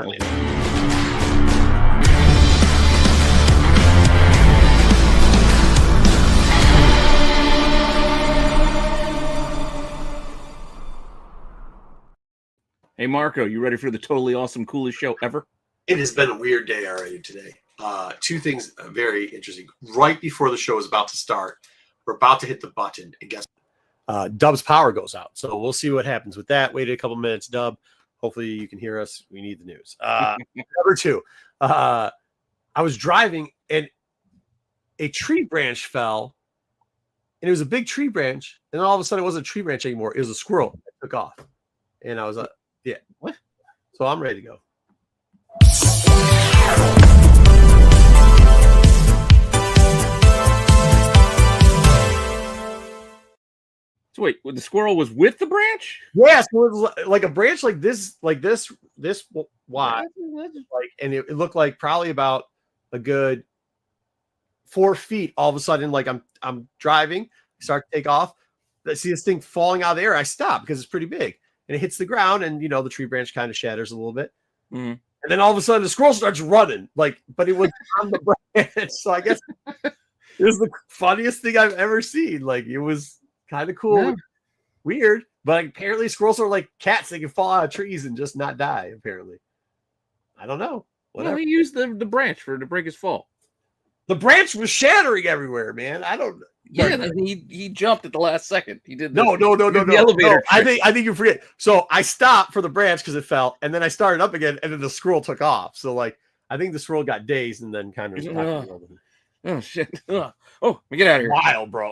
Hey, Marco, you ready for the totally awesome, coolest show ever? It has been a weird day already today. Two things very interesting. Right before the show is about to start, we're about to hit the button, and guess Dub's power goes out. So we'll see what happens with that. Waited a couple minutes, Dub. Hopefully you can hear us. We need the news. Number two, I was driving and a tree branch fell, and it was a big tree branch. And then all of a sudden it wasn't a tree branch anymore. It was a squirrel that took off. And I was like, yeah. What? So I'm ready to go. So wait, the squirrel was with the branch? Yes, it was like a branch like this wide, like, and it looked like probably about a good 4 feet. All of a sudden, like I'm driving, start to take off. I see this thing falling out of the air. I stop because it's pretty big, and it hits the ground, and the tree branch kind of shatters a little bit. Mm-hmm. And then all of a sudden, the squirrel starts running, but it was on the branch. So I guess it was the funniest thing I've ever seen. Like, it was kind of cool. Yeah. Weird, but apparently squirrels are like cats. They can fall out of trees and just not die, apparently. I don't know. Well, he used the branch to break his fall. The branch was shattering everywhere, man. I don't. Yeah, he jumped at the last second. He did. No. The elevator. I think you forget. So I stopped for the branch because it fell, and then I started up again, and then the squirrel took off. So I think the squirrel got dazed and then kind of. Oh shit! Oh, let me get out of here. Wild, bro.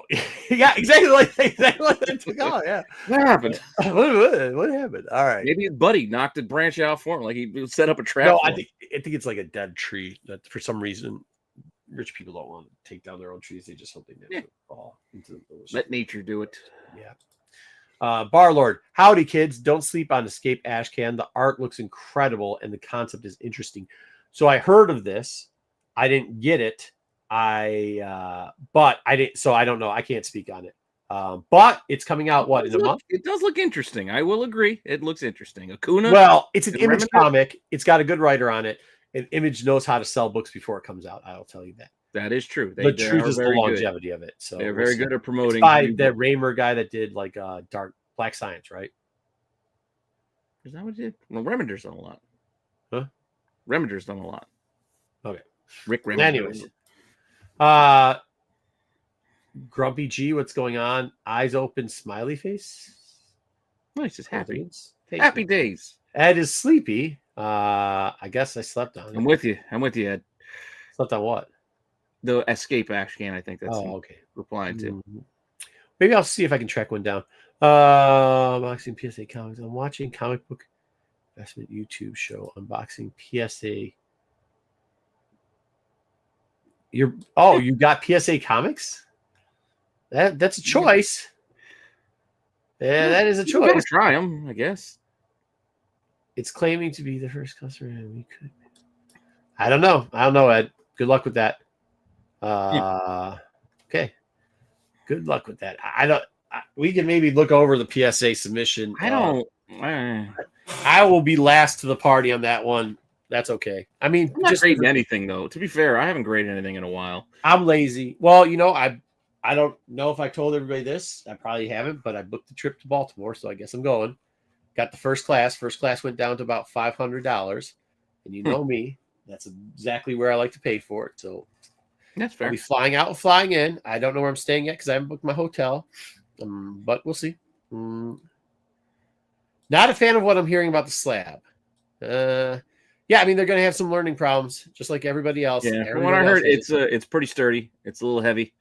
Yeah, exactly like that took off. Yeah. What happened? What happened? All right. Maybe his buddy knocked the branch out for him, like he set up a trap. No, I think it's like a dead tree that for some reason rich people don't want to take down their own trees. They just hope they never fall into the ocean. Let nature do it. Yeah. Bar Lord, howdy kids. Don't sleep on Escape Ashcan. The art looks incredible and the concept is interesting. So I heard of this. I didn't get it. But I didn't, so I don't know. I can't speak on it. But it's coming out in a month? It does look interesting. I will agree. It looks interesting. Acuna. Well, it's an Image comic. It's got a good writer on it. And Image knows how to sell books before it comes out. I'll tell you that. That is true. The truth is the longevity of it. So they're very good at promoting. By that Raymer guy that did Black Science, right? Is that what he did? Well, Remider's done a lot. Huh? Remider's done a lot. Okay. Rick Remender. Anyways. Grumpy G, what's going on? Eyes open, smiley face. Nice, it's happy. Happy days. Ed is sleepy. I guess I slept on it. I'm with you, Ed. Slept on what? The Escape Ashcan, I think that's okay. Replying to. Maybe I'll see if I can track one down. Unboxing PSA comics. I'm watching comic book investment YouTube show unboxing PSA. You got PSA comics? That's a choice. Yeah, that is a choice. You gotta try them, I guess. It's claiming to be the first customer, and we could. I don't know, Ed. Good luck with that. Okay. Good luck with that. We can maybe look over the PSA submission. I will be last to the party on that one. That's okay. I mean, I'm not grading anything though. To be fair, I haven't graded anything in a while. I'm lazy. Well, I don't know if I told everybody this. I probably haven't, but I booked the trip to Baltimore, so I guess I'm going. Got the first class. First class went down to about $500, and you know me, that's exactly where I like to pay for it. So that's fair. I'll be flying out and flying in. I don't know where I'm staying yet because I haven't booked my hotel, but we'll see. Not a fan of what I'm hearing about the slab. Yeah, I mean they're going to have some learning problems, just like everybody else. Yeah, from what I heard, it's pretty sturdy. It's a little heavy.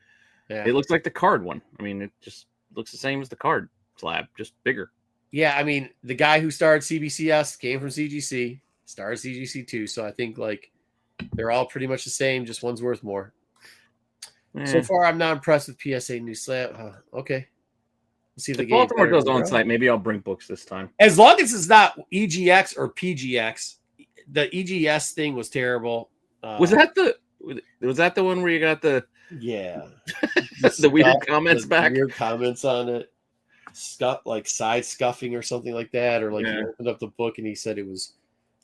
Yeah. It looks like the card one. I mean, it just looks the same as the card slab, just bigger. Yeah, I mean the guy who started CBCS came from CGC, started CGC too. So I think they're all pretty much the same. Just one's worth more. So far, I'm not impressed with PSA new slab. Okay. We'll see if Baltimore does on site. Maybe I'll bring books this time. As long as it's not EGX or PGX. The EGS thing was terrible. Was that the one where you got the the weird comments back? Weird comments on it. Side scuffing or something like that, or you opened up the book and he said it was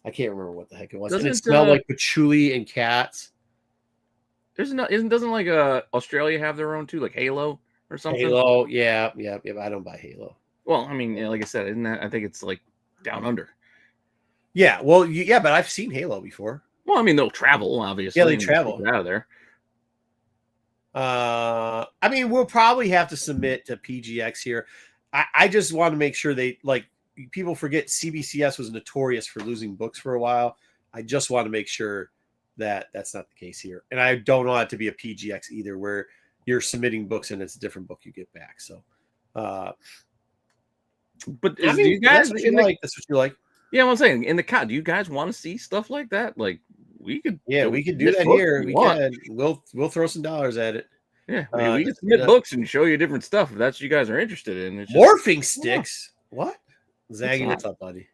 I can't remember what the heck it was. Doesn't and it smelled like patchouli and cats. Doesn't like Australia have their own too, like Halo or something? Halo, yeah. I don't buy Halo. Well, I mean, like I said, isn't that? I think it's like down under. Yeah, well, yeah, but I've seen Halo before. Well, I mean, they'll travel, obviously. Yeah, they travel out of there. I mean, we'll probably have to submit to PGX here. I just want to make sure they like. People forget CBCS was notorious for losing books for a while. I just want to make sure that that's not the case here. And I don't want it to be a PGX either, where you're submitting books and it's a different book you get back. So, but I mean, do you guys that's what you like. Yeah, I'm saying in the do you guys want to see stuff like that? Like we could, we could do that here. We can. We'll throw some dollars at it. Yeah, I mean, we can submit books and show you different stuff if that's what you guys are interested in. It's morphing sticks. What? Zach, what's up, buddy?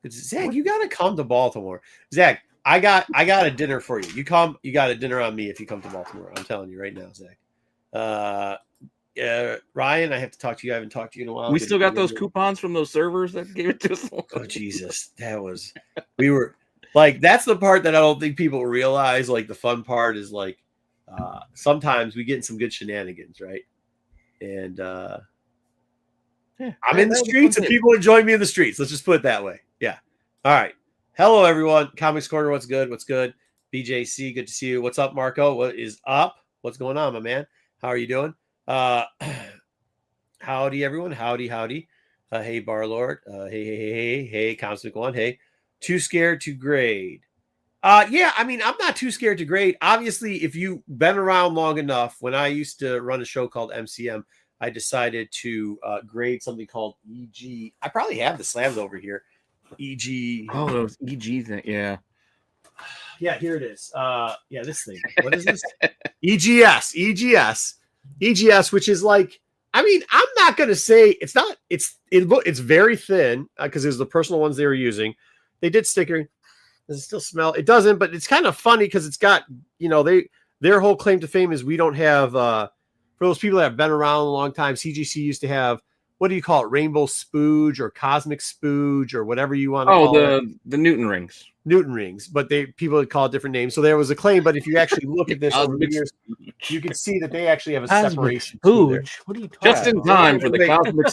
Zach, you gotta come to Baltimore. Zach, I got a dinner for you. You got a dinner on me if you come to Baltimore. I'm telling you right now, Zach. Ryan, I have to talk to you. I haven't talked to you in a while. We still got those coupons from those servers that gave it to us. Oh Jesus, we were like, that's the part that I don't think people realize. Like the fun part is like sometimes we get in some good shenanigans, right? And I'm in the streets and people enjoy me in the streets. Let's just put it that way. Yeah. All right. Hello, everyone. Comics Corner. What's good? What's good? BJC, good to see you. What's up, Marco? What is up? What's going on, my man? How are you doing? Howdy, everyone. Howdy. Hey, Barlord. Hey, Constant One. Hey, too scared to grade. Yeah, I mean, I'm not too scared to grade. Obviously, if you've been around long enough, when I used to run a show called MCM, I decided to grade something called EG. I probably have the slabs over here. EG. Oh, those EG thing. Yeah. Yeah, here it is. Yeah, this thing. What is this? EGS, which is like, I mean, I'm not going to say it's not, it's very thin because it was the personal ones they were using. They did stickering. Does it still smell? It doesn't, but it's kind of funny because it's got, their whole claim to fame is we don't have, for those people that have been around a long time, CGC used to have, what do you call it? Rainbow spooge or cosmic spooge or whatever you want to call it. The Newton rings. Newton rings, but people would call it different names. So there was a claim, but if you actually look at this over the years, you can see that they actually have a separation. Spooge. What are you talking about? Just in time for the cosmic.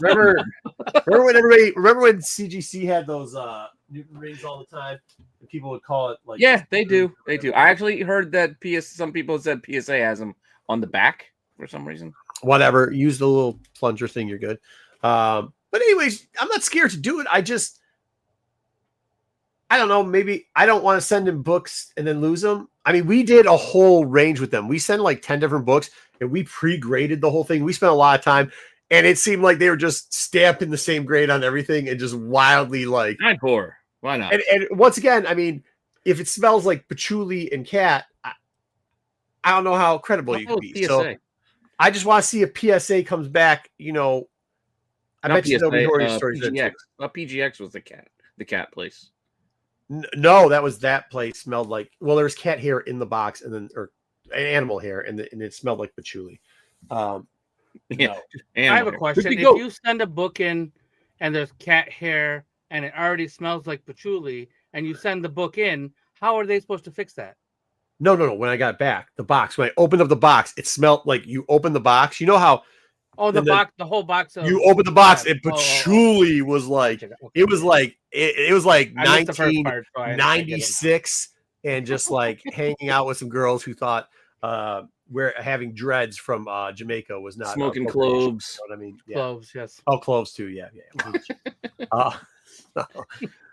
Remember when CGC had those Newton rings all the time? And people would call it like. Yeah, they do. They do. I actually heard that some people said PSA has them on the back for some reason. Whatever. Use the little plunger thing. You're good. But anyways, I'm not scared to do it. I don't know. Maybe I don't want to send them books and then lose them. I mean, we did a whole range with them. We sent like 10 different books and we pre-graded the whole thing. We spent a lot of time and it seemed like they were just stamping the same grade on everything and just wildly like. Hardcore. Why not? And once again, I mean, if it smells like patchouli and cat, I don't know how credible you can be. PSA. So I just want to see if PSA comes back, I bet you nobody heard your stories. PGX. PGX was the cat place. No, that place smelled like, well, there was cat hair in the box and then, or animal hair, and it smelled like patchouli. I have a question. If you send a book in and there's cat hair and it already smells like patchouli and you send the book in, how are they supposed to fix that? No. When I got back, the box, when I opened up the box, it smelled like you opened the box. You know how? Oh, the whole box. You opened the box, and patchouli was like, it was like 1996, and just like hanging out with some girls who thought we're having dreads from Jamaica was not smoking cloves. You know what I mean? Yeah. Cloves, yes. Oh, cloves too. Yeah.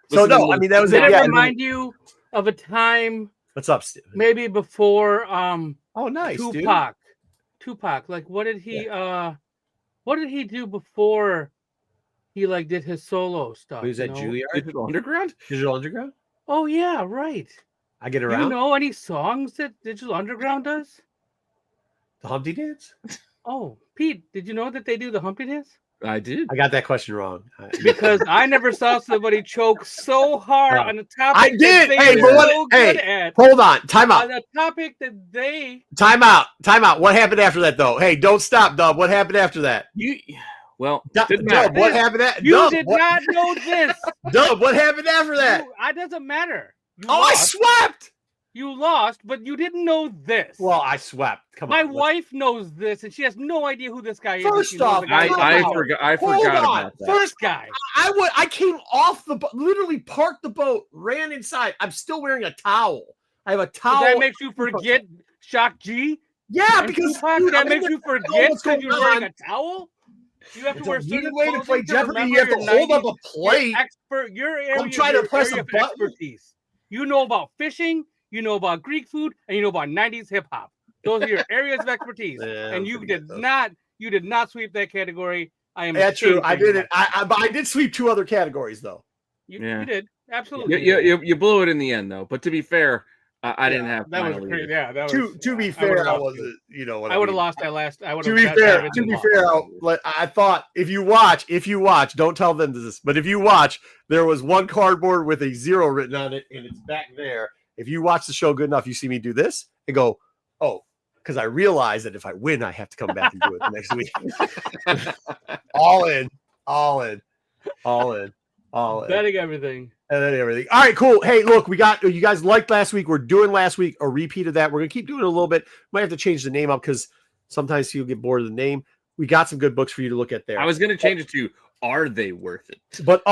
So no, I mean that was it. Yeah, remind you of a time. What's up, Steve? Maybe before. Oh, nice, Tupac. Like, what did he? What did he do before he like did his solo stuff? Was that Juilliard? Digital Underground? Digital Underground? Oh yeah, right. I get around. You know any songs that Digital Underground does? The Humpty Dance? Oh, Pete, did you know that they do the Humpty Dance? I did. I got that question wrong. Because I never saw somebody choke so hard on the topic. I did. Hold on. Time out. On the topic that they. Time out. What happened after that, though? Hey, don't stop, Dub. What happened after that? Well, Dub, what happened? You did not know this. Dub, what happened after that? It doesn't matter. I swept. You lost, but you didn't know this. Well, I swept. Come on. My wife knows this, and she has no idea who this guy is. First off, I forgot about that. First guy. I came off the boat, literally parked the boat, ran inside. I'm still wearing a towel. I have a towel. That makes you forget Shock G? Yeah, because that makes you forget because you're wearing a towel? You have to wear certain way to play Jeopardy. You have to hold up a plate. Your area, I'm trying to press a button. Expertise. You know about fishing. You know about Greek food, and you know about 90s hip hop. Those are your areas of expertise. And you did not sweep that category. I am. That's true. I did it. I did sweep 2 other categories though. You did absolutely. You blew it in the end though. But to be fair, I didn't have that was great. Yeah, that was. To be fair, I wasn't. You know what I would have lost that last. I would. To be fair, I thought if you watch, don't tell them this, but if you watch, there was one cardboard with a 0 written on it, and it's back there. If you watch the show good enough, you see me do this and go, oh, because I realize that if I win, I have to come back and do it the next week. all in. Betting everything. And then everything. All right, cool. Hey, look, you guys liked last week. We're doing last week a repeat of that. We're going to keep doing it a little bit. Might have to change the name up because sometimes you'll get bored of the name. We got some good books for you to look at there. I was going to change it to Are They Worth It? But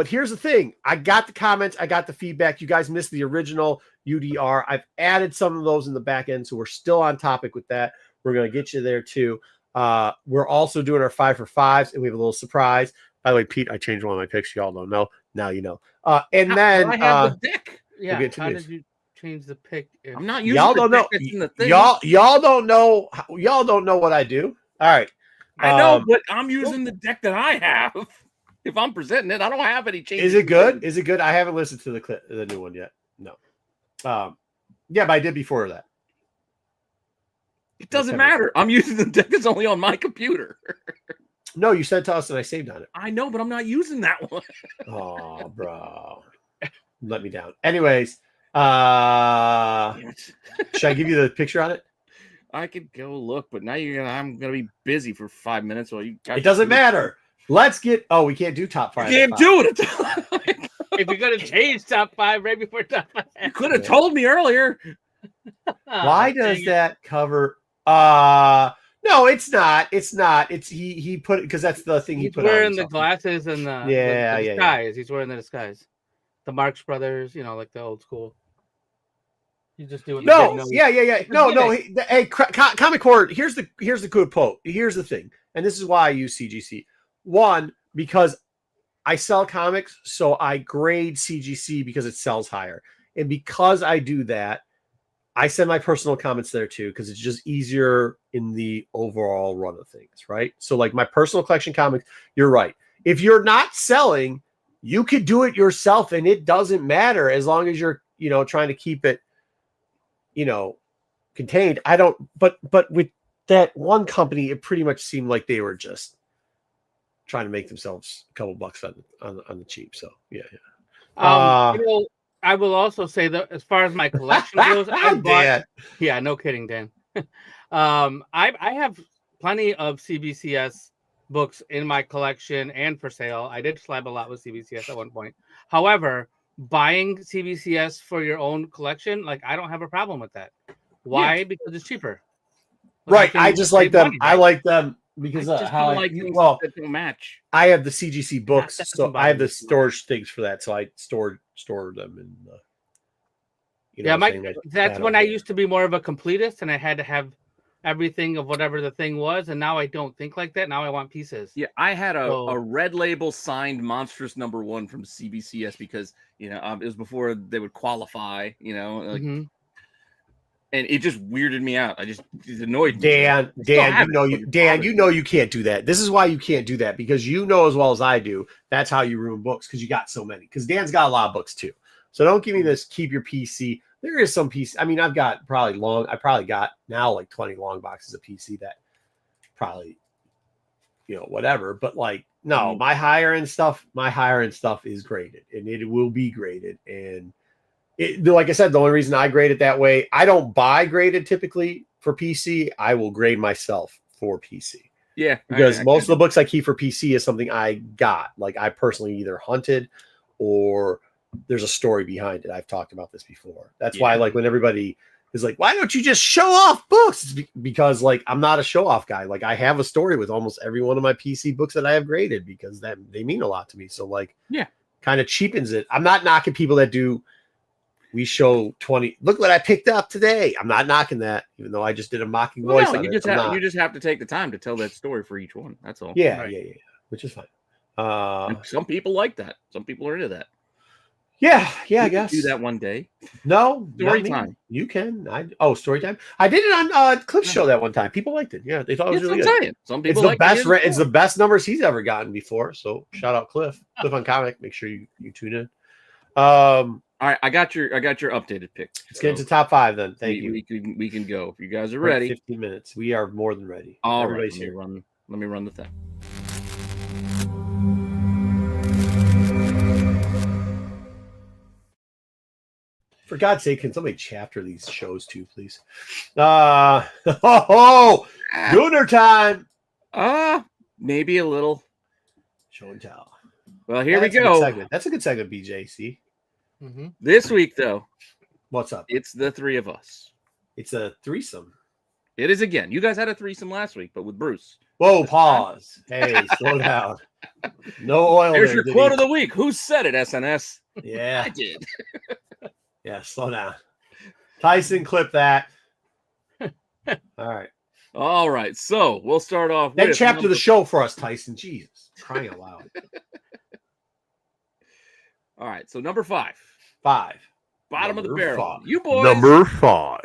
here's the thing. I got the comments. I got the feedback. You guys missed the original UDR. I've added some of those in the back end, so we're still on topic with that. We're going to get you there too. We're also doing our 5 for 5s, and we have a little surprise. By the way, Pete, I changed one of my picks. Y'all don't know. Now you know. And then I have the deck. Yeah. How did you change the pick? I'm not using y'all the don't deck know. that's in the thing. Y'all don't know. Y'all don't know what I do. All right. I know, but I'm using the deck that I have. If I'm presenting it, I don't have any changes. Is it good? Is it good? I haven't listened to the new one yet. No. Yeah, but I did before that. It doesn't matter. I'm using the deck that's only on my computer. No, you sent it to us and I saved on it. I know, but I'm not using that one. Oh, bro. Let me down. Anyways, should I give you the picture on it? I could go look, but now I'm gonna be busy for 5 minutes while you guys. It doesn't matter. Let's get. Oh, we can't do top 5. You can't do it. If you're gonna change top 5 right before top 5, you could have told me earlier. Why does that cover? No, it's not. It's not. It's he put it because that's the thing he put on. He's wearing the glasses and the disguise. Yeah. He's wearing the disguise. The Marx Brothers, like the old school. You just do it. No, yeah. No. Hey, Comic Core. Here's the good quote. Here's the thing, and this is why I use CGC. One, because I sell comics, so I grade CGC because it sells higher, and because I do that, I send my personal comments there too because it's just easier in the overall run of things, right? So, like my personal collection comics, you're right. If you're not selling, you could do it yourself, and it doesn't matter as long as you're, trying to keep it. Contained. I don't, but with that one company, it pretty much seemed like they were just trying to make themselves a couple bucks on the cheap. So yeah. I will also say that as far as my collection goes, I bought. Yeah, no kidding, Dan. I have plenty of CBCS books in my collection and for sale. I did slab a lot with CBCS at one point. However, buying CBCS for your own collection, I don't have a problem with that. Why? Yeah. Because it's cheaper. Right. I just like them. Money, right? I like them because of how that don't match. I have the CGC books, so I have the storage things for that. So I store them in. That's when I used to be more of a completist, and I had to have everything of whatever the thing was, and now I don't think like that. Now I want pieces. Yeah, I had a red label signed Monstrous #1 from CBCS because it was before they would qualify. And it just weirded me out. It annoyed me. Dan, you can't do that. This is why you can't do that because as well as I do. That's how you ruin books because you got so many. Because Dan's got a lot of books too. So don't give me this. Keep your PC. There is some PC. I mean, I've got I probably got now like 20 long boxes of PC that probably, whatever. But no, my higher end stuff is graded and it will be graded. And like I said, the only reason I grade it that way, I don't buy graded typically for PC. I will grade myself for PC. Yeah, because I most of kinda the books I keep for PC is something I got. Like I personally either hunted or there's a story behind it. I've talked about this before. That's why, Yeah. like, when everybody is like, why don't you just show off books? It's because, like, I'm not a show off guy. Like, I have a story with almost every one of my PC books that I have graded because that they mean a lot to me. So, like, Yeah. kind of cheapens it. I'm not knocking people that do. We show 20. Look what I picked up today. I'm not knocking that, even though I just did a mocking Well, voice no, on you it. just I'm have not. you just have to take the time to tell that story for each one. That's all. Yeah, Right. yeah, which is fine. And some people like that. Some people are into that. Yeah, I We can guess. do that one day. No, Story not me. time. You can. Story time. I did it on Cliff's show that one time. People liked it. Yeah, they thought it was That's really what I'm good. saying. Some It's people the like best. to hear It's the best numbers he's ever gotten before. So shout out Cliff. Cliff on Comic. Make sure you tune in. All right, I got your updated pick. Let's get into top 5 then. Thank you. We can go if you guys are We're at ready. 15 minutes. We are more than ready. All right, Everybody's here. let me run the thing. For God's sake, can somebody chapter these shows too, please? Gooner time. Maybe a little. Show and tell. Well, here we That's a good go. segment. That's a good segment, BJ. See? Mm-hmm. This week, though, What's up? it's the three of us. It's a threesome. It is again. You guys had a threesome last week, but with Bruce. Whoa, pause. Hey, slow down. No oil. There's there, your did quote he? of the week. Who said it, SNS? Yeah. I did. Yeah, slow down. Tyson, clip that. All right. All right. So we'll start off Then with chapter the show for us, Tyson. Jesus. Crying out loud. All right. So number 5. 5. Bottom of the Number barrel. 5. You boys. Number 5.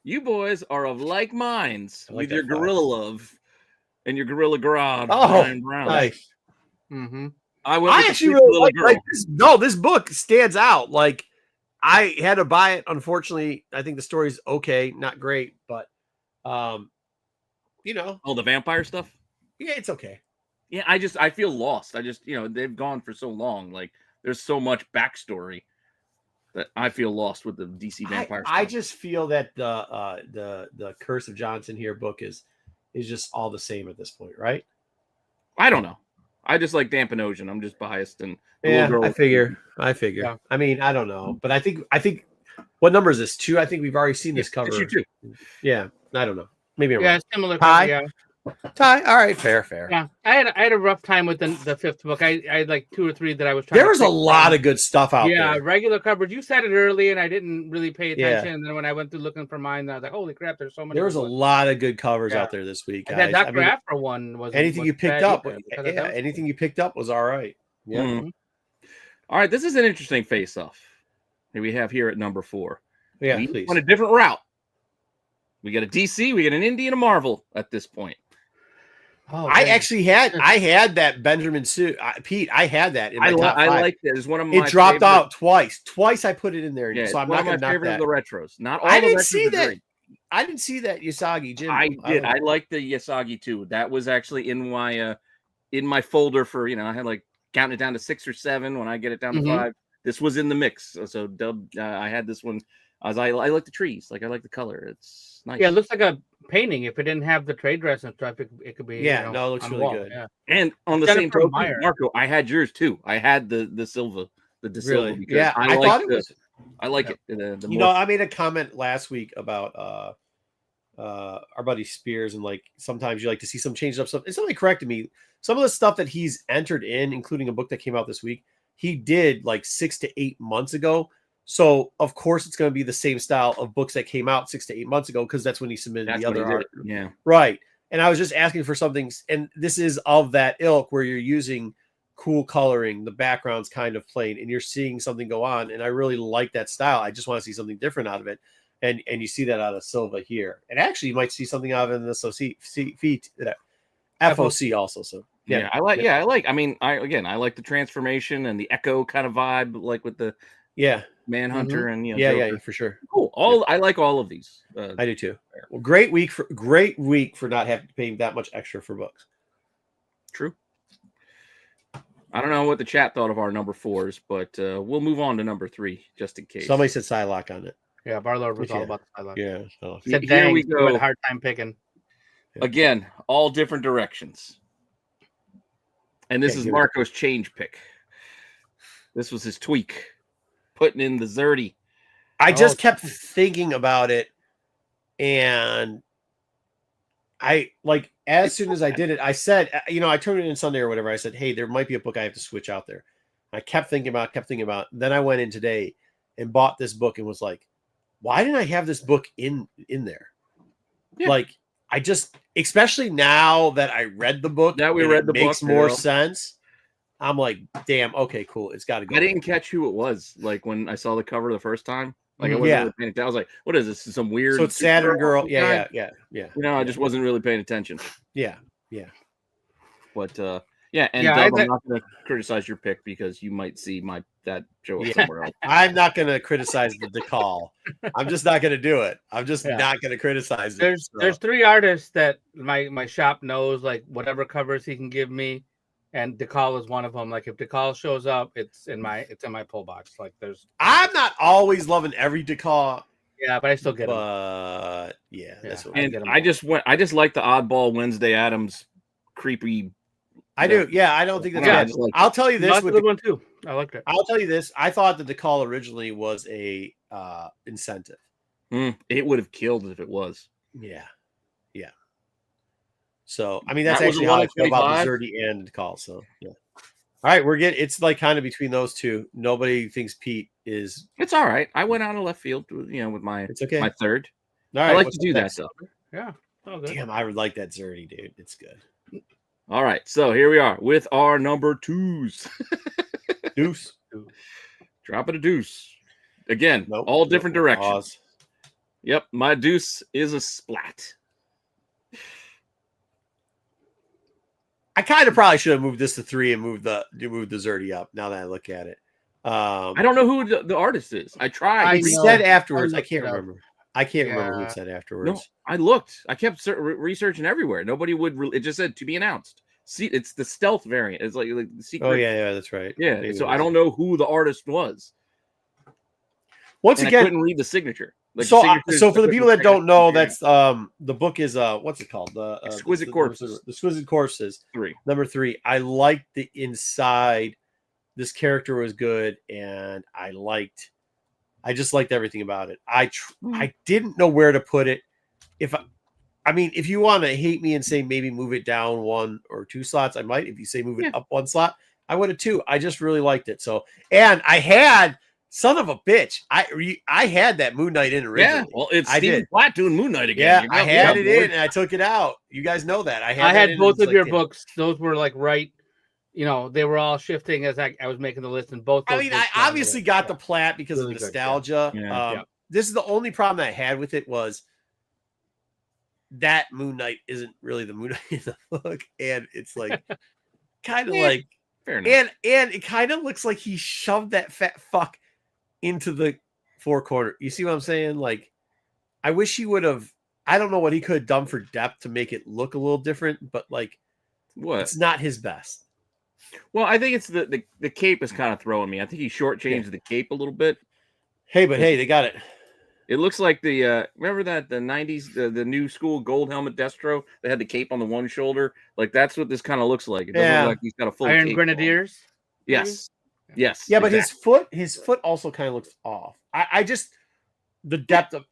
You boys are of like minds I like with your that 5. gorilla love and your gorilla garage. Oh, Brian Brown. nice. Mm-hmm. I went with I the actually sweet really little like girl. this. No, this book stands out. Like, I had to buy it. Unfortunately, I think the story's okay, not great, but you know, Oh, the vampire stuff. yeah, it's okay. Yeah, I feel lost. They've gone for so long. Like there's so much backstory that I feel lost with the DC vampire I stuff. just feel that the Curse of Johnson here book is just all the same at this point, right? I don't know. I just like Dan Panosian. I'm just biased and the Yeah, little girl. I figure. Yeah. I mean, I don't know, but I think what number is this? 2? I think we've already seen this cover. Issue 2. Yeah, I don't know. Maybe I'm Yeah, wrong. similar. Ty? Yeah, Ty. All right, fair. yeah. I had a rough time with the fifth book. I had like 2 or 3 that I was trying. There to was a pick lot from. of good stuff out Yeah, there. regular coverage. You said it early, and I didn't really pay Yeah. attention. And then when I went through looking for mine, I was like, "Holy crap! There's so many." There was a books. lot of good covers Yeah. out there this week, And guys. that I Dr. mean, Afra one was anything you picked bad up, either, because of yeah, those. anything you picked up was all right. Yeah. Mhm. All right, this is an interesting face-off. Here we have here at number 4. Yeah, We please. went a different route. We got a DC, we got an Indie, and a Marvel at this point. Oh, I man. actually had that Benjamin suit, Pete. I had that in my top 5. I like that. It's one of my It dropped favorite- out twice. Twice I put it in there, Yeah, so I'm one not of my going to knock favorite that. of the retros. Not all I the didn't retros see are that. great. I didn't see that Yasagi Jim. I did. don't I know. like the Yasagi too. That was actually in my folder for I had like counting it down to 6 or 7. When I get it down to Mhm. 5, this was in the mix. So Dub, I had this one. I like the trees. Like I like the color. It's nice. Yeah, it looks like a painting. If it didn't have the trade dress and stuff, it could be. Yeah, no, it looks on the really wall. good. Yeah. And on the Jennifer same token, Meyer. Marco, I had yours too. I had the Silva, the De Silva. Really? Because Yeah, I like thought it was. I like it. The You more, know, I made a comment last week about our buddy Spears, and like sometimes you like to see some changed up stuff. And somebody corrected me. Some of the stuff that he's entered in, including a book that came out this week, he did like 6 to 8 months ago. So of course it's going to be the same style of books that came out 6 to 8 months ago, because that's when he submitted that's the what other he did. art. Yeah. Right. And I was just asking for something, and this is of that ilk where you're using cool coloring, the background's kind of plain, and you're seeing something go on. And I really like that style. I just want to see something different out of it. And you see that out of Silva here. And actually you might see something out of it in the FOC also. So Yeah, I like. I mean, I like the transformation and the Echo kind of vibe, like with the yeah. Manhunter and Yeah, Joker. for sure. Cool. I like all of these. I do too. Well, great week for not having to pay that much extra for books. True. I don't know what the chat thought of our number 4s, but we'll move on to number 3 just in case. Somebody said Psylocke on it. Yeah, Barlow was all Yeah. about the highlight. Yeah. So. Said, Here dang, we we had go. a hard time picking. Again, all different directions. And this is Marco's change pick. This was his tweak, putting in the Zerdy. I just kept thinking about it, and I like as soon as I did it, I said, I turned it in Sunday or whatever. I said, hey, there might be a book I have to switch out there. I kept thinking about. Then I went in today and bought this book and was like, why didn't I have this book in there? Yeah. Like, I just, especially now that I read the book, that we read the book, makes more sense. I'm like, damn, okay, cool. It's got to go. I didn't catch who it was. Like when I saw the cover the first time, like I wasn't really paying attention. I was like, what is this? Some weird. So it's Saturn Girl. Yeah. I just wasn't really paying attention. Yeah. But and Dub, I'm not going to criticize your pick because you might see that show up somewhere else. I'm not going to criticize the call. I'm just not going to do it. I'm just not going to criticize it. There's 3 artists that my shop knows, like whatever covers he can give me, and DeCall is one of them. Like if DeCall shows up, it's in my pull box. Like I'm not always loving every DeCall. Yeah, but I still get it. But that's what I just like the oddball Wednesday Addams creepy. I do. Yeah, I don't think that's bad. I'll tell you this. That's a good one too. I like it. I'll tell you this. I thought that the call originally was a incentive. It would have killed if it was. Yeah. So I mean, that's actually how I feel about the Zerdy and call. So yeah. All right, it's like kind of between those two. Nobody thinks Pete is. It's all right. I went out of left field, with my my third. All right, I like to do that stuff. Yeah. Oh, damn, I would like that Zerdy, dude. It's good. All right, so here we are with our number 2s. Deuce. Dropping a deuce. Again, all different directions. Pause. Yep, my deuce is a splat. I kind of probably should have moved this to 3 and moved the Zerdy up. Now that I look at it, I don't know who the artist is. I tried. He said afterwards. I can't remember. I can't remember who it said afterwards. No, I looked. I kept researching everywhere. Nobody would. It just said to be announced. See, it's the stealth variant. It's like the secret. Oh yeah, that's right. Yeah. Maybe so I don't know who the artist was. Once again, I couldn't read the signature. Like so for the people that don't know, that's the book is what's it called? The Exquisite Corpses. The Exquisite Corpses. 3. Number 3. I liked the inside. This character was good, and I just liked everything about it. I didn't know where to put it. If you want to hate me and say maybe move it down 1 or 2 slots, I might. If you say move it up 1 slot, I would have 2. I just really liked it. So, and I had. Son of a bitch! I had that Moon Knight in originally. Yeah, well, it's Stephen Platt doing Moon Knight again. Yeah, I had it in and I took it out. You guys know that. I had both of your books. Those were like right. They were all shifting as I was making the list, and both. I obviously got the Platt because of nostalgia. Yeah. This is the only problem I had with it was that Moon Knight isn't really the Moon Knight in the book, and it's like kind of like fair enough. And it kind of looks like he shoved that fat fuck into the 4 corner. You see what I'm saying? Like, I wish he would have. I don't know what he could have done for depth to make it look a little different, but like, it's not his best. Well, I think it's the cape is kind of throwing me. I think he shortchanged the cape a little bit. Hey, they got it. It looks like the remember that the 90s the new school gold helmet Destro that had the cape on the one shoulder. Like that's what this kind of looks like. It doesn't look like he's got a full Iron cape Grenadiers. On. Yes. Yes. Yeah, but his foot also kind of looks off. I just the depth of.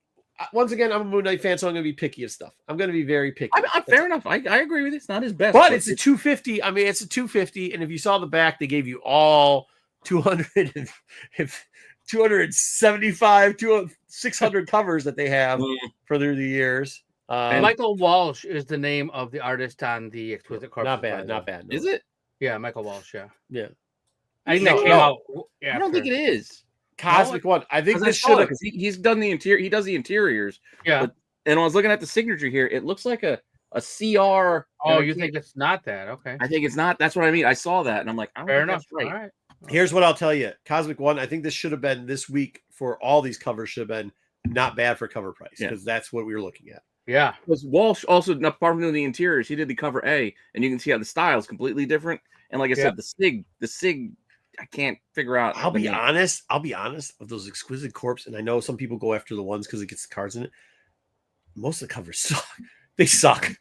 Once again, I'm a Moon Knight fan, so I'm going to be picky of stuff. I'm going to be very picky. Fair enough. I agree with you. It's not his best. But it's a 250. I mean, it's a 250. And if you saw the back, they gave you all 275, 600 covers that they have for the years. Michael Walsh is the name of the artist on the Exquisite Corpses. Not bad. No. Is it? Yeah, Michael Walsh. Yeah. I think that came out. I don't think it is. Cosmic One. I think this should have. He's done the interior. He does the interiors. Yeah. And I was looking at the signature here. It looks like a CR. Oh, you think it's not that? Okay. I think it's not. That's what I mean. I saw that and I'm like, fair enough. Right. All right. Here's what I'll tell you. Cosmic One. I think this should have been this week for all these covers. Should have been not bad for cover price because that's what we were looking at. Yeah. Because Walsh also, apart from doing the interiors, he did the cover A, and you can see how the style is completely different. And like I said, the Sig. I can't figure out. I'll be honest of those Exquisite Corpse, and I know some people go after the ones because it gets the cards in it. Most of the covers suck. They suck.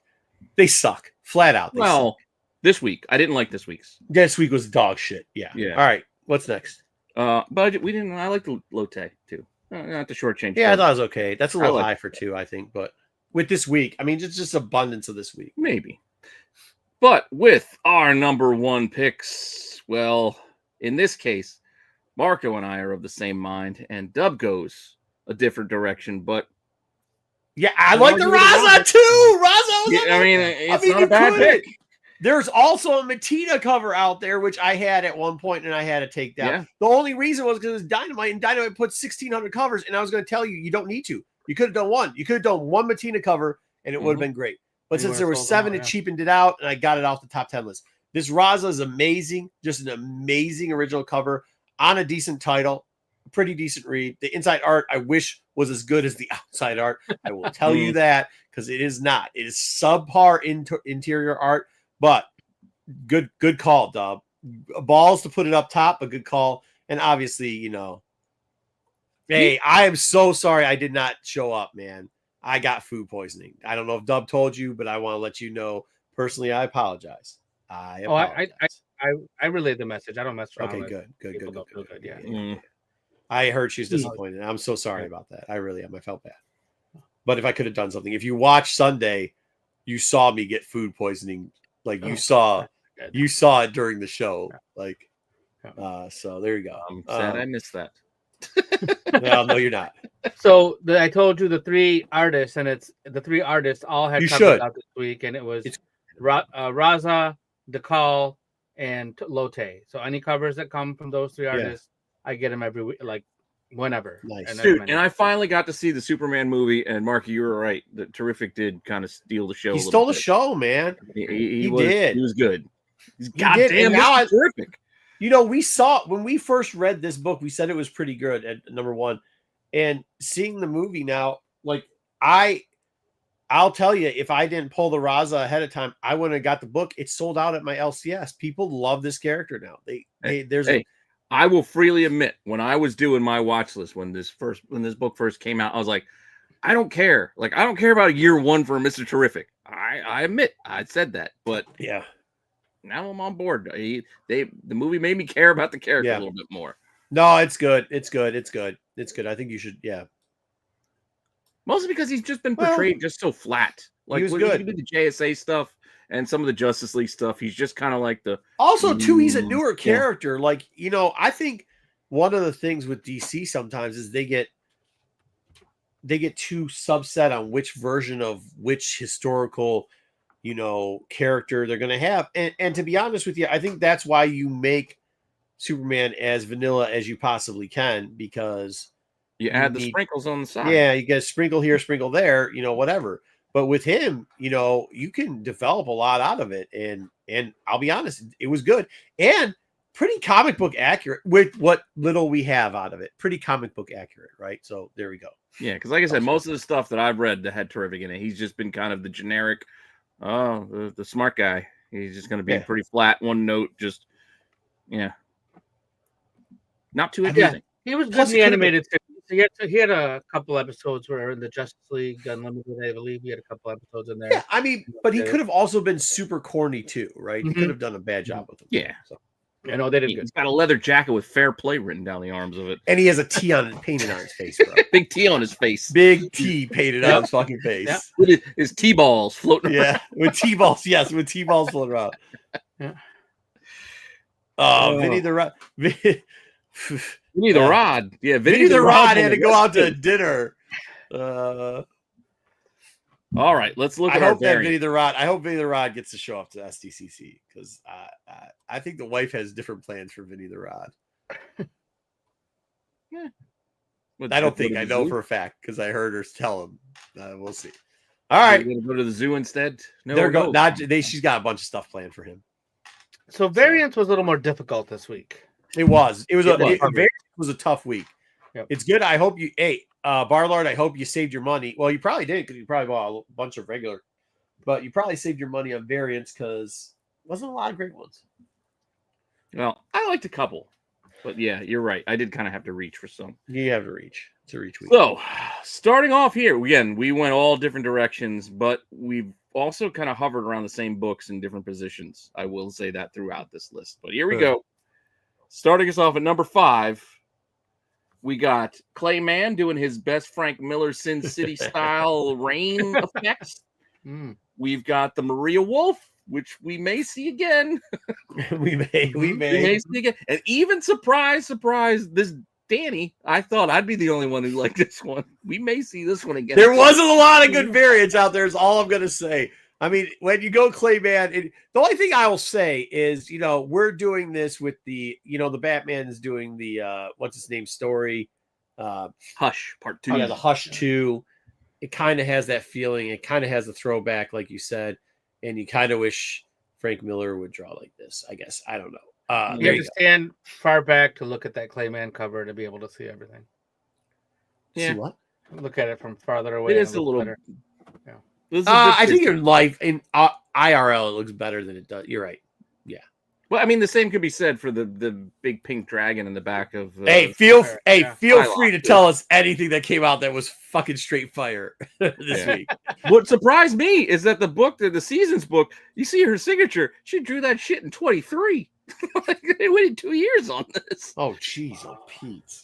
They suck. Flat out. They suck. This week. I didn't like this week's. This week was dog shit. Yeah. Yeah. All right. What's next? Budget. We didn't. I like the Lotte too. Not the shortchange. Yeah, I thought it was okay. That's a little high for 2, I think. But with this week, I mean, it's just abundance of this week. Maybe. But with our number 1 picks, well, in this case, Marco and I are of the same mind, and Dub goes a different direction. But yeah, I like the Raza too. Raza. I mean, it's not a bad pick. There's also a Matina cover out there, which I had at one point, and I had to take down. Yeah. The only reason was because it was Dynamite, and Dynamite put 1,600 covers, and I was going to tell you, you don't need to. You could have done one. You could have done one Matina cover, and it would have been great. But since there were 7, it cheapened it out, and I got it off the top 10 list. This Raza is amazing. Just an amazing original cover on a decent title. Pretty decent read. The inside art, I wish, was as good as the outside art. I will tell you that, because it is not. It is subpar interior art. But good call, Dub. Balls to put it up top, a good call. And obviously, you know, hey, I am so sorry I did not show up, man. I got food poisoning. I don't know if Dub told you, but I want to let you know personally. I apologize. I relayed the message. I don't mess around. Okay, good. Yeah. I heard she was disappointed. I'm so sorry about that. I really am. I felt bad. But if I could have done something, if you watched Sunday, you saw me get food poisoning. Like you saw it during the show. Like, so there you go. I'm sad I missed that. Well, no, you're not. So I told you the 3 artists, and it's the 3 artists all had covers out this week, and it was Raza, Dekal, and Lotte. So any covers that come from those 3 artists, I get them every week, like whenever. Nice. Dude, and I finally got to see the Superman movie, and Marky, you were right. The Terrific did kind of steal the show. He stole the show, man. He did. He was good. He's goddamn terrific. You know, we saw when we first read this book, we said it was pretty good at number 1. And seeing the movie now, like I'll tell you, if I didn't pull the Raza ahead of time, I wouldn't have got the book. It's sold out at my LCS. People love this character now. I will freely admit, when I was doing my watch list when this book first came out, I was like, I don't care. Like, I don't care about year 1 for Mr. Terrific. I admit I said that, but yeah, now I'm on board. The movie made me care about the character a little bit more. No, it's good. It's good. I think you should. Yeah. Mostly because he's just been portrayed just so flat. Like, he was good. He did the JSA stuff and some of the Justice League stuff. He's just kind of like the. Also, too, he's a newer character. Like, you know, I think one of the things with DC sometimes is they get too subset on which version of which historical, you know, character they're going to have. And to be honest with you, I think that's why you make Superman as vanilla as you possibly can, because you add the sprinkles on the side. Yeah, you get a sprinkle here, sprinkle there, you know, whatever. But with him, you know, you can develop a lot out of it. And I'll be honest, it was good and pretty comic book accurate with what little we have out of it. Pretty comic book accurate, right? So there we go. Yeah, because like I said, most of the stuff that I've read that had Terrific in it, he's just been kind of the generic, the smart guy. He's just going to be pretty flat, one note, just, not too interesting. He was good in the animated series. He had a couple episodes where in the Justice League Unlimited, I believe he had a couple episodes in there. Yeah, I mean, but he could have also been super corny too, right? He could have done a bad job with him. Yeah. So. I know they did good. He's got a leather jacket with fair play written down the arms of it. And he has a T on it, painted on his face, bro. Big T on his face. Big T painted on his fucking face. Yeah. With his T-balls floating around. Yeah, with T-balls. Yes, with T-balls floating around. Yeah. Oh, Vinny the Rod. Vinny the Rod. Yeah, Vinny the Rod had to go out to dinner. All right, let's look at I our hope that variant. I hope Vinny the Rod gets to show up to SDCC because I think the wife has different plans for Vinny the Rod. Yeah. I don't think I know for a fact because I heard her tell him. We'll see. All right, we're gonna go to the zoo instead. No, they're going. She's got a bunch of stuff planned for him. So variance was a little more difficult this week. It was a tough week. Yep. It's good. I hope you. Hey, Barlord, I hope you saved your money. Well, you probably did because you probably bought a bunch of regular, but you probably saved your money on variants because wasn't a lot of great ones. Well, I liked a couple, but yeah, you're right. I did kind of have to reach for some. You have to reach. It's a reach week. So, starting off here again, we went all different directions, but we've also kind of hovered around the same books in different positions. I will say that throughout this list. But here we go. Starting us off at number 5, we got Clayman doing his best Frank Miller Sin City style rain effects. We've got the Maria Wolf, which we may see again. we may see again. And even surprise, this Danny, I thought I'd be the only one who liked this one. We may see this one again. There wasn't a lot of good variants out there, is all I'm going to say. I mean, when you go Clayman, the only thing I will say is, we're doing this with the Batman is doing the, what's his name, story. Hush, part 2. Yeah, the Hush 2. It kind of has that feeling. It kind of has a throwback, like you said. And you kind of wish Frank Miller would draw like this, I guess. I don't know. You have to stand far back to look at that Clayman cover to be able to see everything. Yeah. See what? Look at it from farther away. It is a little better. Yeah. I think in life, in IRL, it looks better than it does. You're right. Yeah. Well, I mean, the same could be said for the big pink dragon in the back of. Feel free to tell us anything that came out that was fucking straight fire this week. What surprised me is that the season's book, you see her signature. She drew that shit in 23. They waited 2 years on this. Oh, jeez, Pete.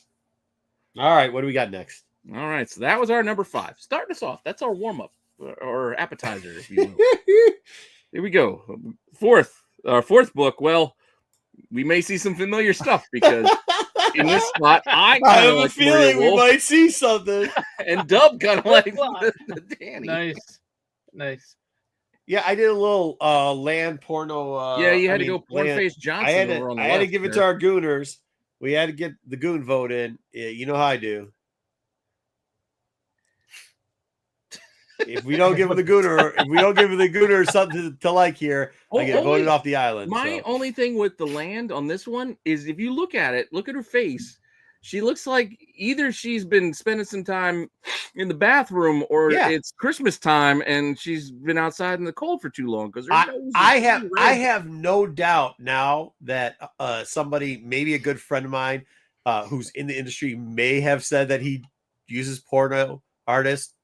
All right, what do we got next? All right, so that was our number 5. Starting us off. That's our warm up or appetizer, if you will. Here we go. Our fourth book. Well, we may see some familiar stuff because in this spot, I have a feeling we might see something. And Dub kind of like the Danny. Nice. Yeah, I did a little land porno. You had to go Pornface Johnson. I had to give it to our gooners. We had to get the goon vote in. Yeah, you know how I do. If we don't give the gooner something to like here, I get voted off the island. My only thing with the land on this one is if you look at her face. She looks like either she's been spending some time in the bathroom or it's Christmas time and she's been outside in the cold for too long. Because I have no doubt now that somebody, maybe a good friend of mine who's in the industry, may have said that he uses porno artists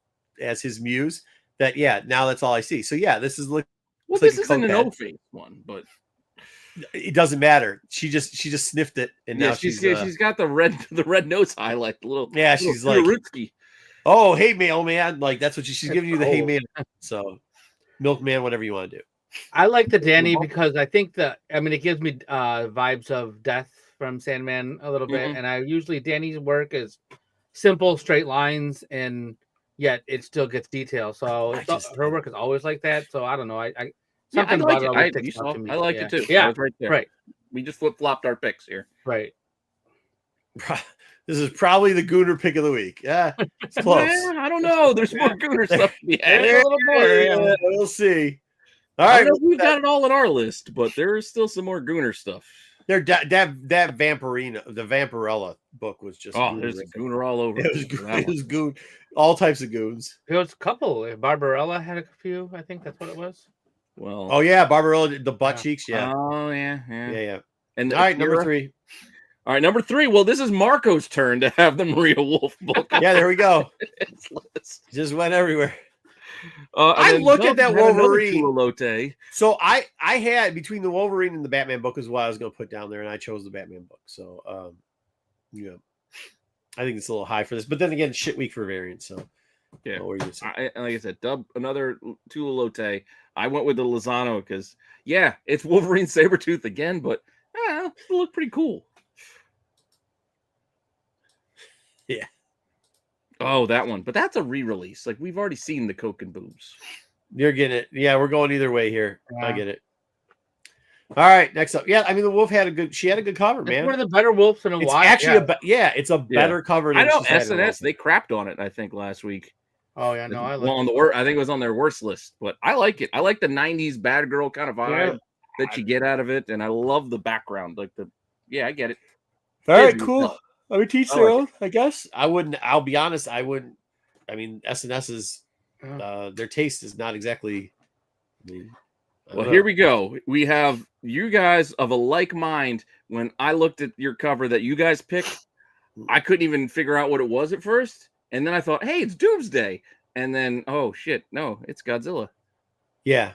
as his muse. That now that's all I see. So this is this isn't an O-face one, but. It doesn't matter. She just sniffed it, and now she's got the red nose highlight. She's like, Rutsky. Oh, hey, mailman. Like that's what she's giving you the hey man. So, milkman, whatever you want to do. I like the Danny because I think it gives me vibes of Death from Sandman a little bit, and Danny's work is simple, straight lines, and yet it still gets detail. So her work is always like that. So I don't know. I like it. I like it too. Yeah, I was right there. Right. We just flip-flopped our picks here. Right. This is probably the Gooner pick of the week. Yeah, it's close. I don't know. There's more Gooner stuff to be had. A little more. Yeah, we'll see. All right, we've got it all in our list, but there is still some more Gooner stuff. That Vampirina, the Vampirella book was just there's a Gooner all over. It was goon, all types of goons. It was a couple. Barbarella had a few. I think that's what it was. Well, Barbarella, the butt cheeks, yeah. Oh, yeah. And all right, number 3. All right, number 3. Well, this is Marco's turn to have the Maria Wolf book. Yeah, there we go. Just went everywhere. I look at that Wolverine. So I had between the Wolverine and the Batman book is what I was going to put down there, and I chose the Batman book. So, I think it's a little high for this, but then again, shit week for variants. So. Yeah, like I said, Dub another Tulalote. I went with the Lozano because it's Wolverine Sabretooth again, but it looked pretty cool. Yeah. Oh, that one, but that's a re-release. Like we've already seen the Coke and Boobs. You're getting it. Yeah, we're going either way here. I get it. All right, next up. Yeah, I mean the wolf had a good cover, man. It's one of the better wolves in a while. Actually, it's a better cover. I know SNS they crapped on it. I think last week. Oh yeah, no, I like I think it was on their worst list, but I like it. I like the '90s bad girl kind of vibe that you get out of it, and I love the background. I get it. All right, cool. I would teach their own, I guess. I'll be honest, I wouldn't. I mean, SNS's their taste is not exactly. Here we go. We have you guys of a like mind. When I looked at your cover that you guys picked, I couldn't even figure out what it was at first. And then I thought, hey, it's Doomsday. And then, oh, shit, no, it's Godzilla. Yeah.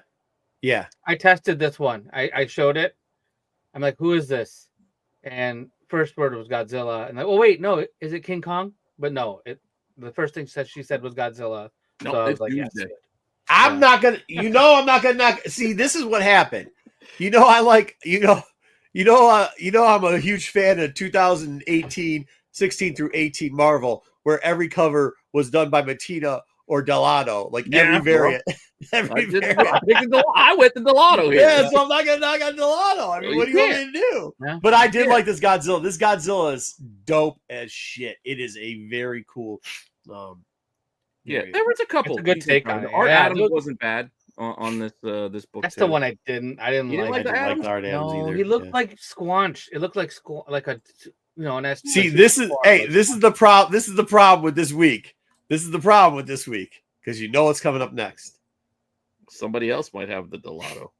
Yeah. I tested this one. I showed it. I'm like, who is this? And first word was Godzilla. And like, oh wait, no, is it King Kong? But no, the first thing she said was Godzilla. No, so I it's was like, yes. Tuesday. I'm not gonna. I'm not gonna knock. See, this is what happened. I like. I'm a huge fan of 2018, 16 through 18 Marvel, where every cover was done by Mattina or Delato, like every variant. Every variant. I went to Delato here. Yeah, so I'm not gonna knock on Delato. I mean, what do you want me to do? Yeah. But I did like this Godzilla. This Godzilla is dope as shit. It is a very cool. Yeah, there was a couple. It's a good take on it. Art Yeah, Adams wasn't bad on this book. That's the one I didn't You didn't like. like I didn't like the Art Adams No, either. he looked like Squanch. It looked like an See, this is the problem. This is the problem with this week. This is the problem with this week because you know what's coming up next. Somebody else might have the Delato.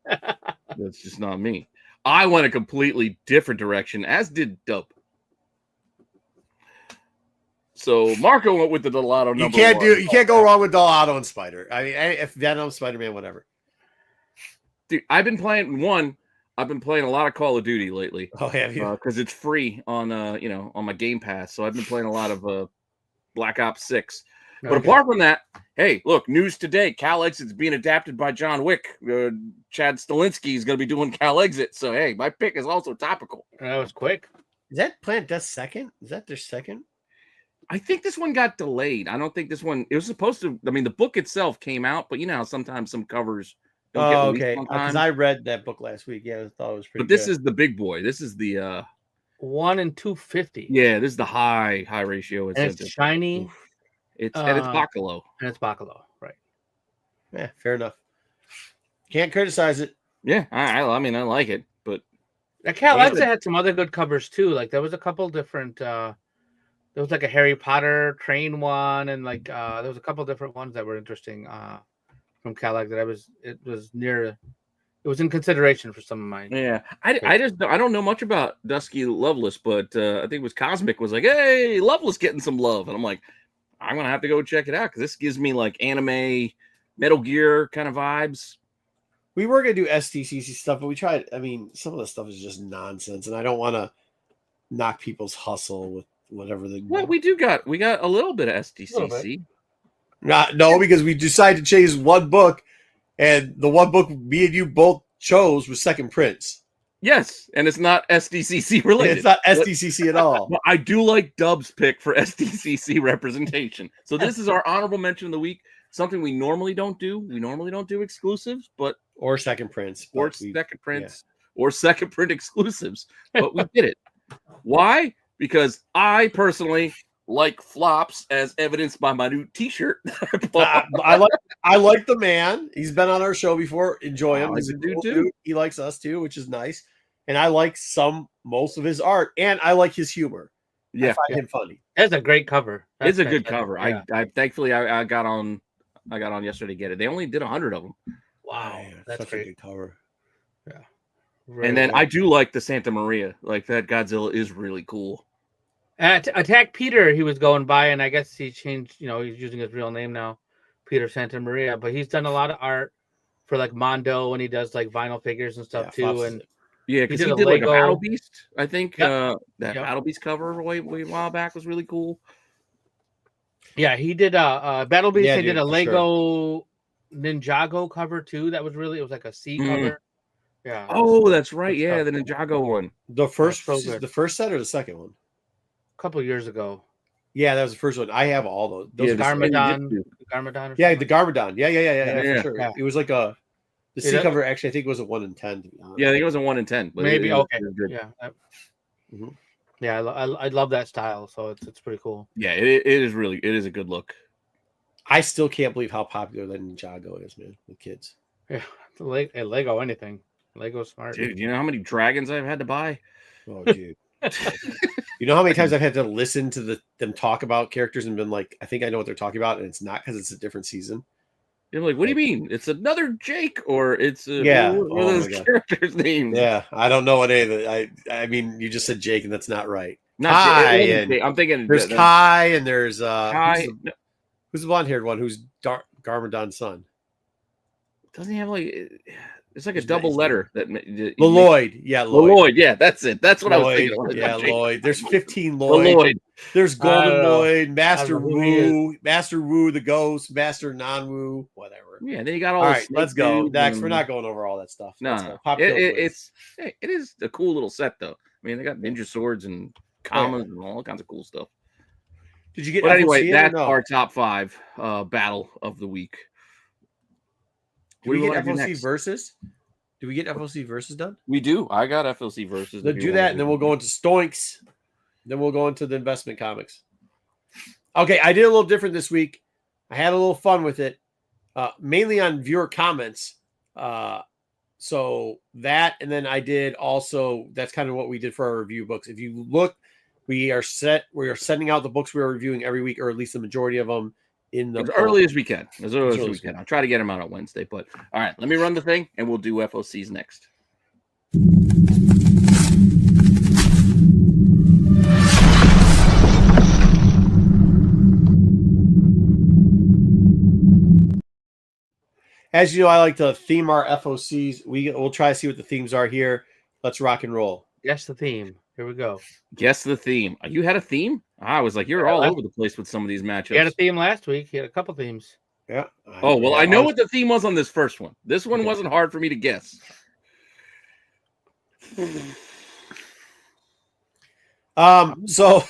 That's just not me. I went a completely different direction, as did Dub. So Marco went with the Delato. You can't go wrong with Delato and Spider. I mean, if Venom, Spider-Man, whatever. Dude, I've been playing a lot of Call of Duty lately. Oh, have you? Because it's free on on my Game Pass. So I've been playing a lot of Black Ops 6. But apart from that, hey, look, news today. Cal Exit's being adapted by John Wick. Chad Stahelski is going to be doing Cal Exit. So, hey, my pick is also topical. That was quick. Is that Planet Death's second? Is that their second? I think this one got delayed. I don't think this one, it was supposed to, I mean, the book itself came out, but how sometimes some covers don't get released okay. on time. Because I read that book last week. Yeah, I thought it was pretty But this good. is the big boy. This is the 1 in 250. yeah, this is the high ratio. And it's shiny. And it's Bacalo. And it's Bacalo, right? Yeah, fair enough. Can't criticize it. Yeah, I mean, I like it, but Cal Exit had some other good covers too. Like there was a couple different. There was like a Harry Potter train one, and like there was a couple different ones that were interesting from Cal Exit. It was in consideration for some of mine. Yeah, I don't know much about Dusky Loveless, but I think it was Cosmic was like, hey, Loveless getting some love, and I'm like, I'm gonna have to go check it out because this gives me like anime, Metal Gear kind of vibes. We were gonna do SDCC stuff, but we tried. I mean, some of the stuff is just nonsense, and I don't want to knock people's hustle with whatever the. Well, we got a little bit of SDCC. No, because we decided to chase one book, and the one book me and you both chose was Second Prince. Yes, and it's not SDCC related. It's not SDCC at all. But I do like Dub's pick for SDCC representation. So this is our honorable mention of the week. Something we normally don't do. We normally don't do exclusives, but or Second Prince, or Second Prince, or Second Print exclusives. But we did it. Why? Because I personally like flops, as evidenced by my new T-shirt. I like the man. He's been on our show before. Enjoy him. He's a dude cool too. Dude. He likes us too, which is nice. And I like most of his art, and I like his humor. Yeah, I find him funny. That's a great cover. It's a good cover. Yeah. I thankfully I got on yesterday to get it. They only did 100 of them. Wow, Yeah, that's such great. a good cover. Yeah. And then I do like the Santa Maria. Like that Godzilla is really cool. At Attack Peter, he was going by, and I guess he changed. He's using his real name now, Peter Santa Maria. But he's done a lot of art for like Mondo, and he does like vinyl figures and stuff too. And yeah, because he did like a Battle Beast. I think that Battle Beast cover way while back was really cool. Yeah, he did Battle Beast. Yeah, he did a Lego sure. Ninjago cover too. That was really, it was like a C cover. Yeah. Oh, that's right. Yeah, the Ninjago one. The first set or the second one? A couple of years ago. Yeah, that was the first one. I have all those. Yeah, Garmadon. Yeah, the Garmadon. Yeah, for sure. Yeah. It was like the C cover. Actually, I think it was a 1 in 10. To be honest. Yeah, I think it was a 1 in 10. But maybe okay. Yeah. Yeah, I love that style. So it's pretty cool. Yeah, it is a good look. I still can't believe how popular that Ninjago is, man, with kids. Yeah, Lego anything. Lego's smart. Dude, you know how many dragons I've had to buy? Oh, dude. You know how many times I've had to listen to them talk about characters and been like, I think I know what they're talking about, and it's not because it's a different season. You're like, what do you mean? It's another Jake, or it's what are those characters' names? Yeah, I don't know what any of the. I mean, you just said Jake, and that's not right. Kai, I'm thinking there's Kai, and there's Kai. Who's the blonde-haired one? Who's Garmadon's son? Doesn't he have like? It's like a double letter that Lloyd. Yeah, Lloyd. Lloyd. Yeah, that's it. That's what I was thinking. Yeah, Lloyd. There's 15 Lloyd. Lloyd. There's Golden Lloyd, Master Wu, the Ghost, Master Non-Wu, whatever. Yeah, then you got all. All right, let's go. Next, and... we're not going over all that stuff. No. It is a cool little set though. I mean, they got ninja swords and commas and all kinds of cool stuff. Did you get? But anyway, that's our top 5 battle of the week. Do we get FOC versus? Do we get FOC versus done? We do. I got FOC versus. Let's do that, and then we'll go into Stoinks. Then we'll go into the investment comics. Okay, I did a little different this week. I had a little fun with it, mainly on viewer comments. So that, and then I did also. That's kind of what we did for our review books. If you look, we are sending out the books we are reviewing every week, or at least the majority of them. As early as we can. As early as we can. I'll try to get them out on Wednesday. But all right, let me run the thing and we'll do FOCs next. As you know, I like to theme our FOCs. We'll try to see what the themes are here. Let's rock and roll. Guess the theme. Here we go. Guess the theme. You had a theme? I was like, you're all over the place with some of these matchups. He had a theme last week. He had a couple themes. Yeah. Oh, well, I know what the theme was on this first one. This one wasn't hard for me to guess. So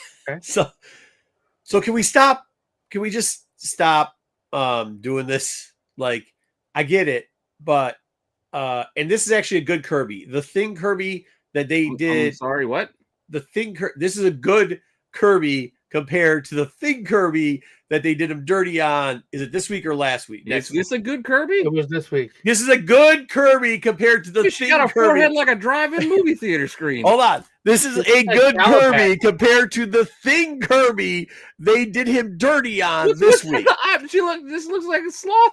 can we stop? Can we just stop doing this? Like, I get it, but and this is actually a good Kirby. The Thing Kirby that they did. I'm sorry, what? The Thing. This is a good Kirby compared to the Thing Kirby that they did him dirty on. Is it this week or last week? Is this a good Kirby? It was this week. This is a good Kirby compared to the Thing got a Kirby. Forehead like a drive-in movie theater screen. Hold on. This is a good Kirby compared to the Thing Kirby they did him dirty on this week. This looks like a sloth.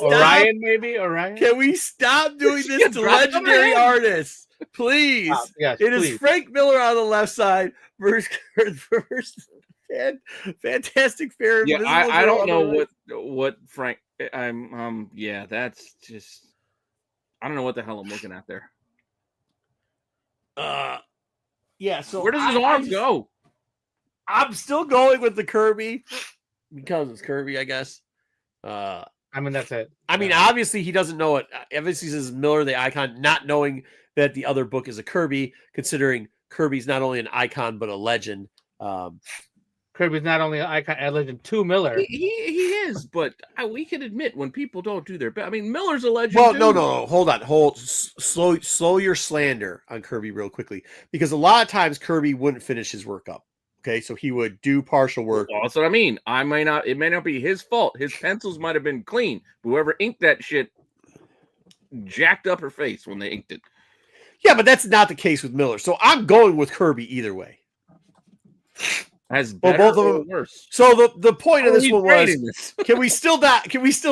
Orion, maybe? Orion? Can we stop doing this to legendary artists? Please. Yes, it is Frank Miller on the left side versus Fantastic Fair. Yeah, I don't know what Frank. Yeah, that's just. I don't know what the hell I'm looking at there. Yeah. So where does his arm go? I'm still going with the Kirby because it's Kirby, I guess. I mean, that's it. I mean, obviously he doesn't know it. Obviously, this is Miller, the icon, not knowing that the other book is a Kirby, considering Kirby's not only an icon but a legend. Kirby's not only an icon, a legend to Miller. He is, but we can admit when people don't do their best. I mean, Miller's a legend. Well, no. Hold on. Slow your slander on Kirby real quickly, because a lot of times Kirby wouldn't finish his work up. Okay, so he would do partial work. Well, that's what I mean. It may not be his fault. His pencils might have been clean. Whoever inked that shit jacked up her face when they inked it. Yeah, but that's not the case with Miller. So I'm going with Kirby either way. As better or worse. So the point of this one was, can we still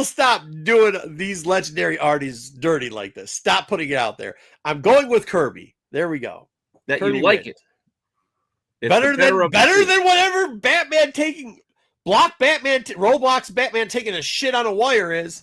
stop doing these legendary artists dirty like this? Stop putting it out there. I'm going with Kirby. There we go. That Kirby you like wins. it. It's better than whatever Batman taking Roblox Batman taking a shit on a wire is.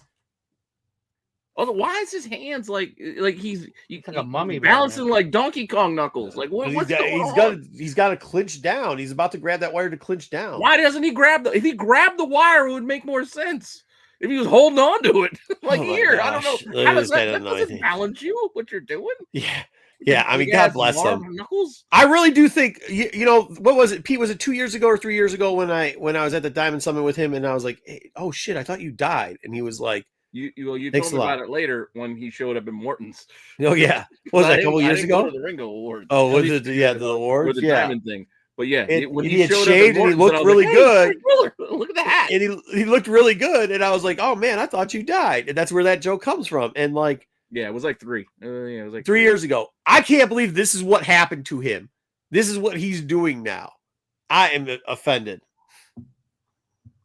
Oh, why is his hands like he's like a mummy balancing like Donkey Kong knuckles? Like what's going on? He's got to clinch down. He's about to grab that wire to clinch down. Why doesn't he grab if he grabbed the wire, it would make more sense. If he was holding on to it, like here, I don't know. How does that doesn't balance you? What you're doing? Yeah. I mean, God bless them. Knuckles. I really do think you know what was it, Pete? Was it 2 years ago or 3 years ago when I was at the Diamond Summit with him, and I was like, hey, "Oh shit, I thought you died," and he was like. You told me about it later when he showed up in Morton's. Oh yeah, what was that, a couple years ago? Go to the Ringo Awards. Oh, was it the awards? Or the diamond thing. But yeah, when he had shaved and he looked really good. Look at the hat. And he looked really good, and I was like, oh man, I thought you died, and that's where that joke comes from. And like, yeah, it was like 3. It was like 3 years ago. I can't believe this is what happened to him. This is what he's doing now. I am offended.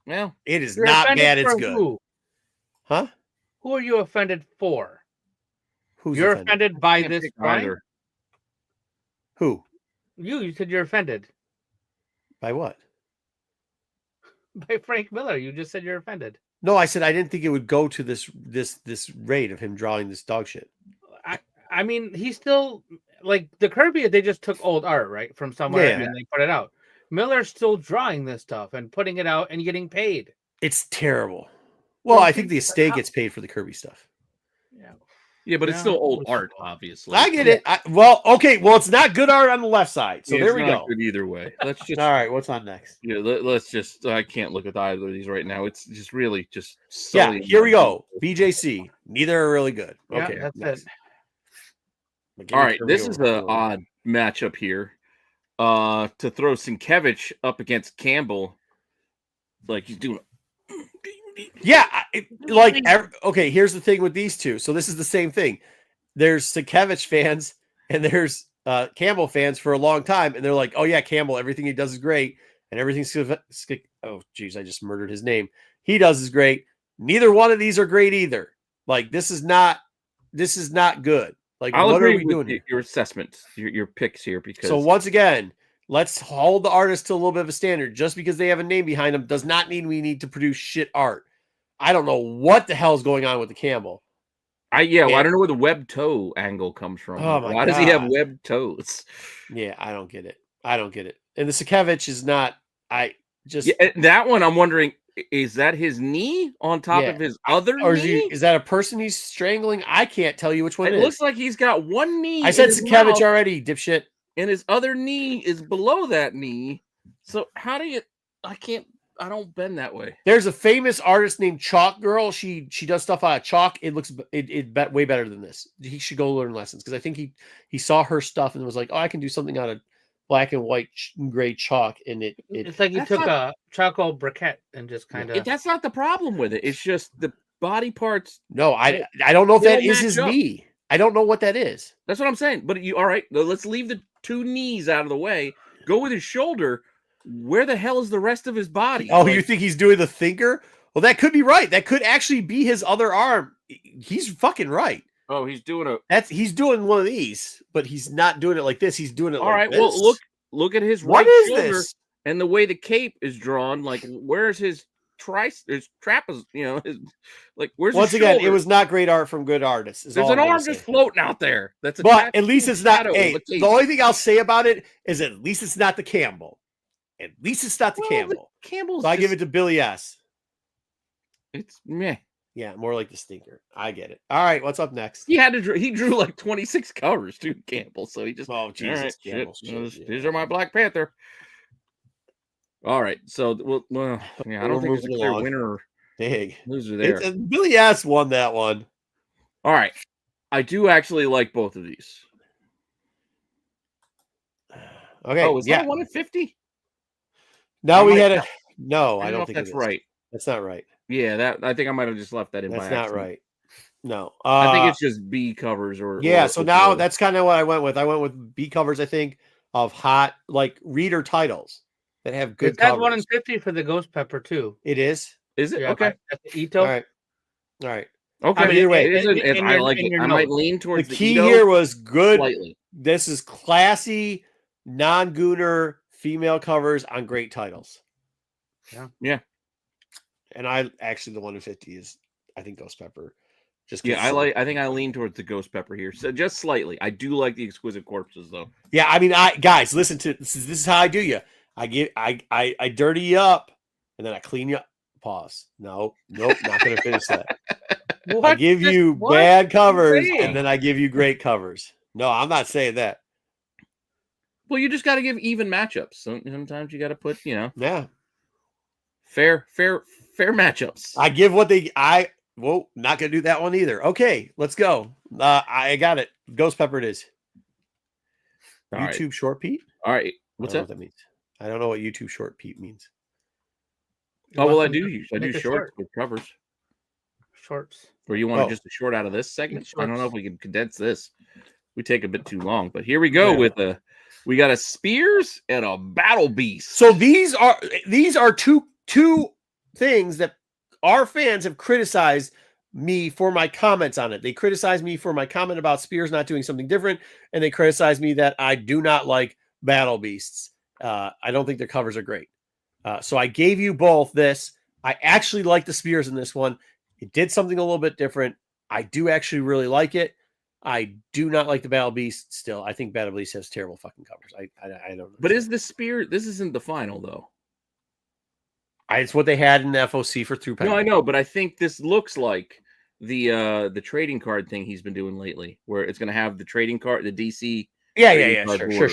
Well, it is not bad. It's good. Who? Huh? Who are you offended for? You're offended by this point? Who? You said you're offended. By what? by Frank Miller. You just said you're offended. No, I said I didn't think it would go to this rate of him drawing this dog shit. I mean, he's still like the Kirby. They just took old art right from somewhere and they put it out. Miller's still drawing this stuff and putting it out and getting paid. It's terrible. Well, I think the estate gets paid for the Kirby stuff. Yeah, but it's still old art, obviously. I get it. Well, it's not good art on the left side. So there we go. Good either way. Let's just. All right, what's on next? Yeah, let's just. I can't look at either of these right now. It's just really just. Yeah, here we go. BJC. Neither are really good. Okay, that's next. All right, this is an odd matchup here. To throw Sienkiewicz up against Campbell, like he's doing. Yeah, okay, here's the thing with these two. So this is the same thing. There's Sienkiewicz fans and there's Campbell fans for a long time, and they're like, oh yeah, Campbell, everything he does is great, and everything's oh geez, I just murdered his name. He does is great. Neither one of these are great either. Like this is not good. Like I'll what agree are we with doing here? Your assessment, your picks here, because So once again, let's hold the artist to a little bit of a standard. Just because they have a name behind them does not mean we need to produce shit art. I don't know what the hell is going on with the Campbell. I don't know where the web toe angle comes from. Oh my Why does he have web toes? Yeah, I don't get it. And the Sienkiewicz is not. That one. I'm wondering, is that his knee on top of his other knee? Is that a person he's strangling? I can't tell you which one it is. It looks like he's got one knee. I said Sienkiewicz already, dipshit. And his other knee is below that knee. So how do you? I don't bend that way. There's a famous artist named Chalk Girl. She does stuff out of chalk. It looks way better than this. He should go learn lessons because I think he saw her stuff and was like, oh, I can do something out of black and white gray chalk. And it's like he took a charcoal briquette and just kind of. That's not the problem with it. It's just the body parts. No, I don't know if that is his knee. I don't know what that is. That's what I'm saying. But all right, let's leave the two knees out of the way. Go with his shoulder. Where the hell is the rest of his body? Oh, you think he's doing the thinker? Well, that could be right. That could actually be his other arm. He's fucking right. Oh, he's doing he's doing one of these, but he's not doing it like this. He's doing it all right. this. Well, look at his what right is shoulder this? And the way the cape is drawn. Like, where's his trapezoid? Where's once his again? shoulder? It was not great art from good artists. There's an arm just floating out there. But at least it's not. Hey, the only thing I'll say about it is at least it's not the Campbell. At least it's not the Campbell. Campbell's. So I give it to Billy S. It's meh. Yeah, more like the stinker. I get it. All right, what's up next? He drew like 26 covers too, Campbell. So he just Jesus, Campbell. These are my Black Panther. All right, so I don't think it's a clear winner or big loser there. Billy S won that one. All right, I do actually like both of these. Okay. Oh, is that 1 at 50? No, we had a no. I don't think that's right. That's not right. Yeah, I think I might have just left that in. That's not right. No, I think it's just B covers or so now that's kind of what I went with. I went with B covers. I think of hot reader titles that have good. That's 1 in 50 for the Ghost Pepper too. It is. Is it? Yeah, okay. Ito. All right. Okay. I mean, either way, I like it. I might lean towards the key here was good. Slightly. This is classy, non-gooner female covers on great titles. Yeah. And I actually the 1 in 50 is I think Ghost Pepper. I think I lean towards the Ghost Pepper here. So just slightly. I do like the Exquisite Corpses though. Yeah, I mean, guys, listen to this is how I do you. I dirty you up and then I clean you up. Pause. Nope, not gonna finish that. I give you bad covers and then I give you great covers. No, I'm not saying that. Well, you just got to give even matchups. Sometimes you got to put, yeah, fair matchups. I give what not gonna do that one either. Okay, let's go. I got it. Ghost Pepper it is. All YouTube right. short Pete. All right, what's that? What that means? I don't know what YouTube short Pete means. Oh well, I do shorts with covers. Shorts. Or you want just a short out of this segment? I don't know if we can condense this. We take a bit too long, but here we go with we got a Spears and a Battle Beast. So these are two things that our fans have criticized me for my comments on it. They criticize me for my comment about Spears not doing something different, and they criticize me that I do not like Battle Beasts. I don't think their covers are great. So I gave you both this. I actually like the Spears in this one. It did something a little bit different. I do actually really like it. I do not like the Battle Beast still. I think Battle Beast has terrible fucking covers. I don't know. But is the Spear? This isn't the final though. It's what they had in the FOC for through. No, I know, but I think this looks like the trading card thing he's been doing lately, where it's going to have the trading card, the DC. Yeah. Sure.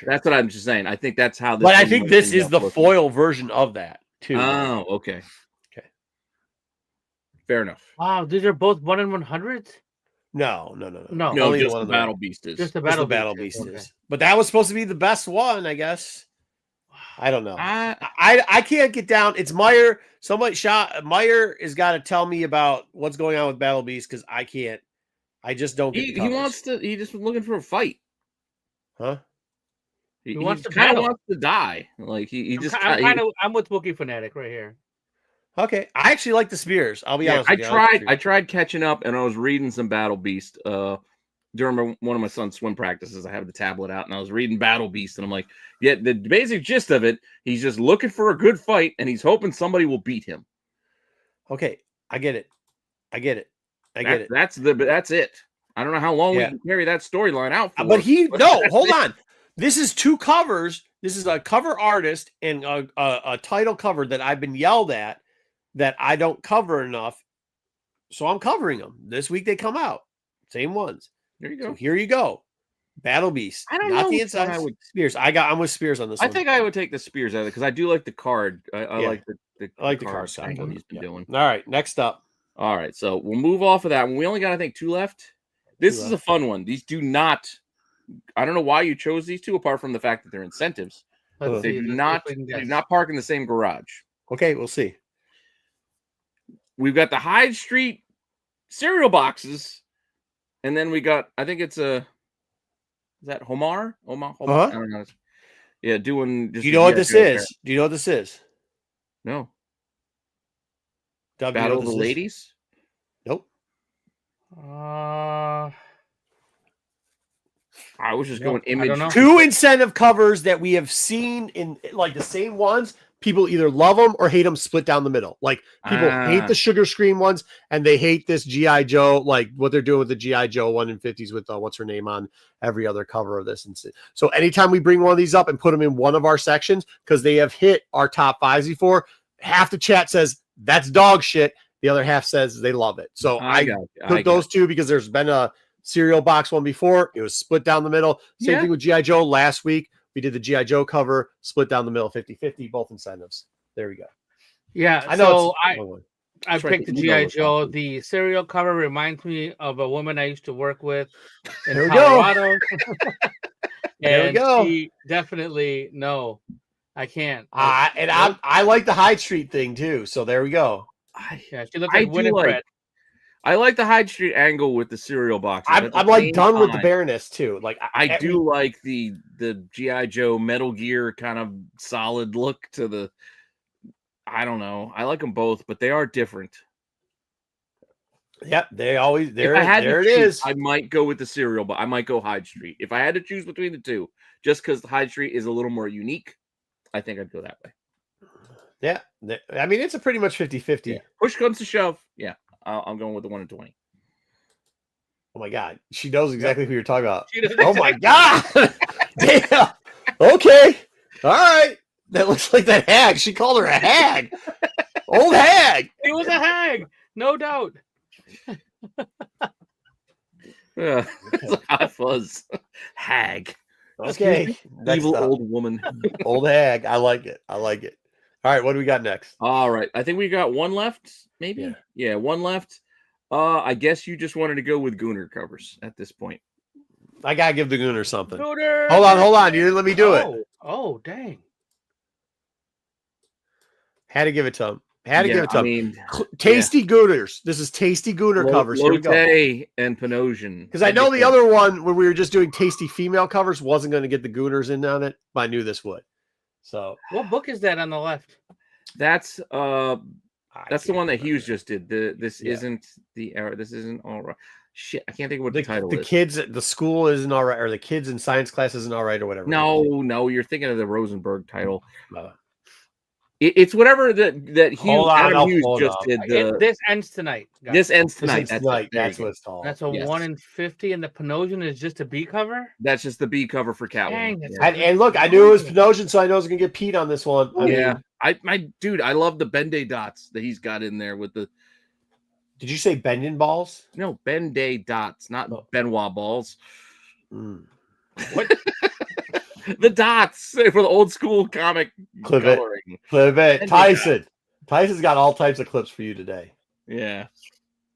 That's what I'm just saying. I think that's how this. But I think this is the foil version of that too. Oh, okay. Fair enough. Wow, these are both 1 in 100s. No. No, just the Battle Beast is. Just the Battle Beast is. But that was supposed to be the best one, I guess. I don't know. I can't get down. It's Meyer. Meyer has got to tell me about what's going on with Battle Beast because I can't. I just don't get. He wants to. He just was looking for a fight. Huh? He wants to die. Like he just. I'm with Wookiee Fanatic right here. Okay, I actually like the Spears. I'll be honest. I tried catching up, and I was reading some Battle Beast during one of my son's swim practices. I have the tablet out, and I was reading Battle Beast, and I'm like, yeah, the basic gist of it, he's just looking for a good fight, and he's hoping somebody will beat him. Okay, I get it. That's it. I don't know how long we can carry that storyline out for. But hold on. This is 2 covers. This is a cover artist and a title cover that I've been yelled at that I don't cover enough. So I'm covering them. This week they come out. Same ones. There you go. So here you go. Battle Beast. I don't Not know the inside. Spears. I'm with Spears on this I one. think I would take the Spears out of it because I do like the card. I like the card cycle he's been doing. All right, next up. All right, so we'll move off of that one. We only got, I think, 2 left. This is a fun one. These do not. I don't know why you chose these 2, apart from the fact that they're incentives. They do not park in the same garage. Okay, we'll see. We've got the Hyde Street cereal boxes, and then we got. I think it's is that Homar? Omar? I don't know. Yeah, doing. Do you know what this is? Do you know what this is? No. Dub, Battle of the Ladies? Nope. I was just going image. 2 incentive covers that we have seen in like the same ones. People either love them or hate them split down the middle. Like people hate the sugar screen ones and they hate this G.I. Joe, like what they're doing with the G.I. Joe 1 in 50s with what's her name on every other cover of this. So anytime we bring one of these up and put them in one of our sections, because they have hit our top 5s before, half the chat says that's dog shit. The other half says they love it. So I put those 2 because there's been a cereal box one before. It was split down the middle. Same thing with G.I. Joe last week. We did the G.I. Joe cover, split down the middle, 50-50, both incentives. There we go. Yeah, I know. I picked the G.I. Joe. The cereal cover reminds me of a woman I used to work with in Colorado. There we go. She definitely, no, I can't. I like the Hyde Street thing too. So there we go. She looked like Winifred. I like the Hyde Street angle with the cereal box. I'm like done with the Baroness too. Like I do like the G.I. Joe Metal Gear kind of solid look to the. I don't know. I like them both, but they are different. Yep, they always there. There it is. I might go with the cereal, but I might go Hyde Street if I had to choose between the 2. Just because Hyde Street is a little more unique, I think I'd go that way. Yeah, I mean it's a pretty much 50-50. Yeah. Push comes to shove. Yeah. I'm going with the 1 in 20. Oh my God. She knows exactly who you're talking about. Oh my God. Damn. Okay. All right. That looks like that hag. She called her a hag. Old hag. It was a hag. No doubt. Yeah. It's like hot fuzz. Hag. Okay. Evil old woman. Old hag. I like it. All right. What do we got next? All right. I think we got 1 left. Maybe. Yeah, 1 left. I guess you just wanted to go with Gooner covers at this point. I gotta give the Gooner something. Gooner. Hold on. You didn't let me do it. Oh, dang. Had to give it to him. Give it to him. Tasty Gooners. This is Tasty Gooner covers. Here we go. And Panosian. Because I know the other one when we were just doing Tasty female covers wasn't going to get the Gooners in on it, but I knew this would. So what book is that on the left? That's the one that Hughes just did. This isn't all right. Shit, I can't think of what the title is. The kids at the school isn't all right, or the kids in science class isn't all right, or whatever. No, you're thinking of the Rosenberg title. It's whatever that Hugh Hold on, Adam I'll Hughes pull it just up. did. This ends tonight. guys. This ends This tonight. is That's tonight. There you That's go. what it's called. That's a Yes. 1 in 50, and the Panosian is just a B cover. That's just the B cover for Catwoman. Dang, that's Yeah. And look, I knew it was Panosian, so I know I was gonna get Pete on this one. I Yeah. mean, my dude, I love the Ben-Day dots that he's got in there with the did you say bending balls? Ben-Day dots, not Oh. Benoit balls. Mm. What? The dots for the old school comic Clip it. coloring. Clip it. Bend-Aid Tyson. Tyson's got all types of clips for you today. Yeah.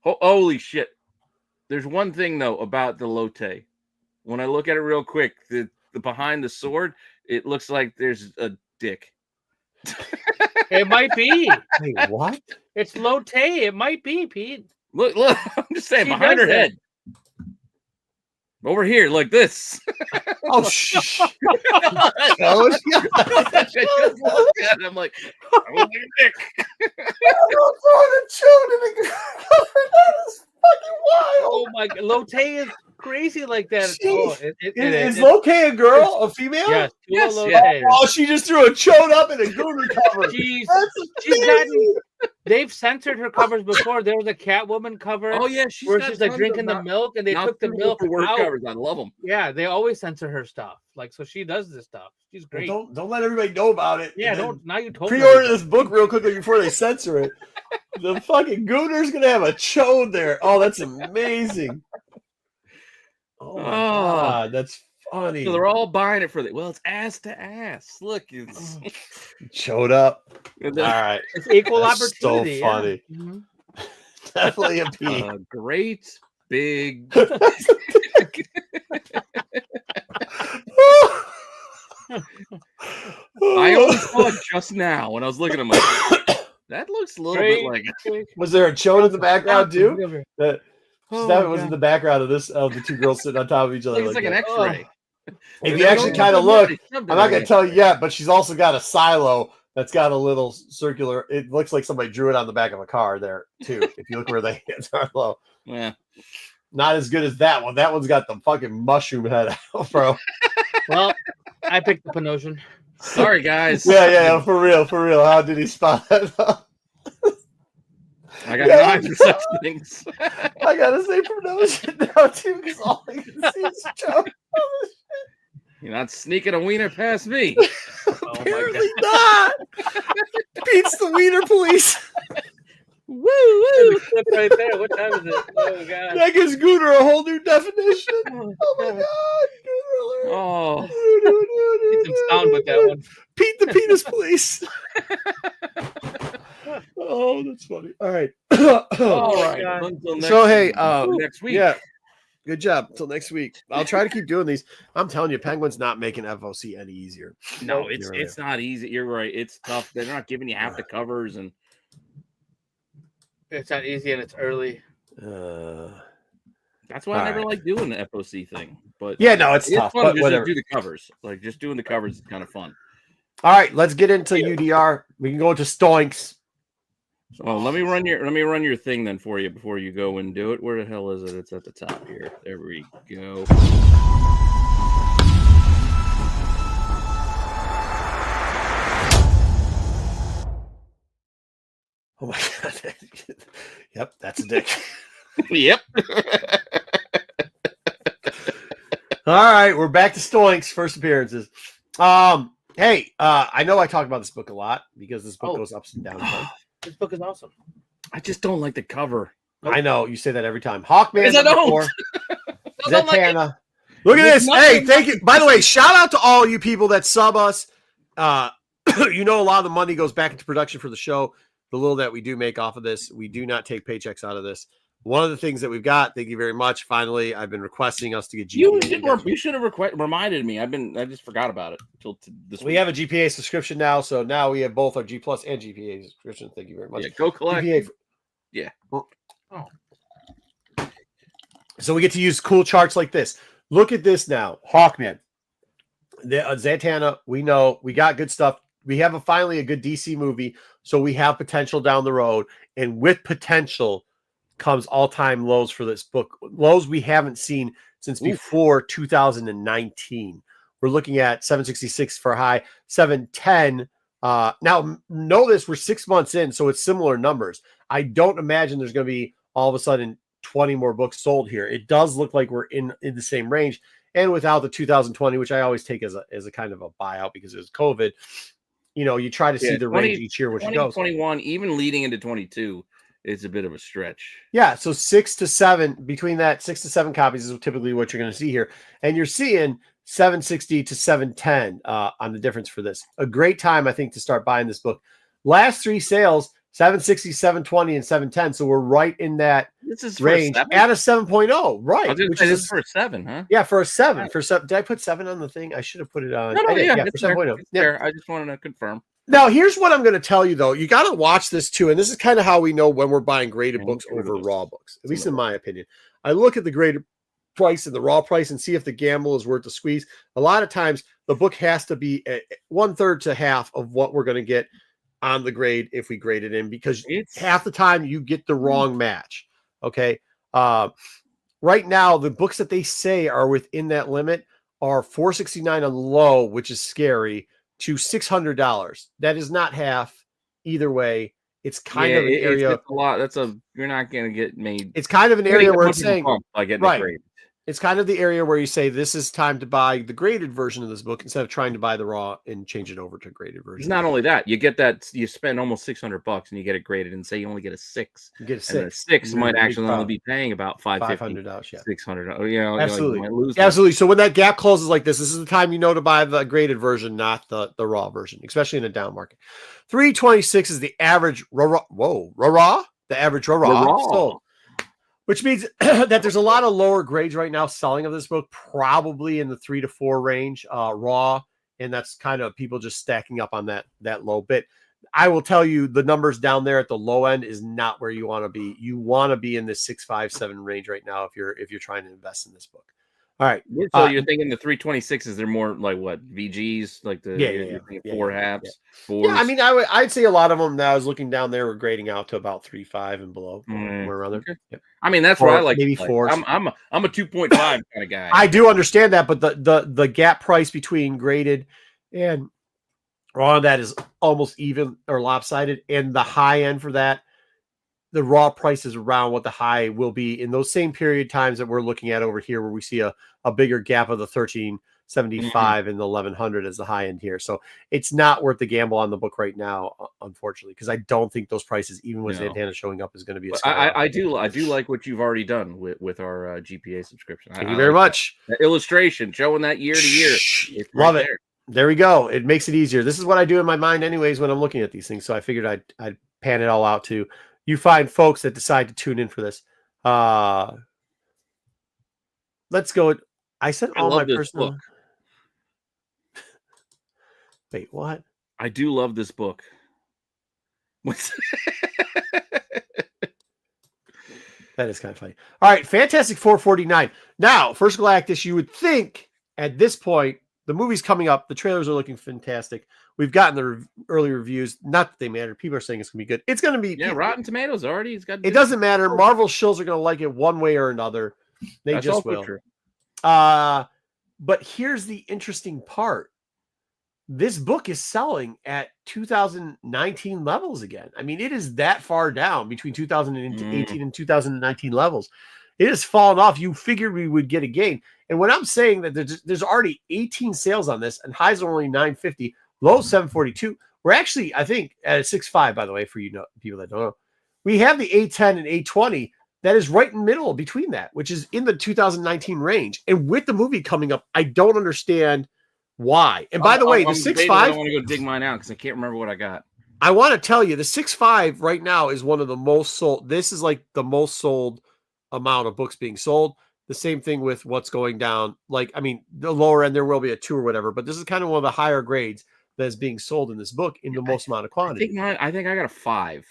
Holy shit. There's one thing though about the Lotte. When I look at it real quick, the behind the sword, it looks like there's a dick. It might be. Wait, what? It's Lotte. It might be, Pete. Look, I'm just saying, She behind her does that. head. Over here, like this. Oh, shh. I just looked at it, I'm like, I want your dick. Oh my God, Lotte is crazy like that. Oh, Is Lotte a girl? A female? Yes, Yes, Lotte. yeah. Oh, she just threw a chode up in a gooner cover. She's That's gotten. amazing. They've censored her covers before. There was a Catwoman cover Oh yeah, she's where got she's like tons drinking of the not- milk, and they not took the suitable milk for work out. covers. I love them. Yeah, they always censor her stuff. Like, so she does this stuff. She's great. Well, don't let everybody know about it. Yeah, And then don't. Now you told me. pre-order this book real quickly before they censor it. The fucking gooner's gonna have a chode there. Oh, that's amazing. Oh my God, that's funny. So they're all buying it for the it's ass to ass. Look, it's Chode up. and All then, right, It's equal That's so opportunity. yeah. funny. Mhm. definitely a P. great big. I only saw it just now when I was looking at my. That looks a little bit like. Was there a chode in the background too? That Oh, that was God. in the background of this of the two girls sitting on top of each other. It's like an that. X-ray. If you actually kind of look, I'm not going to tell you yet, but she's also got a silo that's got a little circular. It looks like somebody drew it on the back of a car there too. If you look where the hands are low, Yeah. not as good as that one. That one's got the fucking mushroom head out, bro. Well, I picked the Panosian. Sorry, guys. Yeah, for real. How did he spot that? I got an eye for such things. I gotta say promotion now too, because all I can see is Joe. You're not sneaking a wiener past me. Apparently not. Pete's the wiener police. Woo woo. Clip right there. What time is it? Oh God. That gives Gooner a whole new definition. Oh, Oh my God. God, Gooner alert. Oh, Get some sound with that one. Pete the penis police. Oh, that's funny. All right. all right. God. Until next So hey, next week. yeah, good job. Till next week. I'll try to keep doing these. I'm telling you, Penguin's not making FOC any easier. No, You're right. it's not easy. You're right. It's tough. They're not giving you half the covers, and It's not easy and it's early. that's why I never like doing the FOC thing. But Yeah, no, it's it's tough. fun But just whatever. to do the covers. Like just doing the covers is kind of fun. All right, let's get into UDR. We can go into Stoinks. So let me run your thing then for you before you go and do it. Where the hell is it? It's at the top here. There we go. Oh my God. Yep, that's a dick. Yep. All right, we're back to Stoinks. First appearances. Hey, I know I talk about this book a lot because this book goes ups and downs. Right? This book is awesome. I just don't like the cover. I know you say that every time. Hawkman. Because I number don't. 4. I don't like it. Zatanna. Look at There's this. Hey, nothing- thank you. By the way, shout out to all you people that sub us. You know, a lot of the money goes back into production for the show. The little that we do make off of this, we do not take paychecks out of this. One of the things that we've got, thank you very much. Finally, I've been requesting us to get GPA. You should have reminded me. I just forgot about it until this We week. have a GPA subscription now, so now we have both our G Plus and GPA subscription. Thank you very much. Yeah, go collect. GPA. Yeah. So we get to use cool charts like this. Look at this now, Hawkman. The Zatanna, we know we got good stuff. We have finally a good DC movie, so we have potential down the road. And with potential comes all-time lows for this book. Lows we haven't seen since before 2019. We're looking at 766 for a high, 710 Now, know this, we're 6 months in, so it's similar numbers. I don't imagine there's going to be all of a sudden 20 more books sold here. It does look like we're in the same range. And without the 2020, which I always take as a kind of a buyout because it was COVID, you try to see the range each year, which it goes. 2021, even leading into 22, is a bit of a stretch. Yeah, so 6 to 7, between that 6 to 7 copies is typically what you're going to see here. And you're seeing 760 to 710 on the difference for this. A great time, I think, to start buying this book. Last 3 sales, 760, 720, and 710. So we're right in that range at a 7.0. Right. Which is for a 7, huh? Yeah, for a 7. Right. For 7. Did I put 7 on the thing? I should have put it on. No, yeah, for 7.0. Yeah. I just wanted to confirm. Now, here's what I'm going to tell you, though. You got to watch this, too. And this is kind of how we know when we're buying graded books over raw books, at least in my opinion. I look at the graded price and the raw price and see if the gamble is worth the squeeze. A lot of times, the book has to be 1/3 to half of what we're going to get on the grade if we grade it in, because half the time you get the wrong match. Okay. Right now, the books that they say are within that limit are $469 on low, which is scary, to $600. That is not half either way. It's kind of an area. It's a lot. You're not going to get made. It's kind of an area where it's saying, right. It's kind of the area where you say this is time to buy the graded version of this book instead of trying to buy the raw and change it over to a graded version. It's not only that, you get that, you spend almost $600 and you get it graded, and say you only get a 6. You get a 6. And a 6 might actually only be paying about $500. Yeah. $600. Absolutely. You might lose Absolutely. So when that gap closes like this is the time to buy the graded version, not the raw version, especially in a down market. 326 is the average raw. The average raw sold. Which means that there's a lot of lower grades right now selling of this book, probably in the 3 to 4 range raw. And that's kind of people just stacking up on that low bit. I will tell you the numbers down there at the low end is not where you want to be. You want to be in the 6, 5, 7 range right now if you're trying to invest in this book. All right. So you're thinking the 326s, they're more like what, VGs, like the 4 halves, 4s? Yeah, I mean, I'd say a lot of them now, I was looking down there, were grading out to about 3.5 and below. Somewhere around there. Okay. Yep. I mean, that's what I like. Maybe 4s. I'm a 2.5 kind of guy. I do understand that, but the gap price between graded and raw, that is almost even or lopsided, and the high end for that, the raw price is around what the high will be in those same period times that we're looking at over here, where we see a bigger gap of the 1375 and the 1100 as the high end here. So it's not worth the gamble on the book right now, unfortunately, because I don't think those prices, even with Santana showing up, is going to be. I do like what you've already done with our GPA subscription. Thank you very much. That illustration showing that year to year. Love it. There we go. It makes it easier. This is what I do in my mind anyways when I'm looking at these things. So I figured I'd pan it all out too. You find folks that decide to tune in for this. Let's go. I said all my personal. Book. Wait, what? I do love this book. That is kind of funny. All right, Fantastic 449. Now, First Galactus, you would think at this point, the movie's coming up. The trailers are looking fantastic. We've gotten the early reviews. Not that they matter. People are saying it's going to be good. It's going to be. Yeah, Rotten Tomatoes already. It doesn't matter. Marvel shills are going to like it one way or another. That's just will. True. But here's the interesting part. This book is selling at 2019 levels again. I mean, it is that far down between 2018 and 2019 levels. It has fallen off. You figured we would get a gain. And when I'm saying that there's already 18 sales on this, and highs are only 950, low 742. We're actually, I think, at a 6.5, by the way, for people that don't know. We have the A10 and A20 that is right in the middle between that, which is in the 2019 range. And with the movie coming up, I don't understand why. And by the way, the 6.5. I want to go dig mine out because I can't remember what I got. I want to tell you, the 6.5 right now is one of the most sold. This is like the most sold amount of books being sold. The same thing with what's going down. Like, I mean, the lower end, there will be a 2 or whatever, but this is kind of one of the higher grades that is being sold in this book in the most amount of quantity. I think I got a 5.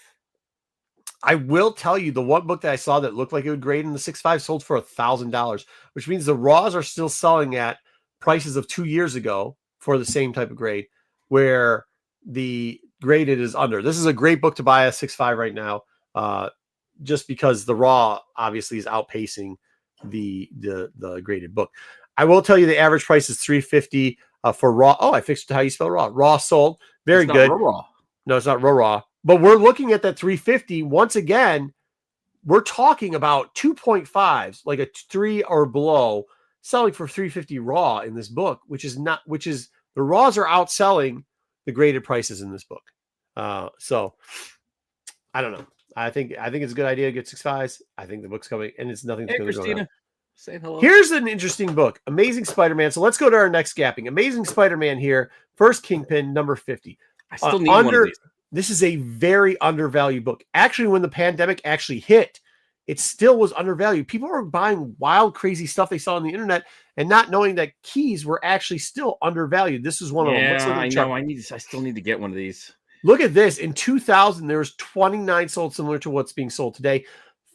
I will tell you, the one book that I saw that looked like it would grade in the 6.5 sold for $1,000, which means the raws are still selling at prices of 2 years ago for the same type of grade, where the graded is under. This is a great book to buy a 6.5 right now, just because the raw obviously is outpacing the graded book. I will tell you the average price is $350. for Raw. Oh, I fixed how you spell Raw. Raw sold. Very It's not good. raw. No, it's not raw. But we're looking at that 350 once again. We're talking about 2.5s, like a 3 or below, selling for 350 raw in this book, which is the raws are outselling the graded prices in this book. So I don't know. I think it's a good idea to get 6.5s. I think the book's coming, and it's nothing's Hey, going to go down. Christina, say hello. Here's an interesting book, Amazing Spider-Man. So let's go to our next gapping. Amazing Spider-Man here, first Kingpin, number 50. I still need one of these. This is a very undervalued book. Actually, when the pandemic actually hit, it still was undervalued. People were buying wild, crazy stuff they saw on the internet and not knowing that keys were actually still undervalued. This is one of them. Let's look at the I chart. know. I still need to get one of these. Look at this. In 2000, there was 29 sold, similar to what's being sold today.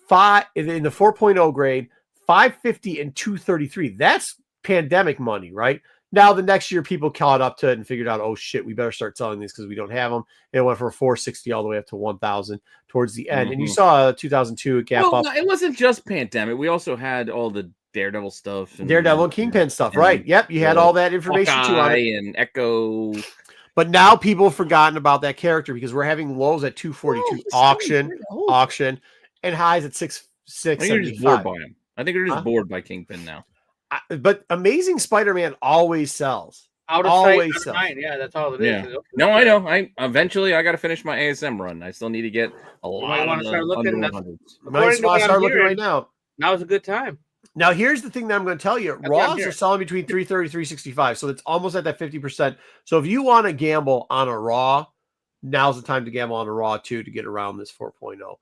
5 in the 4.0 grade, 550 and 233. That's pandemic money, right? Now, the next year, people caught up to it and figured out, oh, shit, we better start selling these because we don't have them. And it went from 460 all the way up to 1,000 towards the end. And you saw 2002 it gap up. No, it wasn't just pandemic. We also had all the Daredevil stuff. And, Daredevil and Kingpin stuff, right? Yep, you had all that information too on it. And Echo. But now people have forgotten about that character because we're having lows at 242 auction, and highs at 675. I think you're just bored by him. I think you're just bored by Kingpin now. But Amazing Spider-Man always sells. Out of sight, out of mind. Yeah, that's all it is. Yeah. No, I know. Eventually I got to finish my ASM run. I still need to get a lot. You might start looking right now. Now is a good time. Now, here's the thing that I'm going to tell you. Raws are selling between 330 365. So it's almost at that 50%. So if you want to gamble on a raw, now's the time to gamble on a raw too to get around this 4.0.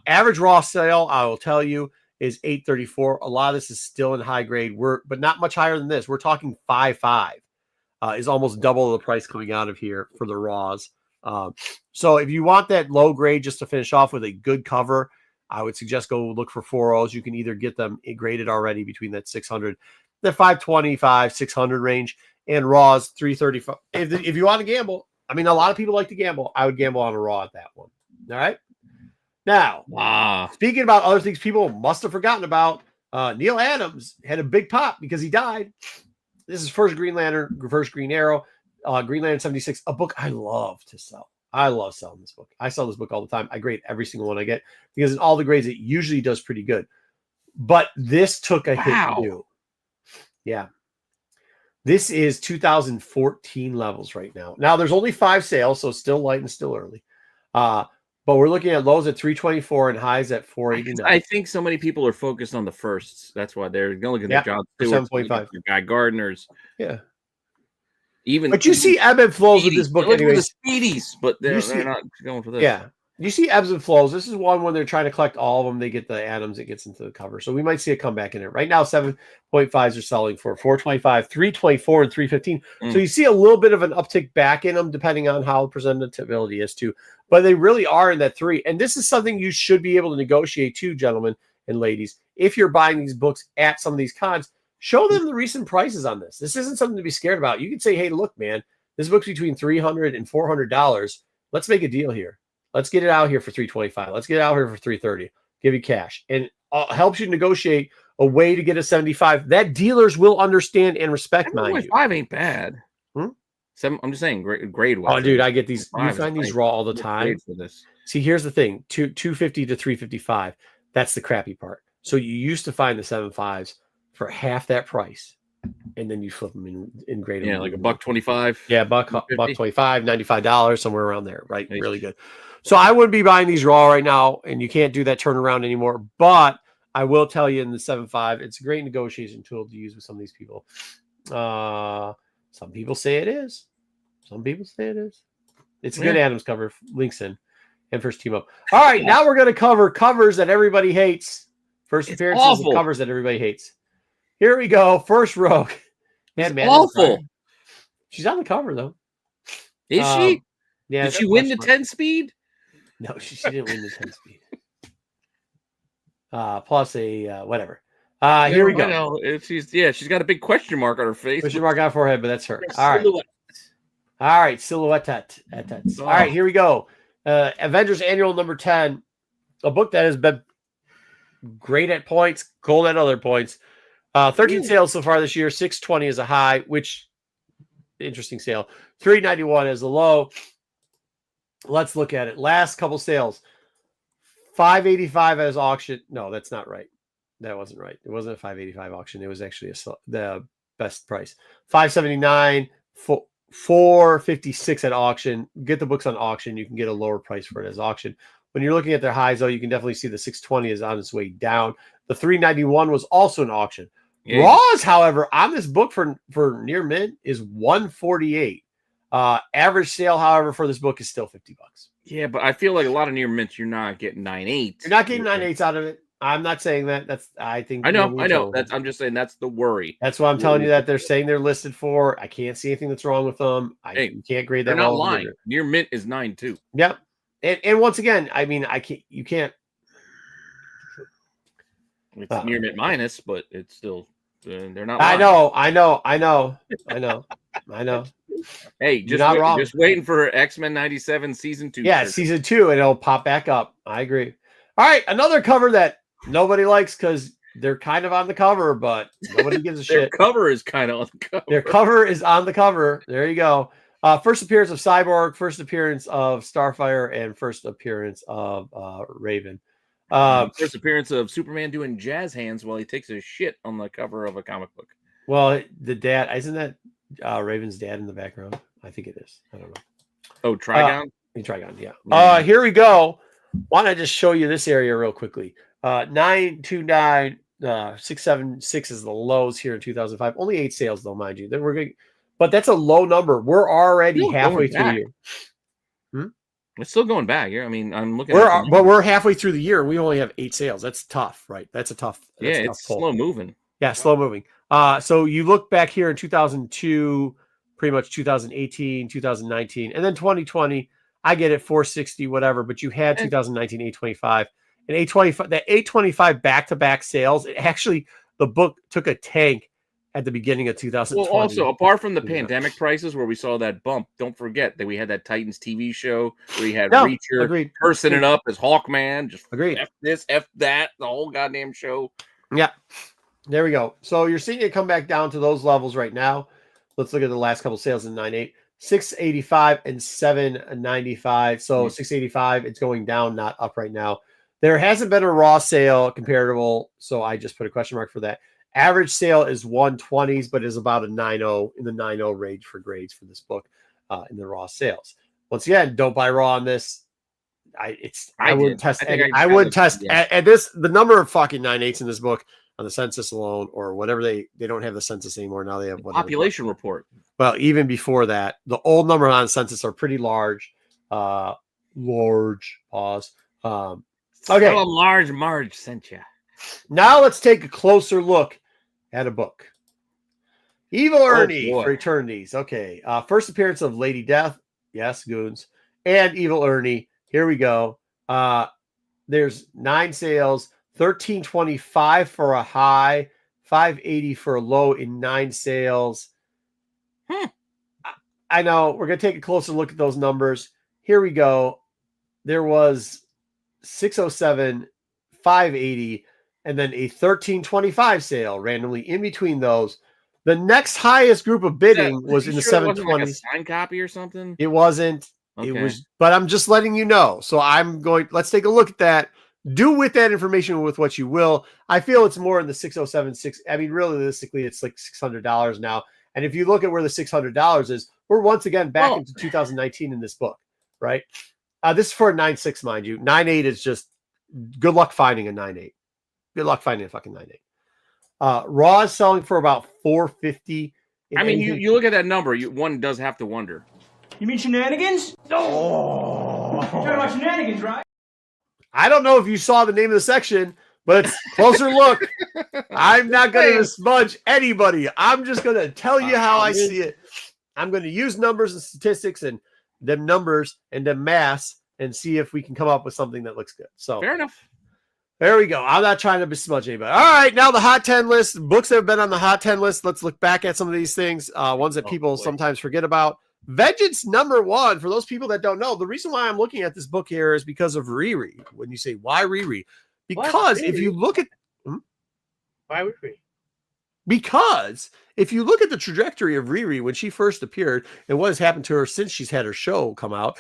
Average raw sale, I will tell you, is 834. A lot of this is still in high grade. But not much higher than this. We're talking 5.5. Is almost double the price coming out of here for the raws. So if you want that low grade just to finish off with a good cover, I would suggest go look for 4.0s. You can either get them graded already between that 600, the 525, 600 range, and raws 335. If you want to gamble, I mean, a lot of people like to gamble. I would gamble on a raw at that one. All right. Now, speaking about other things people must have forgotten about, Neil Adams had a big pop because he died. This is first Green Lantern, first Green Arrow, Green Lantern 76, a book I love to sell. I love selling this book. I sell this book all the time. I grade every single one I get because in all the grades, it usually does pretty good. But this took a hit too. Yeah. This is 2014 levels right now. Now, there's only 5 sales, so it's still light and still early. But we're looking at lows at 324 and highs at 489. I think so many people are focused on the firsts. That's why they're going to look at the John Stewart's, 7.5. Guy Gardner's. Yeah. But you see ebb and flows with this book anyway. The Speedies, but they're not going for this. Yeah. You see ebbs and flows. This is one when they're trying to collect all of them. They get the atoms. It gets into the cover. So we might see a comeback in it. Right now, 7.5s are selling for 425, 324, and 315. So you see a little bit of an uptick back in them, depending on how presentability is too. But they really are in that 3. And this is something you should be able to negotiate too, gentlemen and ladies. If you're buying these books at some of these cons, show them the recent prices on this. This isn't something to be scared about. You can say, hey, look, man, this book's between $300 and $400. Let's make a deal here. Let's get it out here for $325. Let's get it out here for $330. Give you cash. And helps you negotiate a way to get a 75. That dealers will understand and respect, mind you. 5 ain't bad. 7, I'm just saying, grade wise. Oh, dude, I get these. You find these raw all the time. For this. See, here's the thing: 250 to 355. That's the crappy part. So you used to find the 7.5s for half that price, and then you flip them in grade. Yeah, like $1.25. Yeah, $1.25, $95, somewhere around there. Right, nice. Really good. So I wouldn't be buying these raw right now, and you can't do that turnaround anymore. But I will tell you, in the 7.5, it's a great negotiation tool to use with some of these people. Some people say it is. Some people say it is. It's a good Adams cover. Links in and first team up. All right, now we're going to cover covers that everybody hates. First appearances and covers that everybody hates. Here we go. First Rogue. It's awful. She's on the cover though. Is she? Yeah. Did she win the 10 speed? No, she didn't win the 10 speed. Plus a whatever. Here we go. She's got a big question mark on her face. Question mark on her forehead, but that's her. All right. All right, silhouette. All right, here we go. Avengers Annual number 10, a book that has been great at points, gold at other points. 13 sales so far this year. 620 is a high, which interesting sale. $3.91 is the low. Let's look at it. Last couple sales. $5.85 as auction. No, that's not right. That wasn't right. It wasn't a $5.85 auction. It was actually the best price. $5.79, $4.56 at auction. Get the books on auction. You can get a lower price for it as auction. When you're looking at their highs, though, you can definitely see the 620 is on its way down. The $3.91 was also an auction. Yeah. Raws, however, on this book for near mint is $148. Average sale, however, for this book is still $50. Yeah, but I feel like a lot of near mints, you're not getting 9.8. You're not getting 9.8s out of it. I'm not saying that. I think I know. I'm just saying that's the worry. That's why I'm telling you that they're saying they're listed for. I can't see anything that's wrong with them. You can't grade that. They're not lying. Near mint is 9.2. Yep. And once again, I mean, you can't. It's near mint minus, but it's still they're not lying. I know. Hey, just waiting for X-Men 97 season 2. Yeah, season 2, and it'll pop back up. I agree. All right, another cover that nobody likes because they're kind of on the cover, but nobody gives a shit. Their cover is kind of on the cover. Their cover is on the cover. There you go. First appearance of Cyborg, first appearance of Starfire, and first appearance of Raven. First appearance of Superman doing jazz hands while he takes a shit on the cover of a comic book. Well, the dad, isn't that Raven's dad in the background? I think it is. I don't know. Oh, Trigon? Trigon, yeah. Here we go. Why don't I just show you this area real quickly? 929, 676 is the lows here in 2005. Only 8 sales, though, mind you. Then we're going, but that's a low number. We're already halfway through the year. It's still going back here. I mean, I'm looking. But we're halfway through the year, and we only have 8 sales. That's tough, right? That's a tough. It's slow moving. Yeah, slow moving. So you look back here in 2002, pretty much 2018, 2019, and then 2020. I get it, 460, whatever. But you had 2019 825 and 825. That 825 back-to-back sales. It actually, the book took a tank at the beginning of 2020. Well, also, apart from the pandemic prices where we saw that bump, don't forget that we had that Titans TV show where we had Reacher cursing it up as Hawkman. Just F this, F that, the whole goddamn show. Yeah. There we go. So you're seeing it come back down to those levels right now. Let's look at the last couple sales in 9.8. 685 and 795. So 685, it's going down, not up right now. There hasn't been a raw sale comparable, so I just put a question mark for that. Average sale is 120s, but is about a 9.0 in the 9.0 range for grades for this book in the raw sales. Once again, don't buy raw on this. I wouldn't test. I would test at this. The number of fucking 9.8s in this book on the census alone, or whatever they don't have the census anymore. Now they have population report. Well, even before that, the old number on census are pretty large. Large pause. Okay. Large Marge sent you. Now let's take a closer look at a book. Evil Ernie for Eternities. Okay. First appearance of Lady Death. Yes, goons. And Evil Ernie. Here we go. There's 9 sales, 1325 for a high, 580 for a low in 9 sales. I know. We're going to take a closer look at those numbers. Here we go. There was 607, 580, and then a 1325 sale randomly in between those. The next highest group of bidding was in the 720s. Like a signed copy or something? It wasn't. Okay. It was, but I'm just letting you know. So let's take a look at that. Do with that information with what you will. I feel it's more in the 607, I mean, realistically, it's like $600 now. And if you look at where the $600 is, we're once again back into 2019 in this book, right? This is for a 9.6, mind you. 9.8 is just good luck finding a 9.8. Good luck finding a fucking 9.8. Raw is selling for about $450. I mean, you look at that number, one does have to wonder. You mean shenanigans? Oh, you're talking about shenanigans, right? I don't know if you saw the name of the section, but it's closer look. I'm not going to smudge anybody. I'm just going to tell you how I see it. I'm going to use numbers and statistics and them numbers and them mass and see if we can come up with something that looks good. So fair enough. There we go. I'm not trying to besmudge anybody. All right, now the hot 10 list. Books that have been on the hot 10 list. Let's look back at some of these things, ones that people sometimes forget about. Vengeance #1, for those people that don't know, the reason why I'm looking at this book here is because of Riri. When you say, why Riri? Because if you look at... Why Riri? Because if you look at the trajectory of Riri when she first appeared and what has happened to her since she's had her show come out,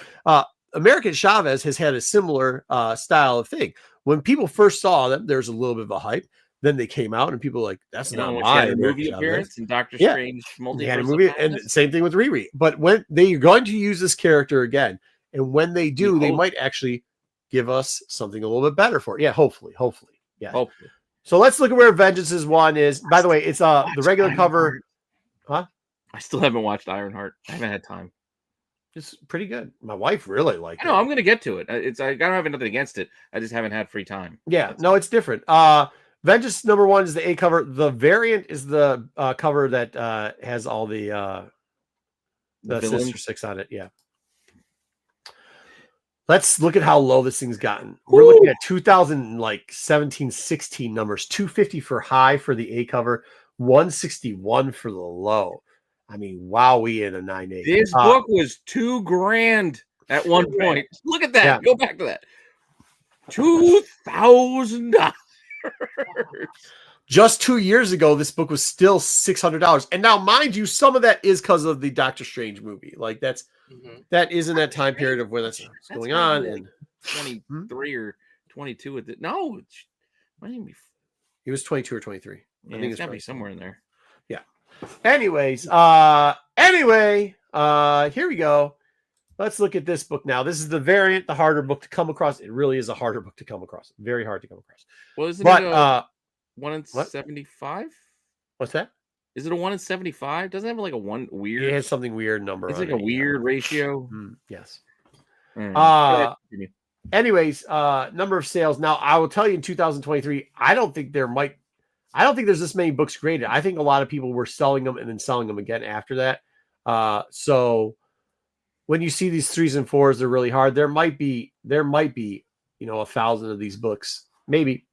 American Chavez has had a similar style of thing. When people first saw them, there's a little bit of a hype. Then they came out and people were like, that's not my movie appearance in Doctor Strange Multiverse. Movie, and same thing with Riri. But when they're going to use this character again, and when they do, they might actually give us something a little bit better for it. Yeah, hopefully. Yeah. Hopefully. So let's look at where Vengeance's one is. By the way, it's the regular cover. Huh? I still haven't watched Ironheart. I haven't had time. It's pretty good. My wife really liked it. I know, I'm going to get to it. I don't have nothing against it. I just haven't had free time. Yeah, no, it's different. Vengeance number 1 is the A cover. The variant is the cover that has all the Sister Six on it. Yeah. Let's look at how low this thing's gotten. We're looking at 2017-16 numbers. 250 for high for the A cover, 161 for the low. I mean, wow, we in a 9.8. This book was $2,000 at one point. Look at that. Yeah. Go back to that. $2,000. Just 2 years ago, this book was still $600. And now, mind you, some of that is because of the Doctor Strange movie. Like that is in that time period of where that's going on. Like 23 or 22 at the no, he was 22 or 23. Yeah, I think it's gotta be somewhere in there. Yeah. Anyways, here we go. Let's look at this book now. This is the variant, the harder book to come across. It really is a harder book to come across. Very hard to come across. Well, isn't it 1 in 75? What's that? Is it a 1 in 75? Doesn't it have like a one weird? It has something weird number. It's like a weird ratio. Yes. Anyways, number of sales. Now, I will tell you in 2023, I don't think there's this many books graded. I think a lot of people were selling them and then selling them again after that. So when you see these 3s and 4s, they're really hard. There might be, 1,000 of these books. Maybe.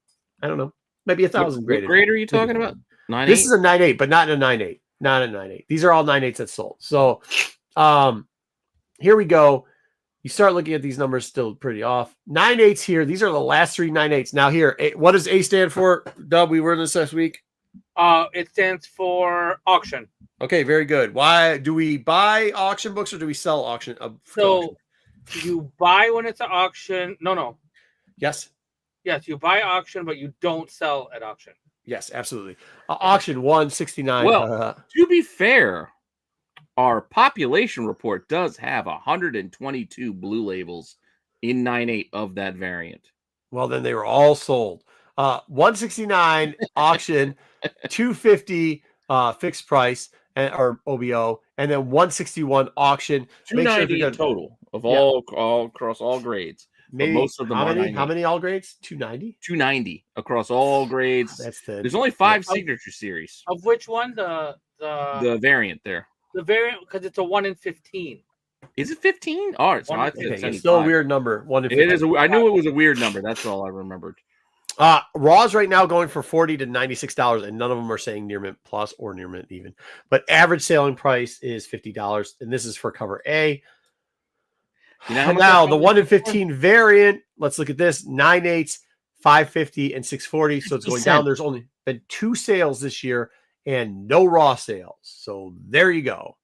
I don't know. Maybe 1,000 graded. What grade are you talking about? 9.8? This is a 9.8, but not in a 9.8. Not a 9.8. These are all 9.8s that sold. So here we go. You start looking at these numbers, still pretty off. 9.8s here. These are the last 3 9.8s. Now here, what does A stand for? Dub, we were in this last week. It stands for auction. Okay, very good. Why do we buy auction books or do we sell auction? So you buy when it's an auction. No. Yes, you buy auction, but you don't sell at auction. Yes, absolutely. Auction 169. Well, to be fair, our population report does have 122 blue labels in 9.8 of that variant. Well, then they were all sold. 169 auction, 250 fixed price or OBO, and then 161 auction. 290 total of all across all grades. Maybe most of them how many all grades? 290? 290 across all grades. That's thin. There's only 5 signature series. Of which one? The variant there. The variant, because it's a 1 in 15. Is it 15? All right, so it's still a weird number. 1 in 15. It is. I knew it was a weird number. That's all I remembered. Raws right now going for $40 to $96, and none of them are saying near mint plus or near mint even. But average selling price is $50, and this is for cover A. Now the 1 in 15 variant. Let's look at this: 9.8s, 550, and 640. So it's going down. There's only been 2 sales this year and no raw sales. So there you go.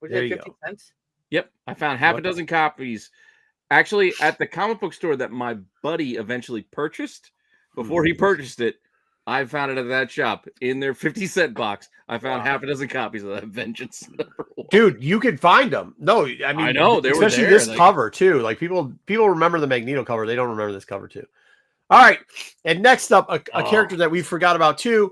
There you 50 cents? Yep, I found half a dozen copies. Actually, at the comic book store that my buddy eventually purchased, before he purchased it, I found it at that shop in their 50-cent box. I found half a dozen copies of that Vengeance number 1. Dude, you could find them. No, I mean, I know they especially were there. This cover too. Like people remember the Magneto cover. They don't remember this cover too. All right, and next up, a character that we forgot about too.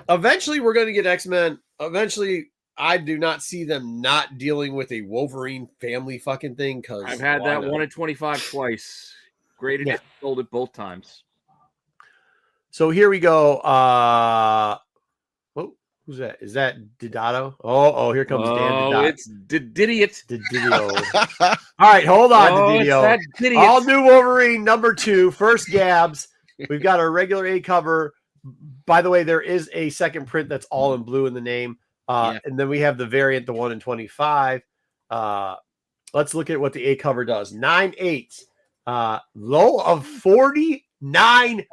Eventually, we're going to get X-Men. Eventually, I do not see them not dealing with a Wolverine family fucking thing because I've had that 1 in 25 twice. Graded it, sold it both times. So here we go. Who's that? Is that Didato? Oh, here comes Dan Didato. It's Didio. All right, hold on, Didio. All new Wolverine number 2, first Gabs. We've got our regular A cover. By the way, there is a second print that's all in blue in the name. And then we have the variant, the 1 in 25. Let's look at what the A cover does. 9.8, low of $49.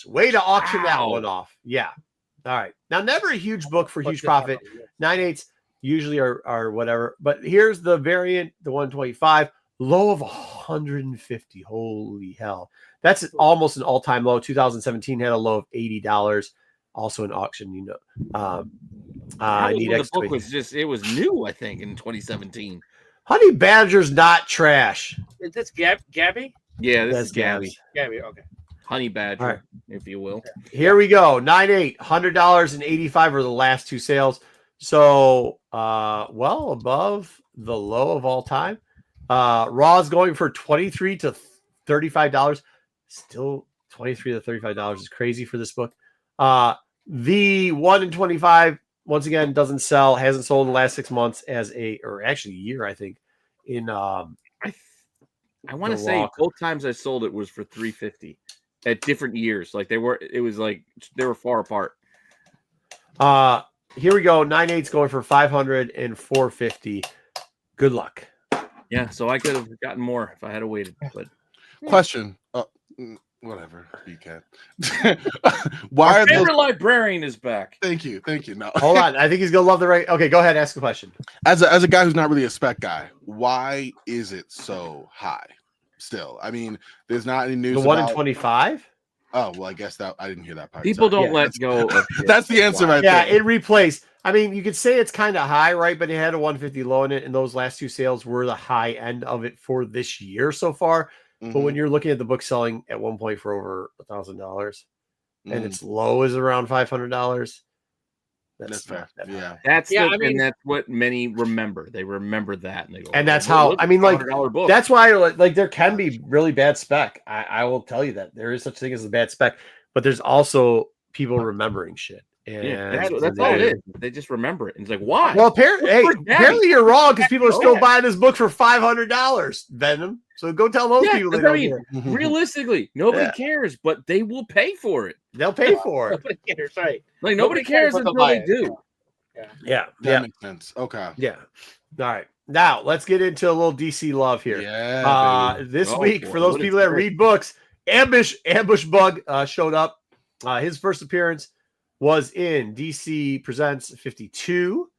Way to auction that one off. Yeah. All right. Now, never a huge book for Put huge this one profit. on, yes. 9/8 usually are whatever. But here's the variant, the 125, low of 150. Holy hell. That's almost an all-time low. 2017 had a low of $80. Also an auction, you know. That was Need when the exclamation. book was just, it was new, I think, in 2017. Honey Badger's not trash. Is this Gabby? Yeah, this That's is Gabby. Gabs. Gabby, okay. Honey Badger, All right. if you will. Here we go. 9/8, $100.85 are the last two sales. So well above the low of all time. Raw's going for $23 to $35. Still $23 to $35 is crazy for this book. The 1 in 25, once again, doesn't sell, hasn't sold in the last 6 months or actually a year, I think. In I want to The say Walk. both times I sold it was for $350 at different years. Like they were far apart. Here we go. 9/8's going for $500 and $450. Good luck. Yeah, so I could have gotten more if I had waited. But Question. Whatever. You can. Why our are those? favorite librarian is back. Thank you. No. Hold on. I think he's gonna love the right. Okay, go ahead. Ask a question. As a guy who's not really a spec guy, why is it so high? Still, I mean, there's not any news. The 1 in about- 25. Oh well, I guess that I didn't hear that part. People Sorry. don't let go of shit. That's the answer right Yeah, there. it replaced. I mean, you could say it's kind of high, right? But it had a 150 low in it, and those last two sales were the high end of it for this year so far. But when you're looking at the book selling at one point for over $1,000, and its low is around $500, That's fair. not that high. Yeah. And that's what many remember. They remember that, and they go. And that's "Well, how. look, I mean, like $500 book." that's why like there can be really bad spec. I will tell you that there is such a thing as a bad spec, but there's also people remembering shit. And Yeah, that's all it is. They just remember it. And it's like, why? Well, apparently you're wrong because people are still Yeah. buying this book for $500, Venom. So go tell those people they that's what I don't mean. care. Realistically, nobody Yeah. cares, but they will pay for it. They'll pay for it. Nobody cares, right? Like nobody cares but they'll until buy they it. do. Yeah. That Yeah. makes sense. Okay. Yeah. All right. Now let's get into a little DC love here. Yeah. baby. This Oh, week, boy, for those what people is that this? read books, Ambush Bug showed up. His first appearance was in DC Presents 52.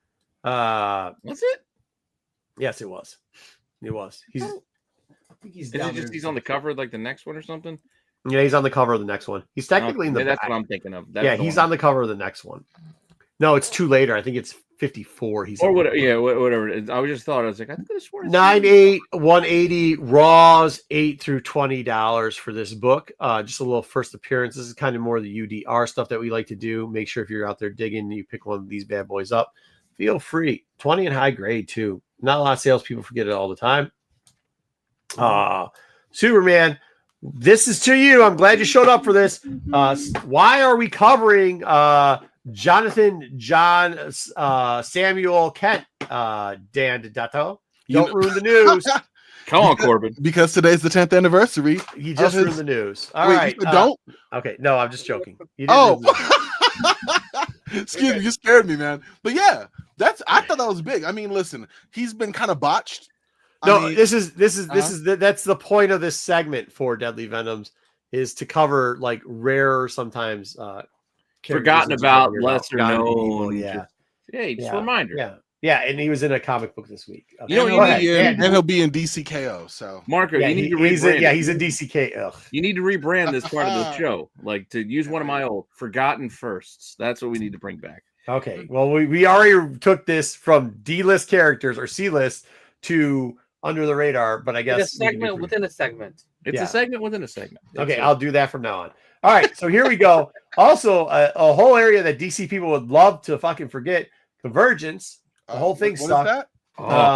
What's it? Yes, it was. It was. I think he's Is down it just there. he's on the cover of like the next one or something? Yeah, he's on the cover of the next one. He's technically in the that's back. what I'm thinking of. Yeah, he's on the cover of the next one. No, it's two later. I think it's 54. He's or on. whatever. Yeah, whatever. it is. I just thought I was like, I think I swore 9/8, 180 raws, $8 through $20 for this book. Just a little first appearance. This is kind of more the UDR stuff that we like to do. Make sure if you're out there digging, you pick one of these bad boys up. Feel free. 20 and high grade too. Not a lot of salespeople forget it all the time. Superman, this is to you. I'm glad you showed up for this. Why are we covering John Samuel Kent, Dan Didato? Don't ruin the news. Come on, Corbin. Because today's the 10th anniversary. You just of his- ruined the news. All Wait, right. you said don't. Okay. No, I'm just joking. You didn't Oh, ruin the news. excuse me, you scared me, man. But yeah, I thought that was big. I mean, listen, he's been kind of botched. No, I mean, that's the point of this segment for Deadly Venoms is to cover like rare, sometimes Forgotten characters about, that lesser forgotten known. people, Yeah. Just a reminder. Yeah. And he was in a comic book this week. Okay. You know, and you he'll need- be in- Yeah. and he'll be in DCKO. So Marco, Yeah, you need to he's rebrand. in DCK. Ugh. You need to rebrand this part of the show, like to use one of my old forgotten firsts. That's what we need to bring back. Okay. Well, we already took this from D-list characters or C-list to under the radar, but I guess It's a segment within a segment. It's Yeah. a segment within a segment. That's Okay, it. I'll do that from now on. All right, so here we go. Also, a whole area that DC people would love to fucking forget: Convergence. The whole thing what is sucked. that?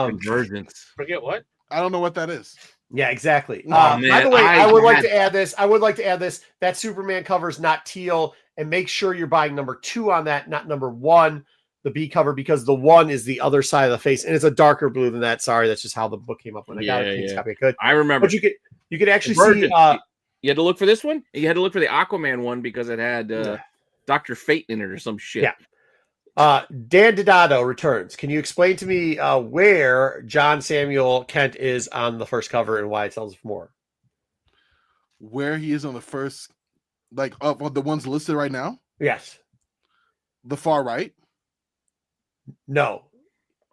Convergence. Forget what? I don't know what that is. Yeah, exactly. Oh, By man, the way, I I would like had- to add this. I would like to add this. That Superman cover is not teal, and make sure you're buying number 2 on that, not number 1, the B cover, because the 1 is the other side of the face, and it's a darker blue than that. Sorry, that's just how the book came up when I got it. King's copy I could. I remember. But you could actually see. Convergence. You had to look for this one. You had to look for the Aquaman one because it had Dr. Fate in it or some shit. Yeah. Dan Didato returns. Can you explain to me where John Samuel Kent is on the first cover and why it sells more? Where he is on the first, like of the ones listed right now. Yes. The far right. No.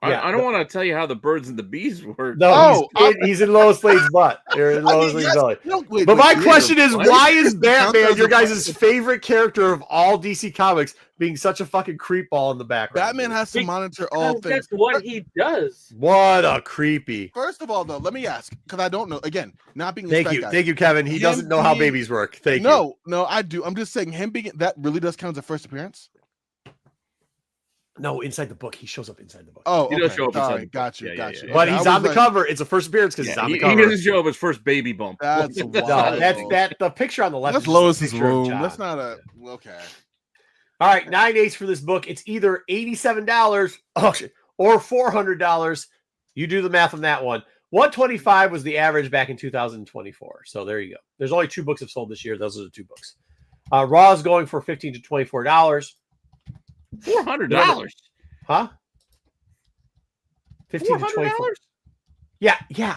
I don't want to tell you how the birds and the bees work. No, he's in Lois Lane's butt. Or in Lois Lane's belly. No, wait, but my wait, question is, what? why is Batman, Sounds your like- guys' favorite character of all DC Comics, being such a fucking creepball in the background? Batman has to monitor all things. That's what he does. What a creepy. First of all, though, let me ask, because I don't know. Again, not being a Thank spec you. guy. Thank you, Kevin. He Him doesn't know how being- babies work. Thank you. No, I do. I'm just saying, him being that really does count as a first appearance. No, inside the book. He shows up inside the book. Oh, He okay. does show up All inside right, the book. got you, Yeah, got yeah, you. yeah. But Okay, he's I on was the like, cover. It's a first appearance because he's on the He cover. doesn't show up his first baby bump. That's No, wild. that's the picture on the left. That's is just a Lois's picture of room. John. That's not a okay. All right, 9/8 for this book. It's either $87 or $400. You do the math on that one. 125 was the average back in 2024. So there you go. There's only 2 books have sold this year. Those are the 2 books. Raw is going for $15 to $24. $400. Huh? 15 to 24. Yeah.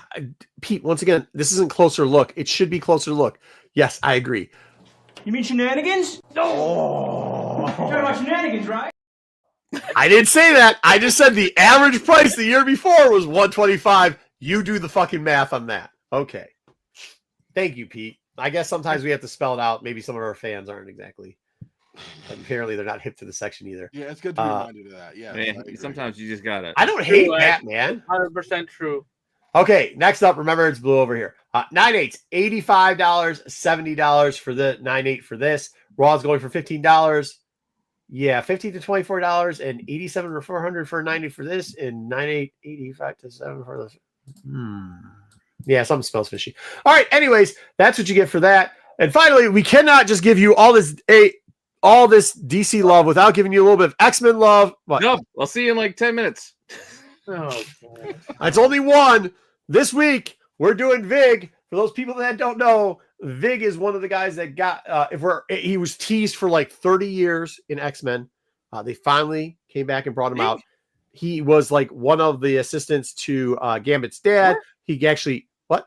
Pete, once again, this isn't closer look. It should be closer look. Yes, I agree. You mean shenanigans? Oh. You're talking about shenanigans, right? I didn't say that. I just said the average price the year before was $125. You do the fucking math on that. Okay. Thank you, Pete. I guess sometimes we have to spell it out. Maybe some of our fans aren't exactly. Apparently, they're not hip to the section either. Yeah, it's good to be reminded of that. Yeah, Man, sometimes you just gotta. I don't hate True, Batman. 100% true. Okay, next up, remember it's blue over here. 9/8, $85, $70 for the 9/8 for this. Raw's going for $15. Yeah, $15 to $24 and $87 or $400 for a 90 for this, and 9/8, $85 to $7 for this. Yeah, something smells fishy. All right, anyways, that's what you get for that. And finally, we cannot just give you all this DC love without giving you a little bit of X-Men love. What? No, I'll see you in like 10 minutes. Oh, God. It's only one. This week, we're doing Vig. For those people that don't know, Vig is one of the guys that got, he was teased for like 30 years in X-Men. They finally came back and brought him out. He was like one of the assistants to Gambit's dad. What? He actually, what?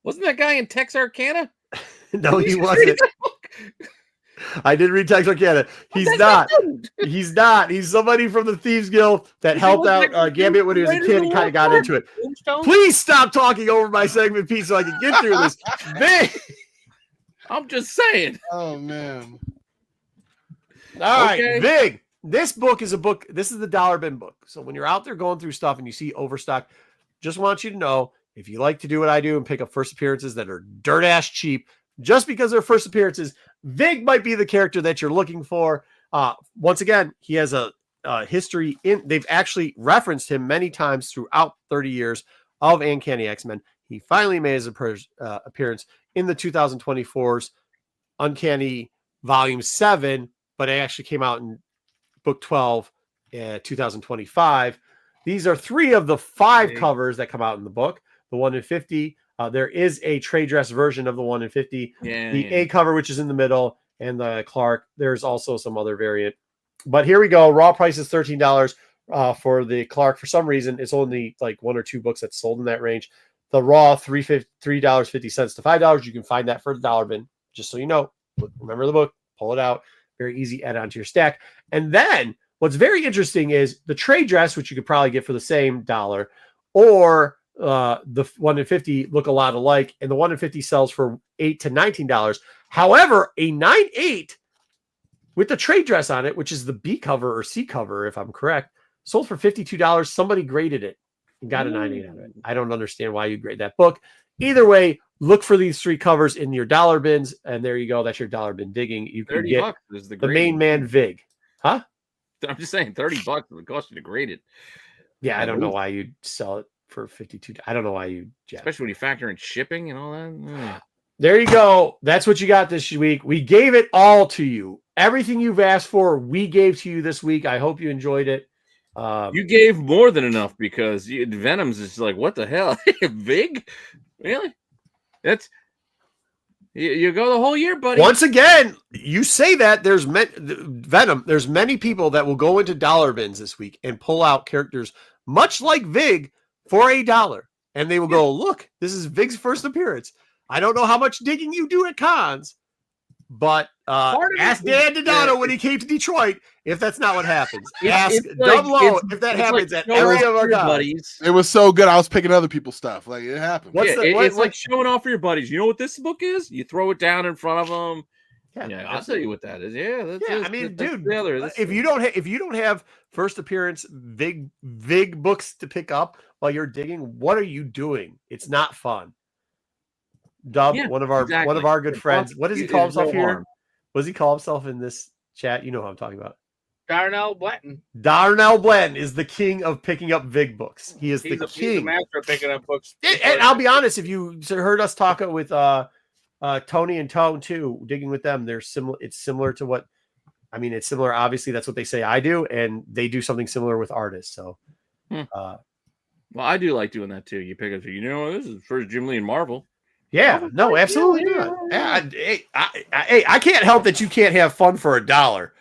Wasn't that guy in Texarkana? No, he wasn't. I did read Texarkana. He's not. He's not. He's somebody from the Thieves Guild that helped out Gambit when he was a kid and kind of got into it. Please stop talking over my segment, Pete, so I can get through this. Vig. I'm just saying. Oh man. All right, Okay. Vig. This book is a book. This is the dollar bin book. So when you're out there going through stuff and you see overstock, just want you to know, if you like to do what I do and pick up first appearances that are dirt ass cheap, just because they're first appearances, Vig might be the character that you're looking for. Once again, he has a history in. They've actually referenced him many times throughout 30 years of Uncanny X-Men. He finally made his appearance in the 2024's Uncanny Volume 7, but it actually came out in Book 12, 2025. These are 3 of the 5 covers that come out in the book. The 1 in 50. There is a trade dress version of the 1 in 50. The A cover, which is in the middle, and the Clark. There's also some other variant. But here we go. Raw price is $13 for the Clark. For some reason, it's only like 1 or 2 books that's sold in that range. The Raw, $3.50 to $5. You can find that for the dollar bin. Just so you know, remember the book, pull it out. Very easy add on to your stack. And then what's very interesting is the trade dress, which you could probably get for the same dollar, or the 1 in 50 look a lot alike, and the 1 in 50 sells for $8 to $19. However, a 9/8 with the trade dress on it, which is the B cover or C cover, if I'm correct, sold for $52. Somebody graded it and got a 9/8 on it. I don't understand why you grade that book. Either way, look for these 3 covers in your dollar bins, and there you go. That's your dollar bin digging. You can get $30 is the main man Vig. Huh? I'm just saying, $30 would cost you to grade it. Yeah, I don't know why you'd sell it for 52. I don't know why you, especially when you factor in shipping and all that. There you go. That's what you got this week. We gave it all to you. Everything you've asked for, we gave to you this week. I hope you enjoyed it. You gave more than enough, because Venom's is like, what the hell? Vig? Really? That's you go the whole year, buddy. Once again, you say that there's Venom. There's many people that will go into dollar bins this week and pull out characters much like Vig for $1, and they will go, look, this is Vig's first appearance. I don't know how much digging you do at cons, But Part of ask it Dan is- Donato when he came to Detroit if that's not what happens. Ask It's like- Dub Low if that it's happens like at showing every off of our your guys. buddies. It was so good. I was picking other people's stuff. Like it happened. What's Yeah, the- what- it's like showing off for your buddies. You know what this book is? You throw it down in front of them. Yeah, I'll tell you what that is. Yeah, that's Yeah, this, I mean, that's dude, the other. This- if you don't have first appearance Vig books to pick up while you're digging, what are you doing? It's not fun. Dub, Yeah, one of our exactly. good The friends. fuck What does he is call himself no here? harm. What does he call himself in this chat? You know who I'm talking about. Darnell Blanton. Darnell Blanton is the king of picking up Vig books. He is He's the a king. master of picking up books. And I'll be honest, if you heard us talk with Tony and Tone too, digging with them, they're similar. It's similar to what it's similar. Obviously, that's what they say I do, and they do something similar with artists. So, Well, I do like doing that too. You pick up, this is first Jim Lee and Marvel. yeah, no, absolutely not. I can't help that you can't have fun for $1.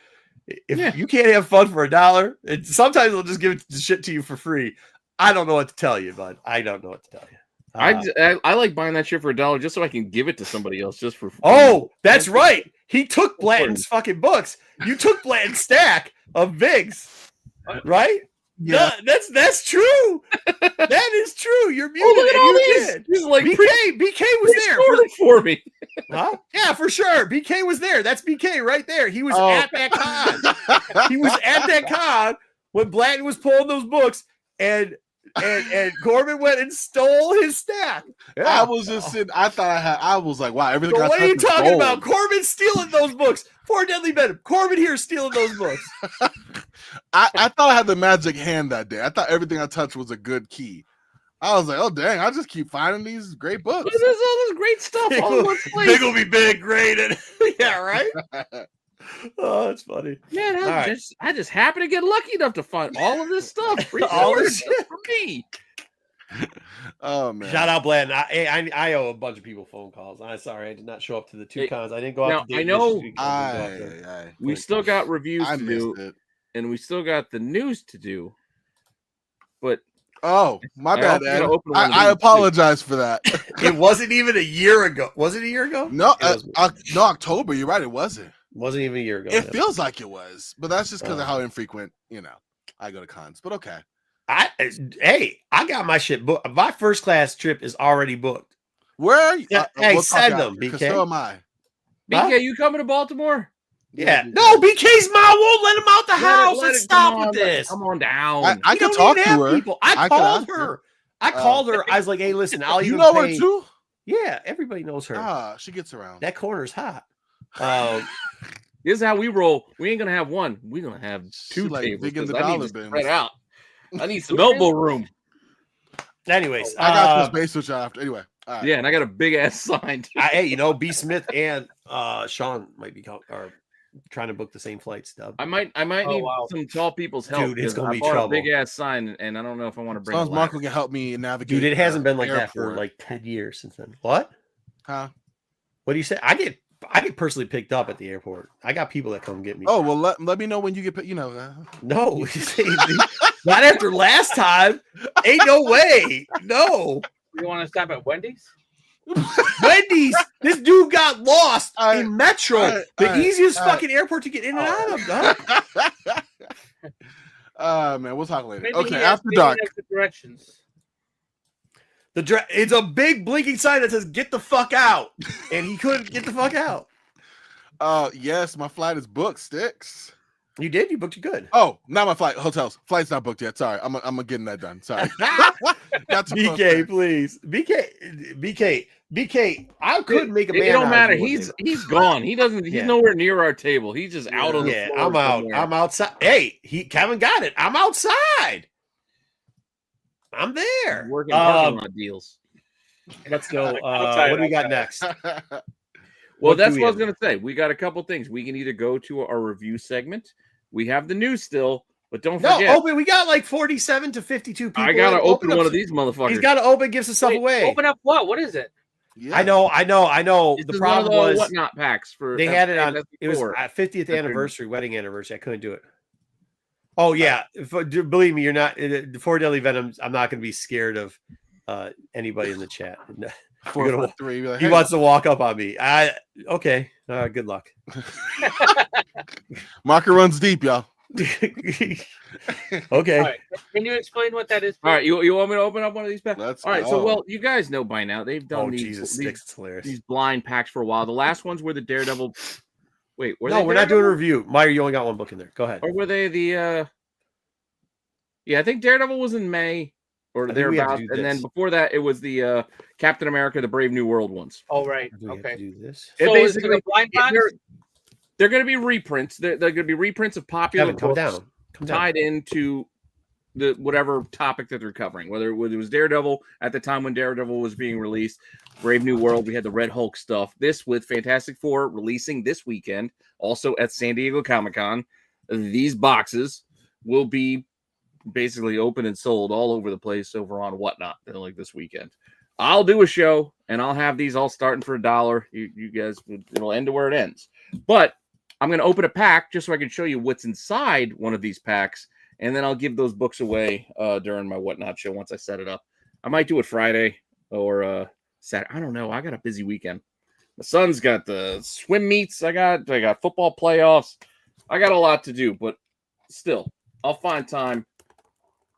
If you can't have fun for $1, sometimes they'll just give the shit to you for free. I don't know what to tell you, bud. I don't know what to tell you. I like buying that shit for $1 just so I can give it to somebody else just for. Oh, that's right. He took Blanton's fucking books. You took Blanton's stack of Vigs, right? Yeah. No, that's true. That is true. You're muted. Oh, look at and all you these. did. This is like BK was there. pre-sorted for me. Huh? Yeah, for sure. BK was there. That's BK right there. He was Oh. at that con. He was at that con when Blanton was pulling those books, and Corbin went and stole his stack. I was just sitting. I was like, wow, everything. So I what are you touched is talking gold. about? Corbin stealing those books. Poor Deadly Venom. Corbin here stealing those books. I thought I had the magic hand that day. I thought everything I touched was a good key. I was like, oh dang, I just keep finding these great books. There's all this great stuff all in one place. Big will be big, great, and yeah, right. Oh, that's funny. Man, All right. I just happen to get lucky enough to find all of this stuff. All this shit for me. Oh man. Shout out, Blanton. I owe a bunch of people phone calls. I'm sorry, I did not show up to the two Hey, cons. I didn't go out. now, to Dayton I know- this week. I didn't go out there. We still got reviews I to missed do, it. and we still got the news to do. But Oh, my I bad, also gotta Ed. open one of I these, too. apologize for that. It wasn't even a year ago. Was it a year ago? No, It wasn't. no, October. You're right. It wasn't. Wasn't even a year ago. It feels like it was, but that's just because Oh. of how infrequent, I go to cons. But okay. I got my shit booked. My first class trip is already booked. Where are you? Yeah, hey, we'll talk send after, them, 'cause BK. So am I. BK, you coming to Baltimore? Yeah. No, BK's mom won't let him out the house. Let Let's it- stop come with on, this. Come on down. I We can don't talk even to have her. people. I I can called ask her. her. I called her. I was like, "Hey, listen, I'll You even know pay." her too? Yeah, everybody knows her. Ah, she gets around. That corner's hot. This is how we roll. We ain't gonna have one. We're gonna have two She, like, tables. digging the 'Cause I need dollar to bins. spread out. I need some elbow room. Anyways, I got this base switch after. Anyway. All right. Yeah, and I got a big ass sign. hey, B. Smith and Sean might be are trying to book the same flights. Dub. I might Oh, need wow. some tall people's help. Dude, it's 'cause gonna I be bought trouble. a big ass sign, and I don't know if I want to As bring. long a as Marco ladder. can help me navigate. Dude, it hasn't been like that for airport. like 10 years since then. What? Huh? What do you say? I get personally picked up at the airport. I got people that come get me. Oh well, let me know when you get. No, not after last time. Ain't no way. No. You want to stop at Wendy's? Wendy's. This dude got lost in Metro, the easiest all right. fucking airport to get in and out of. Dog. Man, we'll talk later. Maybe Okay, he has- after maybe he dark. has the directions. It's a big blinking sign that says "Get the fuck out," and he couldn't get the fuck out. Yes, my flight is booked. Sticks. You did. You booked it good. Oh, not my flight. Hotels. Flight's not booked yet. Sorry, I'm getting that done. Sorry. Got to post BK, that. please. BK. I could make a man. It don't out of matter. you one day. He's gone. He doesn't. He's Yeah. nowhere near our table. He's just out on the Yeah, floor. I'm out. somewhere. I'm outside. Hey, Kevin got it. I'm outside. I'm there. working parking lot deals. Let's go. Outside, What do we got outside. next? Well, What do that's we what I was have? going to say. We got a couple things. We can either go to our review segment. We have the news still, but don't No, forget. open. We got like 47 to 52 people. I got to open up one some- of these motherfuckers. He's got to open, give some stuff Wait, away. Open up what? What is it? Yeah. I know. This The is problem one of the was whatnot packs for. they had it on. that's It was before. 50th That's anniversary, wedding anniversary. I couldn't do it. Oh yeah, believe me, you're not for Deadly Venoms. I'm not going to be scared of anybody in the chat. 4 You're gonna- for 3. Be like, He hey, wants to walk up on me. Okay. Good luck. Marker runs deep, y'all. Okay. All right. Can you explain what that is? All right, you want me to open up one of these packs? Let's All right, go. so well, you guys know by now they've done Oh, these, Jesus sticks. It's hilarious. these blind packs for a while. The last ones were the Daredevil. Wait, were No, they we're not doing a Daredevil? review. Meyer, you only got one book in there. Go ahead. Or were they the? Yeah, I think Daredevil was in May or I think we have to thereabouts, do and then this. before that it was the Captain America: The Brave New World ones. Oh, right. Do we have to Okay. do this? It So is it basically a blind box? they're going to be reprints. They're going to be reprints of popular Kevin, come books down. Come down. tied into the whatever topic that they're covering. Whether it was Daredevil at the time when Daredevil was being released, Brave New World, we had the Red Hulk stuff. This with Fantastic Four releasing this weekend, also at San Diego Comic-Con. These boxes will be basically open and sold all over the place over on Whatnot like this weekend. I'll do a show and I'll have these all starting for $1. You guys, it'll end to where it ends. But I'm going to open a pack just so I can show you what's inside one of these packs, and then I'll give those books away during my Whatnot show once I set it up. I might do it Friday or Saturday. I don't know. I got a busy weekend. My son's got the swim meets. I got football playoffs. I got a lot to do, but still, I'll find time.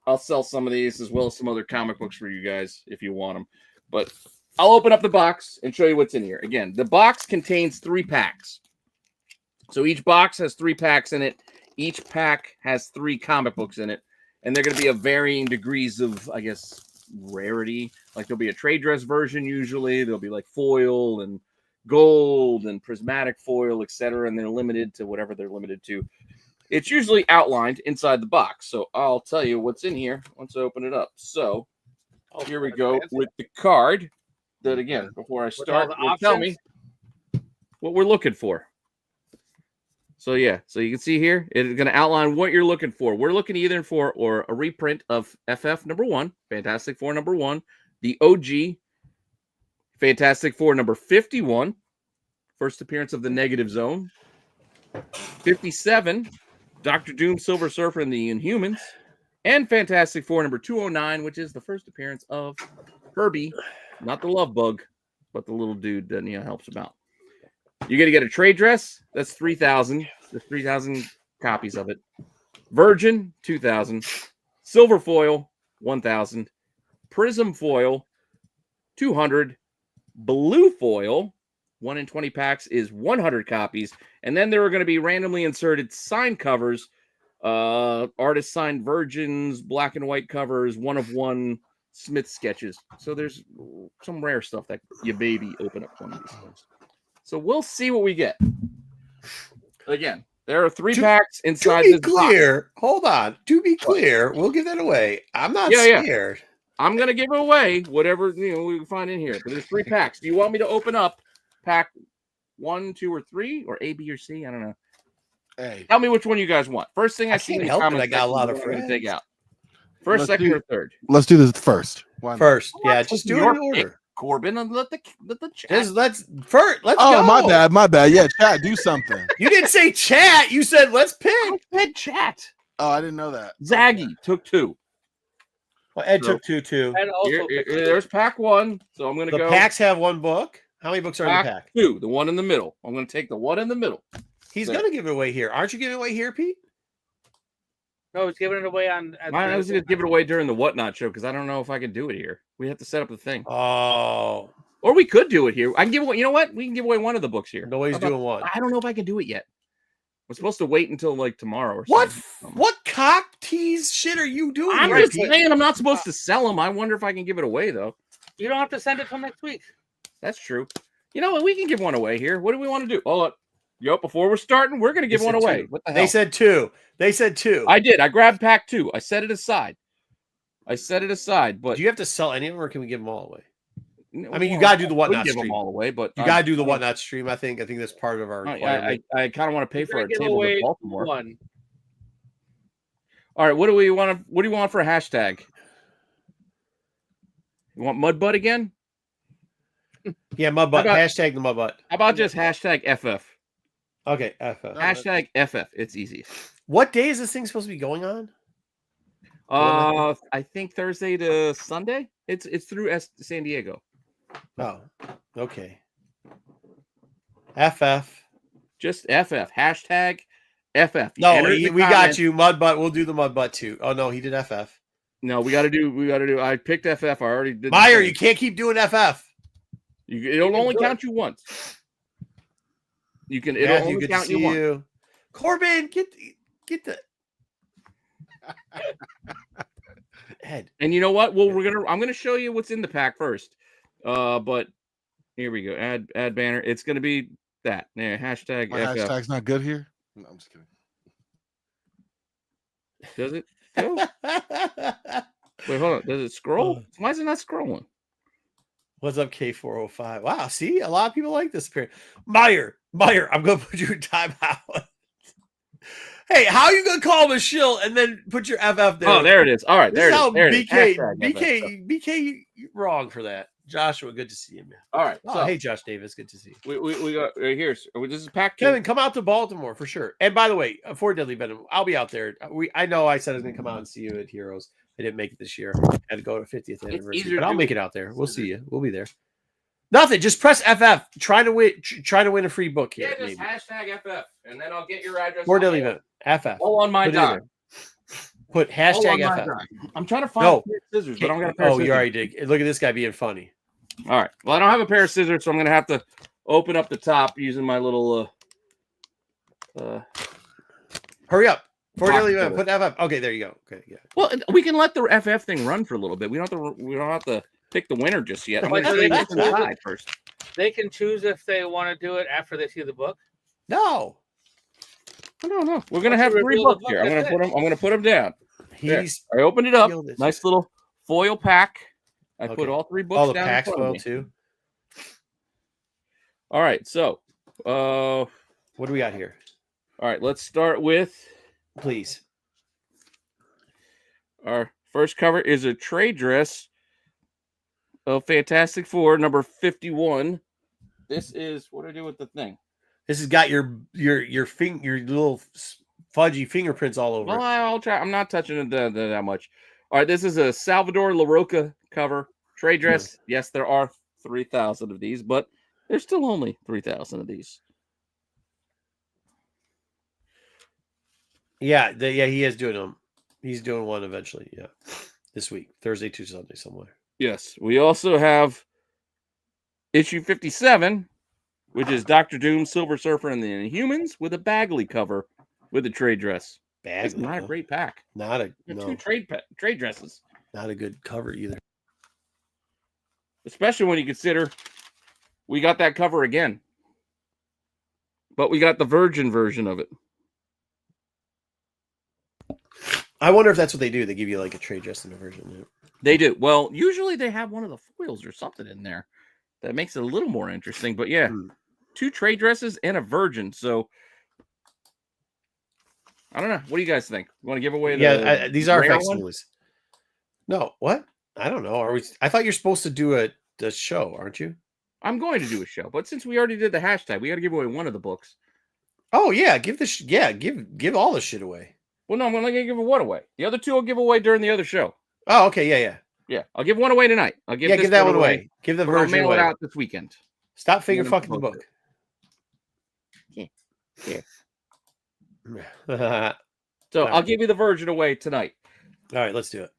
I'll sell some of these as well as some other comic books for you guys if you want them. But I'll open up the box and show you what's in here. Again, the box contains 3 packs. So each box has 3 packs in it. Each pack has 3 comic books in it. And they're going to be of varying degrees of, I guess, rarity. Like there'll be a trade dress version usually. There'll be like foil and gold and prismatic foil, etc. And they're limited to whatever they're limited to. It's usually outlined inside the box. So I'll tell you what's in here once I open it up. So here we go with the card that, again, before I start, tell me what we're looking for. So, yeah, so you can see here, it's going to outline what you're looking for. We're looking either for a reprint of FF #1, Fantastic Four #1, the OG Fantastic Four #51, first appearance of the Negative Zone, 57, Dr. Doom, Silver Surfer, and the Inhumans, and Fantastic Four #209, which is the first appearance of Herbie, not the love bug, but the little dude that helps him out. You're going to get a trade dress. That's 3,000. There's 3,000 copies of it. Virgin, 2,000. Silver foil, 1,000. Prism foil, 200. Blue foil, 1 in 20 packs, is 100 copies. And then there are going to be randomly inserted signed covers, artist signed Virgins, black and white covers, 1-of-1 Smith sketches. So there's some rare stuff that you baby open up one of these things. So we'll see what we get. Again, there are 3 packs inside this box. To be clear, hold on. To be clear, we'll give that away. I'm not scared. I'm going to give away whatever we can find in here. But there's 3 packs. Do you want me to open up pack 1, 2, or 3, or A, B, or C? I don't know. Hey, Tell me which one you guys want. First thing I see in the comments, I got a lot of friends. Take out. First, Let's second, do- or third. let's do this first. Why not? First, Well, yeah, that's just do your it in order. pick, Corbin, and let the chat. Let's Oh, go. my bad. Yeah, chat, do something. You didn't say chat. You said let's pick. I said chat. Oh, I didn't know that. Zaggy took 2. Well, Ed took 2 too. And also, There's pack 1. So I'm going to The go. packs have 1 book. How many books are in the pack? 2, the one in the middle. I'm going to take the one in the middle. He's There. gonna give it away here. Aren't you giving it away here, Pete? no, it's giving it away on. I was going to give it away during the Whatnot show because I don't know if I can do it here. We have to set up the thing. Oh, Or we could do it here. I can give away. You know what? We can give away one of the books here. nobody's How about- doing one. I don't know if I can do it yet. We're supposed to wait until like tomorrow or What? something. What cock tease shit are you doing? I'm here, just Pete? saying I'm not supposed to sell them. I wonder if I can give it away though. You don't have to send it till next week. That's true. You know what? We can give one away here. What do we want to do? Oh, before we're starting, we're going to give They one said away. 2. What the hell? They said 2. They said 2. I did. I grabbed pack 2. I set it aside. But Do you have to sell any of them, or can we give them all away? I mean, you well, gotta do the we Whatnot give them stream. all away, but You gotta do the Whatnot stream. I think that's part of our requirement. I kind of want to pay for You're a gonna give table away to Baltimore. one. All right, what do we want? What do you want for a hashtag? You want Mudbutt again? Yeah, my butt. How about- Hashtag the my butt. How about just hashtag FF? Okay. Hashtag FF. It's easy. What day is this thing supposed to be going on? I think Thursday to Sunday. It's through San Diego. Oh, okay. FF. Just FF. Hashtag FF. No, Enter it in the we got comments. you. Mud butt. We'll do the mud butt too. Oh no, he did FF. No, we got to do. I picked FF. I already did. Meyer, you can't keep doing FF. It'll only count you once. It'll only count you once. Corbin, get the head. And you know what? Well, I'm gonna show you what's in the pack first. But here we go. Add banner. It's gonna be that. Yeah, hashtag My FF. hashtag's not good here. No, I'm just kidding. Does it? Wait, hold on. Does it scroll? Why is it not scrolling? What's up, K405? Wow, see, a lot of people like this appearance. Meyer, I'm gonna put you in timeout. Hey, how are you gonna call him a shill and then put your FF there? Oh, there it is. All right, there it is. There it is. BK, wrong for that. Joshua, good to see you, man. All right. Oh, So hey, Josh Davis, good to see you. we got right here. This is pack. Kevin, come out to Baltimore for sure. And by the way, for Deadly Venom, I'll be out there. I know I said I was gonna come out and see you at Heroes. I didn't make it this year. I had to go to 50th anniversary, but I'll make it out there. We'll see you. We'll be there. Nothing. Just press FF. Trying to win a free book here. Yeah, just hashtag FF, and then I'll get your address. For Deadly Venom. FF. All on my dime. Put hashtag FF. I'm trying to find a pair of scissors, but I'm gonna. Oh, you already did. Look at this guy being funny. All right. Well, I don't have a pair of scissors, so I'm gonna have to open up the top using my little. Hurry up. For Deadly Venom. Put FF. Okay, there you go. Okay, yeah. Well, we can let the FF thing run for a little bit. We don't have to pick the winner just yet. I'm going to show you what's inside first. They can choose if they want to do it after they see the book. No. No. We're going to have 3 books here. I'm going to put them down. I opened it up. Nice little foil pack. I put all 3 books down. Oh, the pack's foil too. All right. So, what do we got here? All right. Let's start with. Please. Our first cover is a trade dress of Fantastic Four, number 51. This is what do I do with the thing? This has got your little fudgy fingerprints all over. Well, I'll try. I'm not touching it that much. All right, this is a Salvador LaRocca cover trade dress. Yes, there are 3,000 of these, but there's still only 3,000 of these. Yeah, he is doing them. He's doing one eventually. Yeah, this week, Thursday to Sunday, somewhere. Yes, we also have issue 57, which is Dr. Doom, Silver Surfer, and the Inhumans with a Bagley cover with a trade dress. It's not a great pack. No. 2 trade dresses. Not a good cover either. Especially when you consider we got that cover again, but we got the Virgin version of it. I wonder if that's what they do. They give you like a trade dress in a version. Yeah. They do. Well, usually they have one of the foils or something in there that makes it a little more interesting. But yeah, 2 trade dresses and a Virgin. So I don't know. What do you guys think? You want to give away? These are facsimiles. No, what? I don't know. Are we? I thought you're supposed to do a show, aren't you? I'm going to do a show, but since we already did the hashtag, we got to give away one of the books. Oh yeah, give give all the shit away. Well, no, I'm only going to give one away. The other 2 I'll give away during the other show. Oh, okay, yeah. I'll give one away tonight. I'll give that one away. Give the Virgin I'll mail away. it out this weekend. Stop finger fucking the book. Yeah. So I'll give you the Virgin away tonight. All right, let's do it.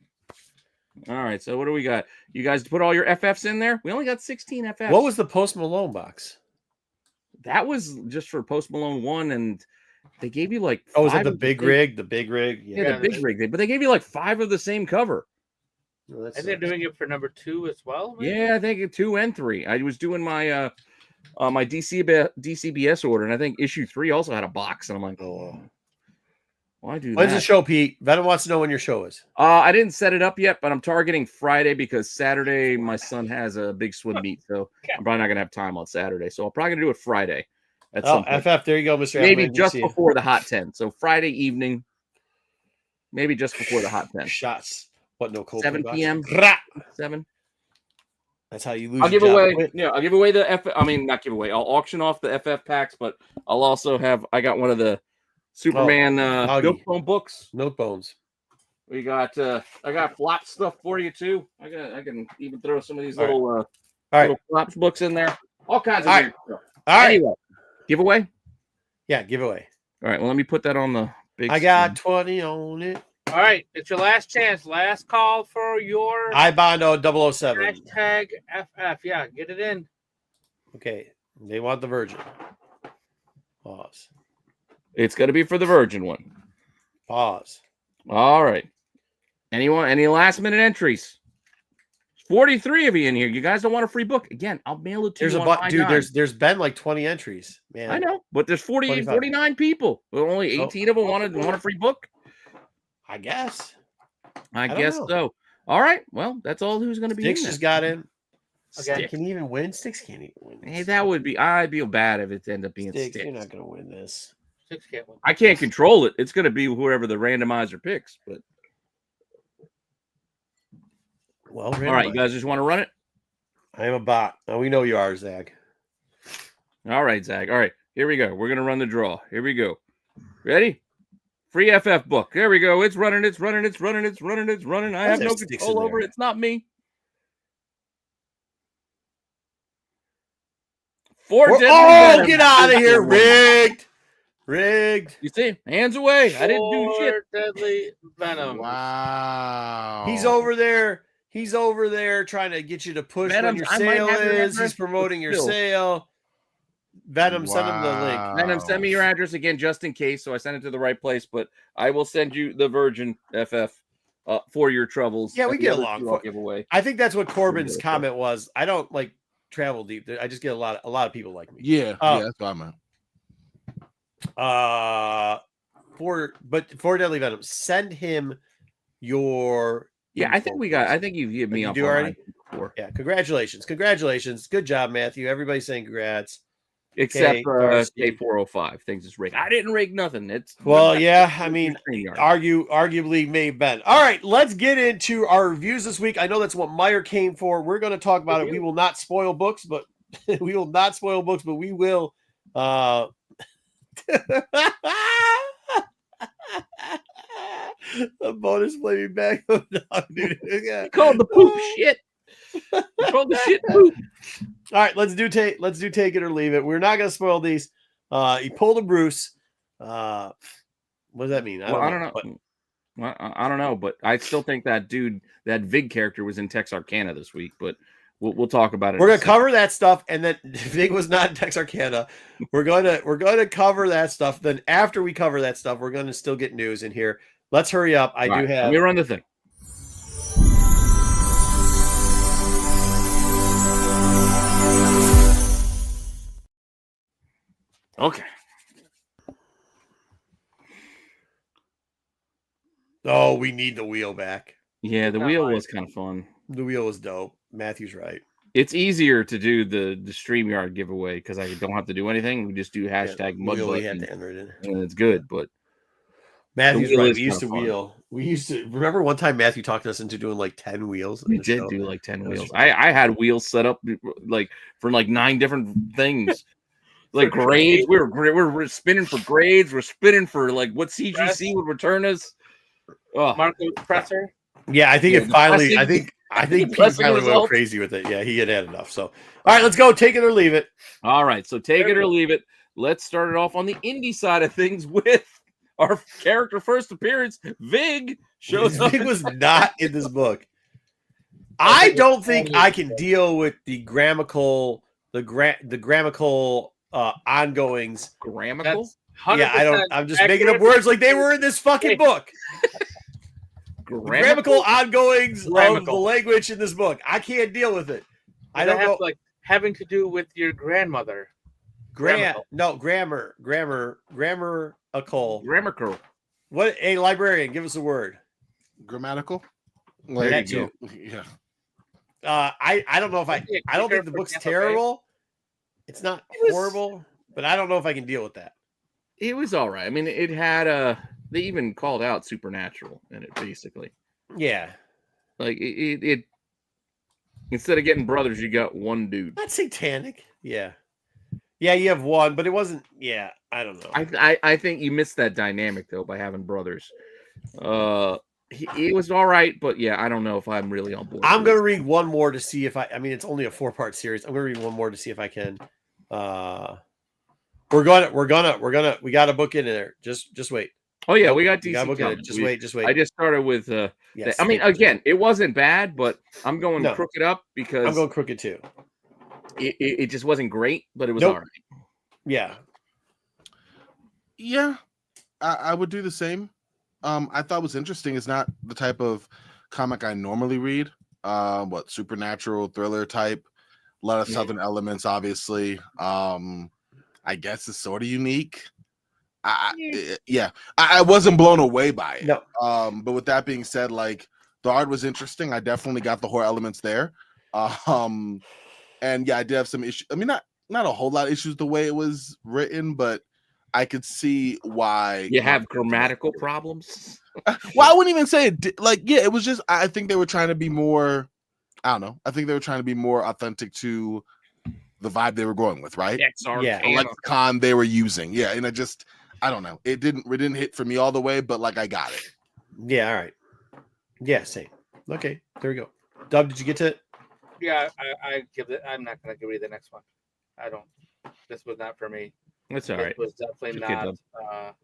All right, so what do we got? You guys put all your FFs in there? We only got 16 FFs. What was the Post Malone box? That was just for Post Malone 1, and they gave you like. Oh, is that the big rig? The big rig? Yeah, the big rig. But they gave you like 5 of the same cover. Well, and they're doing it for number 2 as well. Right? Yeah, I think 2 and 3. I was doing my my DCBS order, and I think issue 3 also had a box, and I'm like, oh, why do that? When's the show, Pete? Venom wants to know when your show is. I didn't set it up yet, but I'm targeting Friday because Saturday my son has a big swim meet, so I'm probably not gonna have time on Saturday. So I'm probably gonna do it Friday. FF, there you go, Mr. Maybe Edelman, just before the Hot 10. So Friday evening, maybe just before the Hot 10. Shots. What, no cold 7 p.m. 7. That's how you lose. I'll give away. Yeah, I'll give away the FF. I mean, not give away. I'll auction off the FF packs, but I'll also have. I got one of the Superman Milk Bone books. Milk Bones. We got. I got flop stuff for you too. I can even throw some of these little All right. Little props books in there. All kinds of All weird stuff. All right. Anyway, giveaway. Yeah, giveaway. All right. Well, let me put that on the big. I got 20 on it. All right, it's your last chance. Last call for your iBondo 007. hashtag FF. Yeah, get it in. Okay. They want the Virgin. Pause. It's going to be for the Virgin one. Pause. All right. Anyone? Any last minute entries? 43 of you in here. You guys don't want a free book? Again, I'll mail it to There's you. a bunch, dude. There's been like 20 entries, man. I know, but there's 48, 25. 49 people. But only 18 of them want a free book. I guess. I don't guess know. so. All right. Well, that's all who's going to be. Sticks just got in. Okay. Can he even win? Sticks can't even win. Hey, that would be. I'd feel bad if it ended up being Sticks. Sticks. You're not gonna win this. 6 can't win. I can't control it. It's going to be whoever the randomizer picks. But Well, all right, you guys just want to run it. I am a bot. Oh, we know you are, Zach. All right, Zach. All right, here we go. We're going to run the draw. Here we go. Ready? Free FF book. There we go. It's running. It's running. It's running. It's running. It's running. I have no control over it. It's not me. Oh, get out of here. Rigged. Rigged. You see? Hands away. I didn't do shit. Deadly Venom. Wow. He's over there. He's over there trying to get you to push Venom, when your I might sale have your is. address, He's promoting your but still. sale. Venom, send him the link. Venom, send me your address again just in case, so I send it to the right place. But I will send you the Virgin FF for your troubles. Yeah, we The get other along. two I'll give away. I think that's what Corbin's comment was. I don't like travel deep. I just get a lot of people like me. Yeah, Oh. yeah, that's what I meant. For Deadly Venom, send him your. Yeah, I think we got. I think you've given me You up do on already? mine before. Yeah, congratulations. Good job, Matthew. Everybody's saying congrats. Except Darcy. K405. Things is rigged. I didn't rig nothing. It's Well, yeah, I mean, StreamYard. arguably may have been. All right, let's get into our reviews this week. I know that's what Meyer came for. We're going to talk about it. We will not spoil books, but we will. A bonus playing back. Dude. Yeah. You called the poop shit. You called the shit poop. All right, let's do take it or leave it. We're not going to spoil these. He pulled a Bruce. What does that mean? I don't know. Well, I don't know, but I still think that dude, that Vig character, was in Texarkana this week. But we'll talk about it. We're gonna cover that stuff, and then Vig was not in Texarkana. We're gonna cover that stuff. Then after we cover that stuff, we're gonna still get news in here. Let's hurry up. I do have. Let me run the thing. Okay. Oh, we need the wheel back. Yeah, the wheel was kind of fun. The wheel was dope. Matthew's right. It's easier to do the StreamYard giveaway because I don't have to do anything. We just do hashtag mud wheel, we button, had to enter it in. and it's good. But Matthew's wheel right. is We used to kinda fun. wheel. We used to remember one time Matthew talked us into doing like 10 wheels. in we the did show? do like 10 That was wheels. fun. I had wheels set up like for like 9 different things. Like grades, we're spinning for grades. We're spinning for like what CGC would return us. Oh, Marco Presser. Yeah, I think Yeah, it finally. the I think Pete pressing finally went results. crazy with it. Yeah, he had enough. So, all right, let's go. Take it or leave it. all right. So take it or leave it. Let's start it off on the indie side of things with our character first appearance. Vig shows up. Vig was not in this book. I don't think I can deal with the grammatical, ongoings. Grammatical. That's 100%. Yeah, I don't. I'm just making up accurate. words like they were in this fucking book. Grammatical ongoings of the Grammatical. language in this book. I can't deal with it. I Does don't that have know. like having to do with your grandmother. Grammatical. Grammatical. What a librarian? Give us a word. Grammatical. That too. Yeah. I don't know if I don't think the book's terrible. It's not horrible, but I don't know if I can deal with that. It was all right. I mean, it had they even called out supernatural in it, basically. Yeah. Like it instead of getting brothers, you got one dude. Not satanic. Yeah. Yeah, you have one, but it wasn't. Yeah, I don't know. I think you missed that dynamic though by having brothers. It was all right, but yeah, I don't know if I'm really on board. I'm gonna read one more to see if I mean, it's only a 4-part series. I'm gonna read one more to see if I can. We got a book in there. Just wait. Oh yeah, we got We DC. got a book in coming. there. Just wait. I just started with. Yes, I mean, again, it wasn't bad, but I'm going No. crooked up because I'm going crooked too. it just wasn't great, but it was Nope. all right. Yeah. Yeah, I would do the same. I thought was interesting. It's not the type of comic I normally read. Supernatural thriller type, a lot of Southern elements, obviously. I guess it's sort of unique. I wasn't blown away by it. No. But with that being said, like the art was interesting. I definitely got the horror elements there. And yeah, I did have some issues. I mean, not a whole lot of issues the way it was written, but I could see why You have grammatical problems. Well, I wouldn't even say it. It was just. I think they were trying to be more. I don't know. I think they were trying to be more authentic to the vibe they were going with, right? Yeah. The lexicon they were using, yeah. And I don't know. It didn't hit for me all the way, but like I got it. Yeah. All right. Yeah. Same. Okay. There we go. Doug, did you get to it? Yeah, I give it. I'm not going to give you the next one. I don't. This was not for me. That's all right. It was definitely It's okay, not.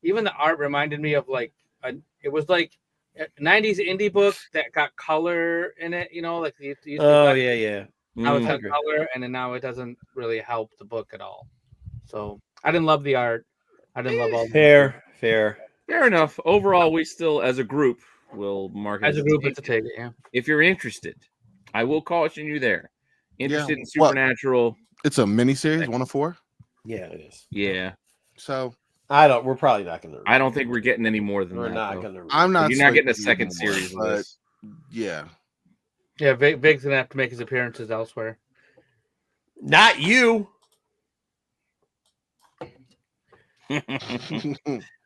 Even the art reminded me of it was like a 90s indie book that got color in it. You know, like it used to Oh yeah. Now it's Mm. got color, and then now it doesn't really help the book at all. So I didn't love the art. I didn't love all. Fair. Fair enough. Overall, we still, as a group, will mark it As a group, it's a take it. Yeah. If you're interested, I will caution you there. Interested in well- Supernatural? It's a mini series, 1 of 4. Yeah, it is. Yeah, So We're probably not going to. I don't think we're getting any more than We're that. not though. going to. I'm not. You're not getting a swayed second anymore, series of but this. yeah. Yeah, Vig's gonna have to make his appearances elsewhere. Not you.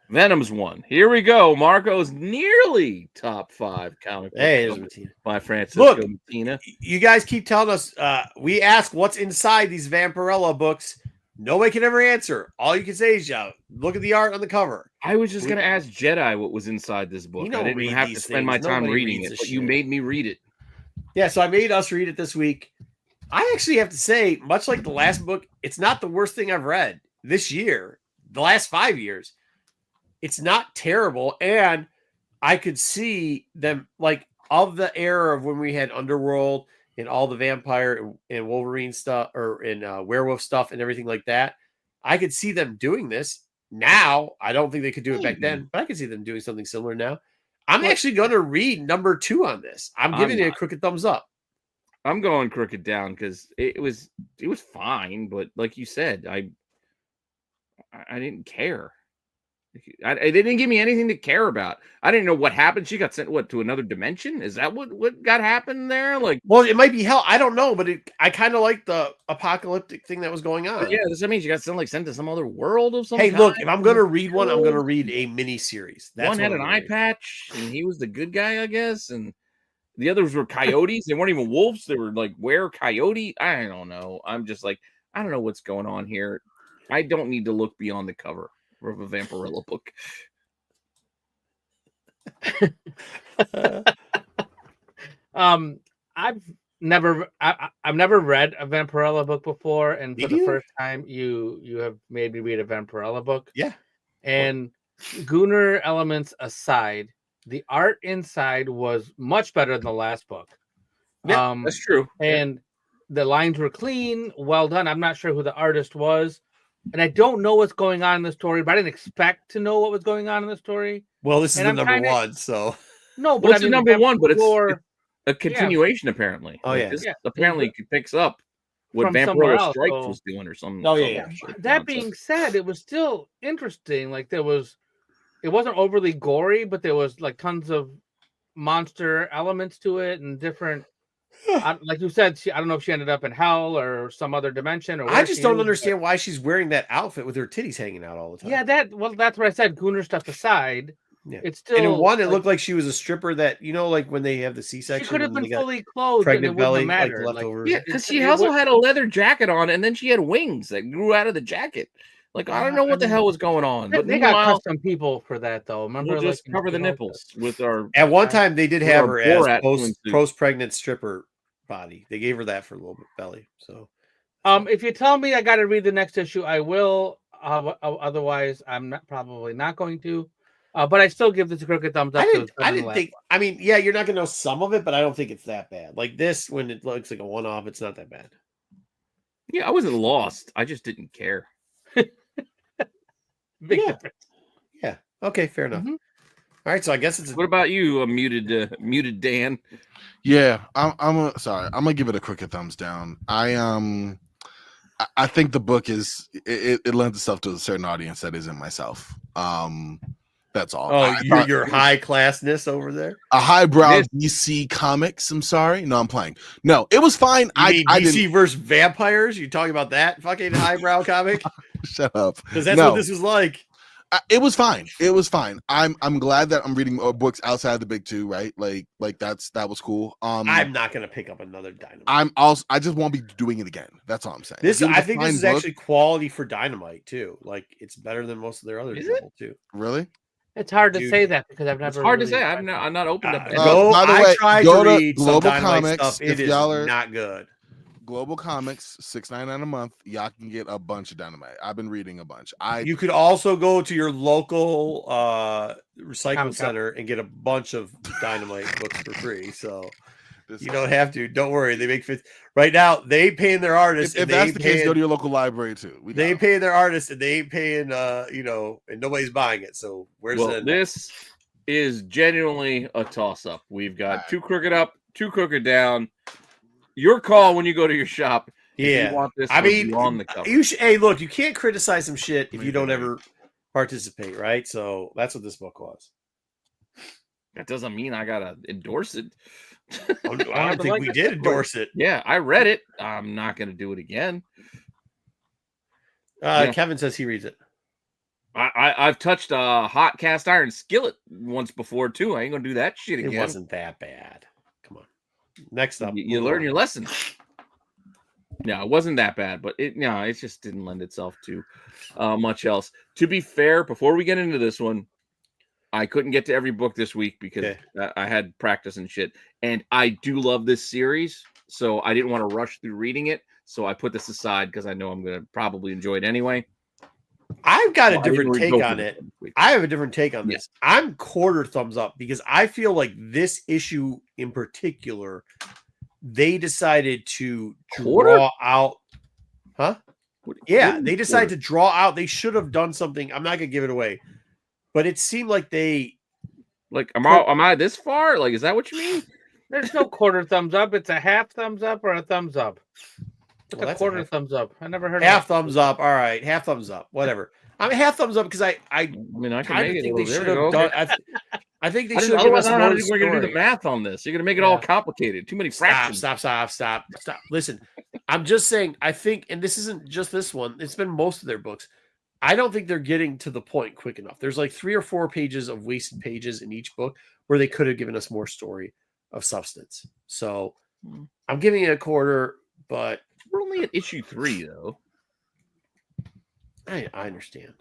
Venom's one. Here we go. Marco's nearly top 5 comic book Hey, cover there's Martina. by Francisco Look. Martina. You guys keep telling us. We ask what's inside these Vampirella books. Nobody can ever answer. All you can say is, look at the art on the cover. I was just gonna ask Jedi what was inside this book. You I don't didn't read have to these spend my things. time Nobody reading reads it, this but you shit. made me read it. Yeah, so I made us read it this week. I actually have to say, much like the last book, it's not the worst thing I've read this year, the last 5 years. It's not terrible. And I could see them, like, of the era of when we had Underworld and all the vampire and Wolverine stuff, or in werewolf stuff and everything like that. I could see them doing this now. I don't think they could do it back then, but I could see them doing something similar now. I'm actually going to read number 2 on this. I'm giving it a crooked thumbs up. I'm going crooked down because it was fine, but like you said, I didn't care. They didn't give me anything to care about. I didn't know what happened. She got sent to another dimension? Is that what got happened there? Like, Well, it might be hell. I don't know, but I kind of like the apocalyptic thing that was going on. yeah, does that mean she got sent to some other world of some Hey, kind? look, if I'm going to read one, I'm going to read a mini series. One had an eye patch, and he was the good guy, I guess, and the others were coyotes. They weren't even wolves. They were like coyote. I don't know. I'm just like, I don't know what's going on here. I don't need to look beyond the cover of a Vampirella book. I've never read a Vampirella book before, and Me for the neither. first time, you have made me read a Vampirella book. Yeah. And Gunnar elements aside, the art inside was much better than the last book. Yeah, That's true. And the lines were clean, well done. I'm not sure who the artist was, and I don't know what's going on in the story, but I didn't expect to know what was going on in the story. Well, this is And the I'm number kinda- 1, so. No, but Well, it's the number 1, but it's before- a continuation apparently. Oh, Like, yeah. this Yeah. apparently picks up what From somewhere Vampirella else, Strikes so- was doing or something. Oh, yeah. That being said, it was still interesting. Like it wasn't overly gory, but there was like tons of monster elements to it and different. Like you said, I don't know if she ended up in hell or some other dimension. Or I where just she don't is, understand why she's wearing that outfit with her titties hanging out all the but- time. Yeah, that's what I said. Gunnar stuff aside, Yeah. it's still. And in one, it like, looked like she was a stripper that, like when they have the she C-section. could have and been they got fully clothed. pregnant and it wouldn't belly, have like mattered. leftovers. Yeah, because she it also would- had a leather jacket on, and then she had wings that grew out of the jacket. Like, I don't know what the hell was going on. But They got meanwhile, custom people for that, though. Remember, we'll just like, cover the you know, nipples with our. At one time, they did have her as Borat swimsuit. post-pregnant stripper body. They gave her that for a little bit belly. So, If you tell me I got to read the next issue, I will. Otherwise, I'm probably not going to. But I still give this a crooked thumbs up. I didn't think. I mean, yeah, you're not gonna know some of it, but I don't think it's that bad. Like this, when it looks like a one-off, it's not that bad. Yeah, I wasn't lost. I just didn't care. Big difference. Yeah. Okay. Fair enough. Mhm. All right. So I guess it's. What about you, muted Dan? Yeah, sorry. I'm gonna give it a crooked thumbs down. I think the book is it lends itself to a certain audience that isn't myself. That's all. Oh, your high classness over there. A highbrow DC comics. I'm sorry. No, I'm playing. No, it was fine. I DC versus vampires. You talking about that fucking highbrow comic? Shut up. Because that's what this was like. It was fine. It was fine. I'm glad that I'm reading books outside of the big two, right? Like that was cool. I'm not gonna pick up another Dynamite. I just won't be doing it again. That's all I'm saying. I think this is actually quality for Dynamite too. Like it's better than most of their other trouble too. Really? It's hard to say that because I've never. It's hard to say. I'm not opened up. By the way, tried go to to read Global some Dynamite Comics. stuff. It If is y'all are not good. Global Comics, $6.99 a month. Y'all can get a bunch of Dynamite. I've been reading a bunch. You could also go to your local recycle Comic center and get a bunch of Dynamite books for free. So this you don't have to. Don't worry. They make right now. They paying their artists. If that's the case, go to your local library too. They pay their artists, and they ain't paying. And nobody's buying it. So where's this is genuinely a toss up. We've got two crooked up, two crooked down. Your call when you go to your shop. Yeah, you want this on the cover. You should. Hey, look, you can't criticize some shit if you don't ever participate, right? So that's what this book was. That doesn't mean I gotta endorse it. I don't think we did endorse it. Yeah, I read it. I'm not gonna do it again. Kevin says he reads it. I've touched a hot cast iron skillet once before too. I ain't gonna do that shit again. It wasn't that bad. Come on. Next up, you learn your lesson. No, it wasn't that bad, but it just didn't lend itself to much else. To be fair, before we get into this one, I couldn't get to every book this week because I had practice and shit. And I do love this series, so I didn't want to rush through reading it. So I put this aside because I know I'm going to probably enjoy it anyway. I've got a different take on it. I have a different take on this. I'm quarter thumbs up because I feel like this issue in particular, they decided to draw out. Huh? Yeah, they decided to draw out. They should have done something. I'm not going to give it away. But it seemed like they. Like, am I this far? Like, is that what you mean? There's no quarter thumbs up. It's a half thumbs up or a thumbs up. It's a quarter thumbs up. I never heard half thumbs up. All right, half thumbs up. Whatever. I mean, half thumbs up because I mean, I kind of think they should have done. I think they should have given us more. We're going to do the math on this. You're going to make it all complicated. Too many fractions. Stop. Listen, I'm just saying. I think, and this isn't just this one. It's been most of their books. I don't think they're getting to the point quick enough. There's like 3 or 4 pages of wasted pages in each book where they could have given us more story of substance. So I'm giving it a quarter, but we're only at issue 3 though. I understand.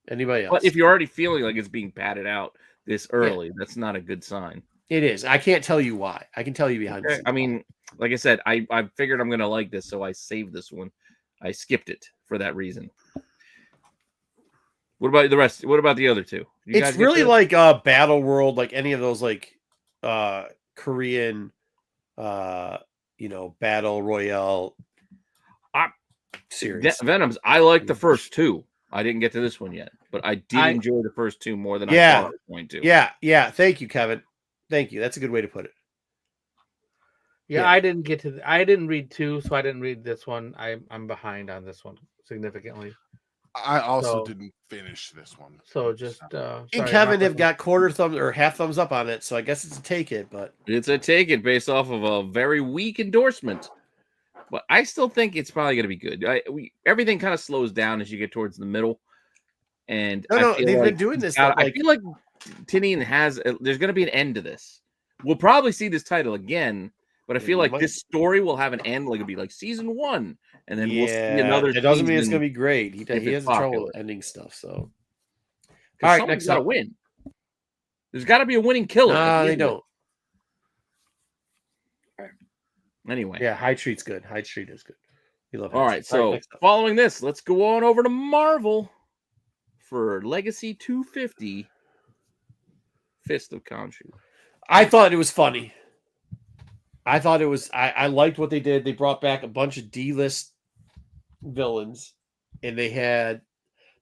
Anybody else? But if you're already feeling like it's being padded out this early, that's not a good sign. It is. I can't tell you why. I can tell you behind the scenes. I mean, like I said, I figured I'm going to like this, so I saved this one. I skipped it for that reason. What about the rest? What about the other two? It's really like Battle World, like any of those like Korean battle royale series. Venoms, I like the first 2. I didn't get to this one yet, but I did enjoy the first 2 more than I thought I was going to. Yeah. Thank you, Kevin. Thank you. That's a good way to put it. Yeah, I didn't get to. I didn't read 2, so I didn't read this one. I'm behind on this one significantly. I also didn't finish this one. So just and Kevin have got quarter thumbs or half thumbs up on it, so I guess it's a take it, but it's a take it based off of a very weak endorsement. But I still think it's probably going to be good. Everything kind of slows down as you get towards the middle, and they've been doing this. I feel like Tinian there's going to be an end to this. We'll probably see this title again, but I feel like this story will have an end. Like it'll be like season 1, and then we'll see another. It doesn't mean it's season going to be great. He if has it's trouble popular. ending stuff. So, 'Cause all right, someone's next gotta up. win. There's got to be a winning killer. at the No, they end of it. don't. Anyway. Yeah, High Street's good. High Street is good. We love. All right. So next up. following this, let's go on over to Marvel for Legacy 250. Fist of Khonshu. I thought it was funny. I thought it was. I liked what they did. They brought back a bunch of D-list villains, and they had.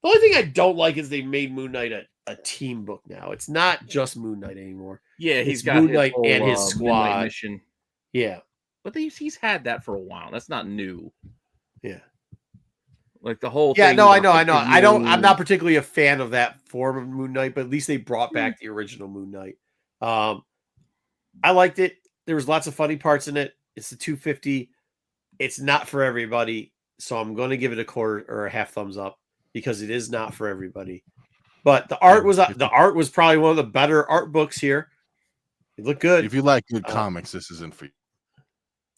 The only thing I don't like is they made Moon Knight a team book now. It's not just Moon Knight anymore. Yeah, It's got Moon his Knight whole, and his Midnight squad. mission. Yeah, But he's had that for a while. That's not new. yeah, Like the whole yeah. thing. No, I with know. Hunter's I'm Moon. not particularly a fan of that form of Moon Knight, but at least they brought back the original Moon Knight. I liked it. There was lots of funny parts in it. It's the 250. It's not for everybody, so I'm going to give it a quarter or a half thumbs up because it is not for everybody. But the art was probably one of the better art books here. It looked good. If you like good comics, this isn't for you.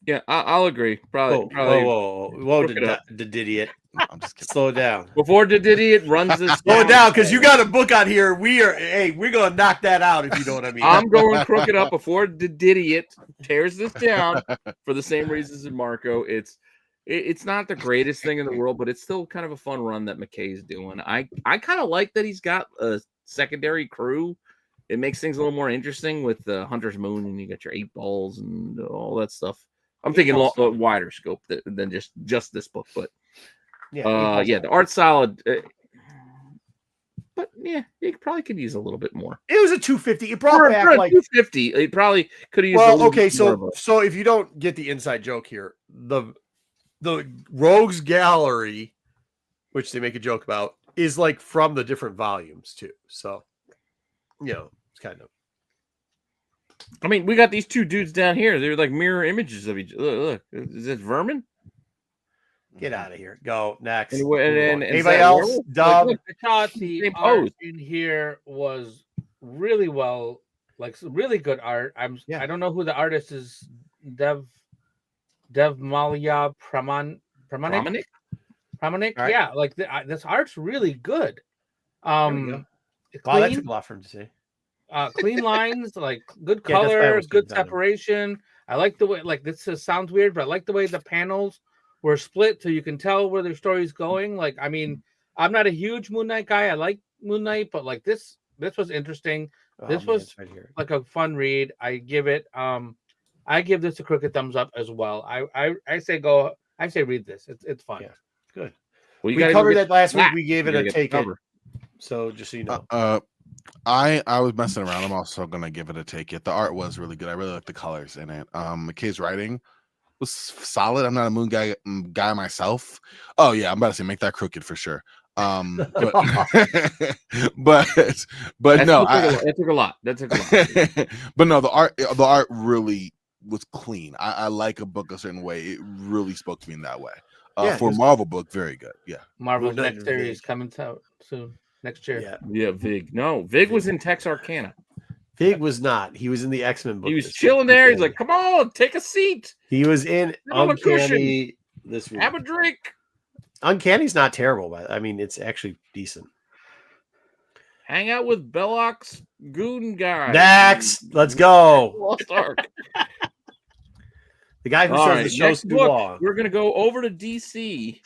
Yeah, I'll agree. Probably. Whoa, the idiot. No, I'm just kidding. Slow down. Before the idiot runs this. Slow it down because you got a book on here. We're going to knock that out if you know what I mean. I'm going crooked up before the idiot tears this down for the same reasons as Marco. It's not the greatest thing in the world, but it's still kind of a fun run that McKay's doing. I kind of like that he's got a secondary crew. It makes things a little more interesting with the Hunter's Moon, and you got your 8 balls and all that stuff. I'm thinking a wider scope than just this book, but the art's solid. But yeah, it probably could use a little bit more. It was a 250. It brought back for a like 250. It probably could have used. Well, okay, so if you don't get the inside joke here, the Rogues Gallery, which they make a joke about, is like from the different volumes too. So, it's kind of. I mean, we got these two dudes down here. They're like mirror images of each. Look, is it Vermin? Get out of here. Go next. Anybody else? Dub. I thought the art in here was really well, like really good art. I don't know who the artist is. Dev Malia Pramanik. Right. Yeah, like this art's really good. Wow, that took a lot for him to say. Clean lines, like good color, good separation. I like the way, like this sounds weird, but I like the way the panels were split so you can tell where the story's going. Like, I mean, I'm not a huge Moon Knight guy. I like Moon Knight, but like this was interesting. This was right here. Like a fun read. I give this a crooked thumbs up as well. I say read this. It's fun. Yeah, good. Well, we covered that last week. We gave it a take it. So just so you know. I was messing around. I'm also gonna give it a take it. The art was really good. I really like the colors in it. McKay's writing was solid. I'm not a Moon guy myself. Oh yeah, I'm about to say make that crooked for sure. But no, that took a lot. But no, the art really was clean. I like a book a certain way. It really spoke to me in that way. For a Marvel book, very good. Yeah, Marvel's next series coming out soon. Next year. Yeah, Vig. No, Vig was in Texarkana. Vig was not. He was in the X-Men book. He was chilling there. He's like, come on, take a seat. He was in Uncanny this week. Have a drink. Uncanny's not terrible, but I mean, it's actually decent. Hang out with Belloc's goon guy. Next, let's go. Lost Ark. The guy who says the show's too long. We're going to go over to DC,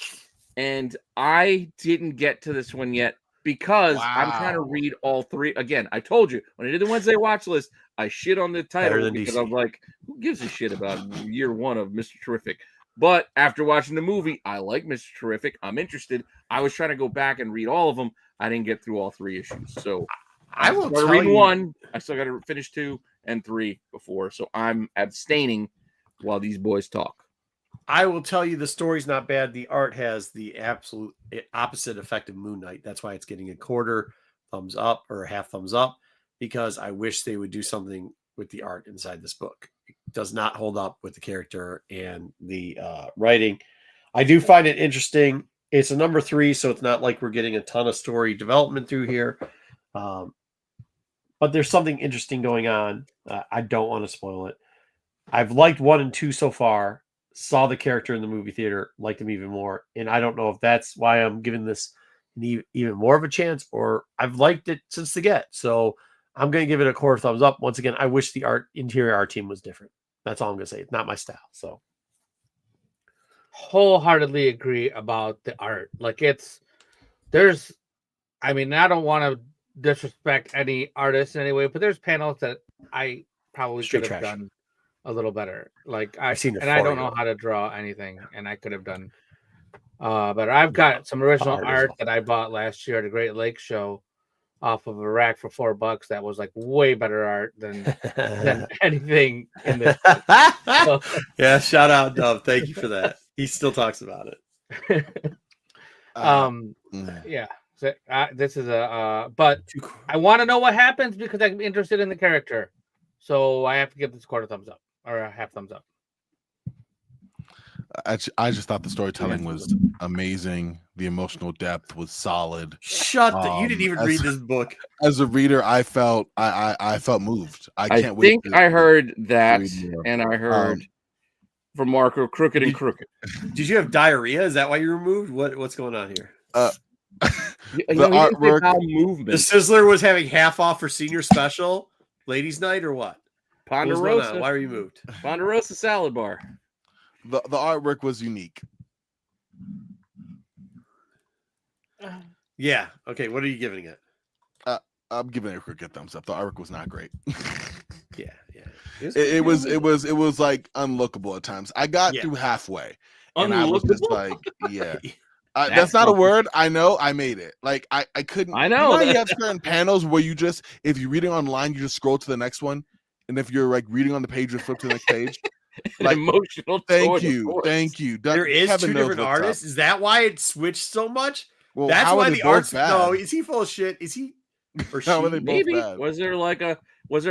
and I didn't get to this one yet. Because I'm trying to read all 3. Again, I told you, when I did the Wednesday watch list, I shit on the title because I'm like, who gives a shit about year 1 of Mr. Terrific? But after watching the movie, I like Mr. Terrific. I'm interested. I was trying to go back and read all of them. I didn't get through all 3 issues. So I will read 1. I still got to finish 2 and 3 before. So I'm abstaining while these boys talk. I will tell you the story's not bad. The art has the absolute opposite effect of Moon Knight. That's why it's getting a quarter thumbs up or a half thumbs up, because I wish they would do something with the art inside this book. It does not hold up with the character and the writing. I do find it interesting. It's a number 3, so it's not like we're getting a ton of story development through here. But there's something interesting going on. I don't want to spoil it. I've liked 1 and 2 so far. saw the character in the movie theater, liked him even more. And I don't know if that's why I'm giving this even more of a chance, or I've liked it since the get. So I'm going to give it a quarter thumbs up. Once again, I wish the interior art team was different. That's all I'm going to say. It's not my style. So wholeheartedly agree about the art. Like I mean, I don't want to disrespect any artist in any way, but there's panels that I probably Straight could have trash. done a little better. Like I've seen it and I for don't you. know how to draw anything, and I could have done. But I've got some original art that I bought last year at a Great Lakes show off of a rack for $4. That was like way better art than anything in this. Yeah, shout out Dove. Thank you for that. He still talks about it. Yeah. So, this is but I want to know what happens because I'm interested in the character. So I have to give this quarter thumbs up or a half thumbs up. I just thought the storytelling was amazing. The emotional depth was solid. You didn't even read this book. As a reader, I felt moved. I can't wait. I think I heard that, and I heard from Marco, Crooked and Crooked. Did you have diarrhea? Is that why you were moved? What's going on here? The artwork, the Sizzler was having half off for senior special, ladies' night, or what? Ponderosa. Why were you moved? Ponderosa salad bar. The artwork was unique. Yeah. Okay. What are you giving it? I'm giving it a crooked thumbs up. The artwork was not great. Yeah. It was like unlookable at times. I got through halfway, and I was just like, yeah. That's not a word. I know. I made it. Like I couldn't. I know. You have certain panels where you just, if you're reading online, you just scroll to the next one, and if you're like reading on the page, you flip to the next page. Like emotional. Thank you. There is Kevin two different artists. Is that why it switched so much? Well, that's why the art's bad. No, is he full of shit? Is he? Or she? Maybe. Was there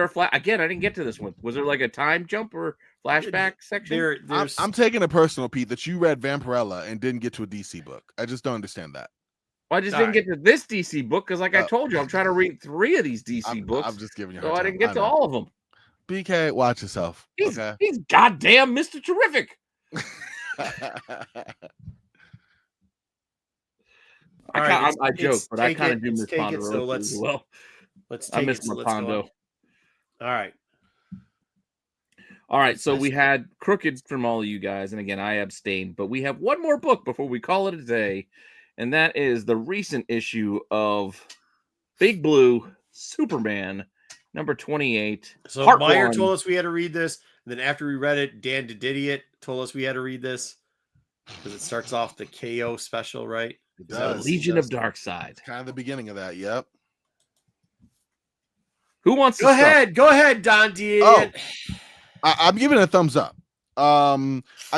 a flat? Again, I didn't get to this one. Was there like a time jump or flashback section? I'm taking a personal, Pete, that you read Vampirella and didn't get to a DC book. I just don't understand that. Well, I just didn't get to this DC book because, like I told you, I'm trying to read 3 of these DC books. I'm just giving you. So I didn't get to all of them. BK, watch yourself. He's goddamn Mr. Terrific. I joke, but I kind of do miss Ponderosa as well. I miss my Pondo. All right. So we had Crooked from all of you guys, and again, I abstained. But we have one more book before we call it a day, and that is the recent issue of Big Blue Superman, number 28. So Meyer told us we had to read this, and then after we read it, Dan Didiot told us we had to read this because it starts off the KO special, right? It does. Legion of Darkseid. It's kind of the beginning of that. Yep. Who wants to go ahead? Go ahead, Don Didiot. I'm giving it a thumbs up. I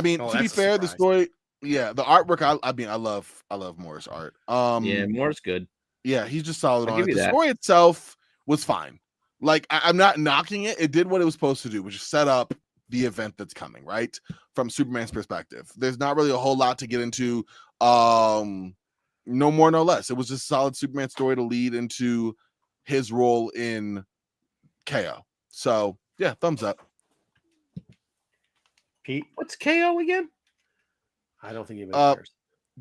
mean, to be fair, the story, the artwork. I love Moore's art. Yeah, Moore's good. Yeah, he's just solid on it. The story itself was fine. Like, I'm not knocking it. It did what it was supposed to do, which is set up the event that's coming, right? From Superman's perspective. There's not really a whole lot to get into. No more, no less. It was just a solid Superman story to lead into his role in KO. So, yeah, thumbs up. Pete, what's KO again? I don't think anybody cares.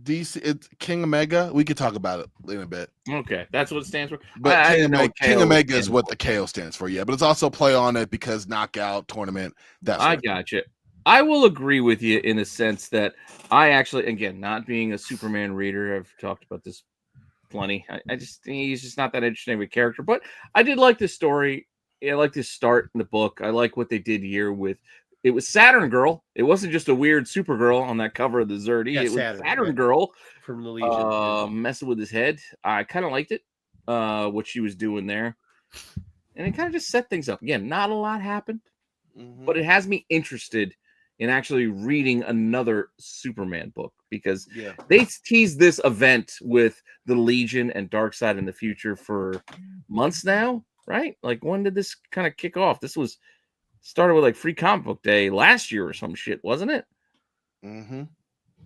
DC, it's King Omega. We could talk about it in a bit. Okay, that's what it stands for. But King Omega is what the KO stands for. Yeah, but it's also play on it because knockout tournament. I got you. I will agree with you in the sense that I actually, again, not being a Superman reader, I've talked about this plenty. I just think he's just not that interesting of a character. But I did like this story. I like this start in the book. I like what they did here with. It was Saturn Girl. It wasn't just a weird Supergirl on that cover of the Zerdy. Yeah, it was Saturn Girl from the Legion, messing with his head. I kind of liked it, what she was doing there, and it kind of just set things up. Again, not a lot happened, but it has me interested in actually reading another Superman book because they teased this event with the Legion and Darkseid in the future for months now, right? Like, when did this kind of kick off? This was started with like Free Comic Book Day last year or some shit, wasn't it?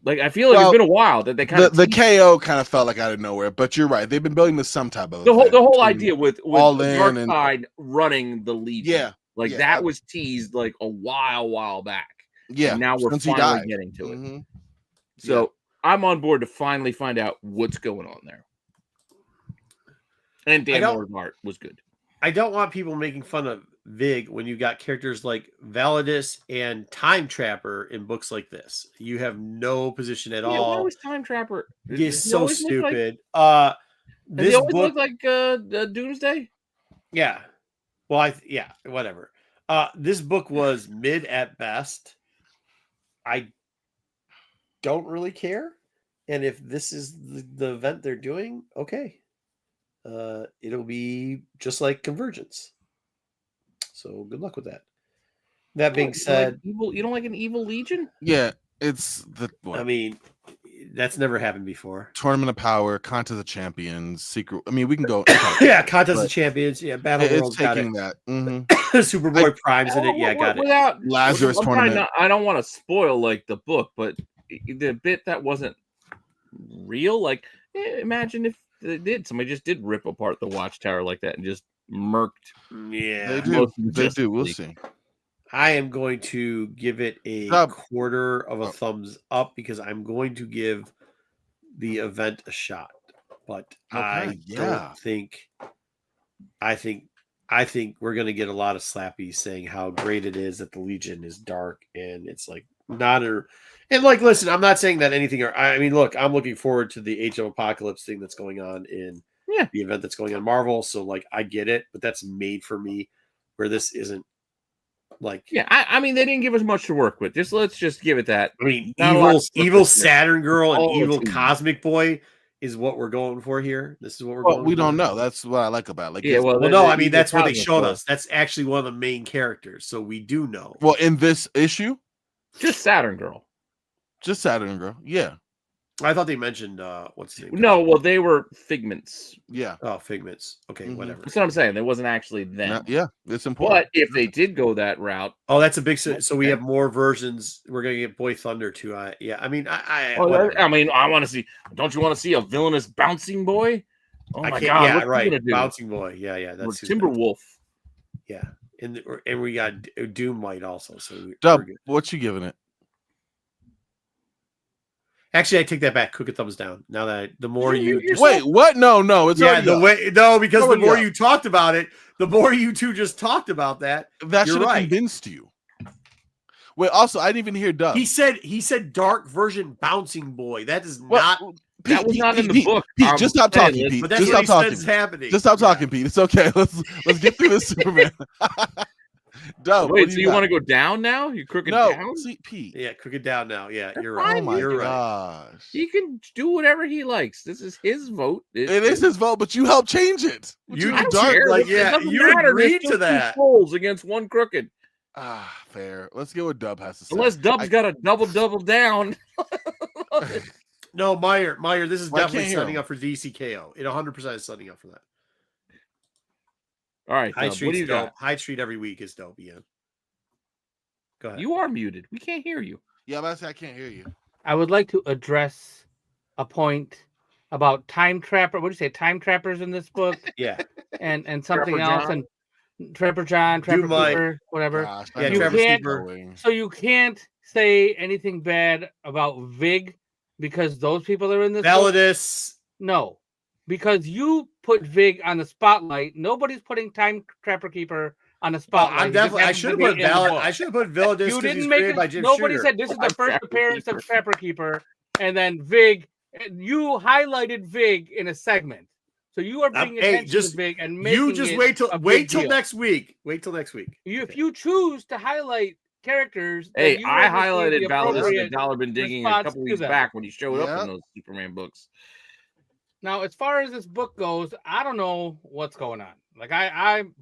Like, I feel like it's been a while that they kind of the KO kind of felt like out of nowhere, but you're right. They've been building this some type of the whole idea with Darkseid running the Legion. That was teased like a while back. Yeah. And now we're since he finally died. getting to it. Mhm. So I'm on board to finally find out what's going on there. And Dan Moore's art was good. I don't want people making fun of Vig when you got characters like Validus and Time Trapper in books like this. You have no position at all. Why was Time Trapper? It's so stupid. This always look like Doomsday. Yeah. Well, whatever. This book was mid at best. I don't really care. And if this is the event they're doing, okay. It'll be just like Convergence. So good luck with that. That being said, you don't like an Evil Legion? Yeah, it's I mean, that's never happened before. Tournament of Power, Contest of Champions, Secret. I mean, we can go. Yeah, Contest of Champions. Yeah, Battle World's got it. That. Superboy Prime's in it. Yeah, got it. Lazarus Tournament. I don't want to spoil like the book, but the bit that wasn't real. Like, imagine if somebody just did rip apart the Watchtower like that and just murked. Yeah, they do. We'll see. I am going to give it a quarter of a thumbs up because I'm going to give the event a shot. But I think we're going to get a lot of slappies saying how great it is that the Legion is dark and it's like not a. And like, listen, I'm not saying that anything. I mean, look, I'm looking forward to the Age of Apocalypse thing that's going on in the event that's going on Marvel. So like, I get it, but that's made for me where this isn't. Like, I mean, they didn't give us much to work with. Let's just give it that. I mean, evil Saturn Girl and evil Cosmic Boy is what we're going for here. This is what we're going. We don't know. That's what I like about it. Like, I mean, that's what they showed us. That's actually one of the main characters, so we do know. Well, in this issue, just Saturn Girl. Yeah. I thought they mentioned what's the name? No, well, they were Figments. Yeah. Oh, Figments. Okay, whatever. That's what I'm saying. It wasn't actually them. It's important. But if they did go that route, that's a big. So we have more versions. We're gonna get Boy Thunder too. I mean, I want to see. Don't you want to see a villainous bouncing boy? Oh my god! Yeah, right. Bouncing boy. Yeah. That's Timberwolf. Yeah, and we got Doom Light also. So Dub, what you giving it? Actually, I take that back. Cook it thumbs down. Now that the more you wait, what? No, it's because the more you talked about it, the more you two just talked about that. That should have convinced you. Wait, also, I didn't even hear Dub. He said dark version bouncing boy. That is not. That was not in the book. Pete, just stop talking, Pete. But that's what he says is happening. Just stop talking, Pete. It's okay. Let's get through this, Superman. Dub, wait, so you want to go down now? You crooked down? See, Pete. Yeah, crook it down now. Yeah, you're right. Oh my gosh. Right. He can do whatever he likes. This is his vote. It is his vote, but you helped change it. You agreed to that. Two trolls against one crooked. Fair. Let's get what Dub has to say. Unless Dub's got a double down. No, Meyer, this is definitely setting up for DCKO. It 100% is setting up for that. All right, High Street's dope. High Street every week is dope, Ian. Go ahead. You are muted. We can't hear you. Yeah, but I can't hear you. I would like to address a point about Time Trapper. What do you say? Time Trappers in this book? Yeah. And something Trapper else. John. And Trapper John, Trapper Cooper, whatever. Gosh, you can't say anything bad about Vig because those people are in this Validus. No. Because you put Vig on the spotlight. Nobody's putting Time Trapper Keeper on the spotlight. I should have put Validus. You didn't make it. Nobody said this is the first appearance of Trapper Keeper, and then Vig. You highlighted Vig in a segment, so you are bringing attention to Vig and making you just wait till next week. Wait till next week. If you choose to highlight characters, I highlighted Validus and Dollar been digging a couple weeks back when he showed up in those Superman books. Now, as far as this book goes, I don't know what's going on.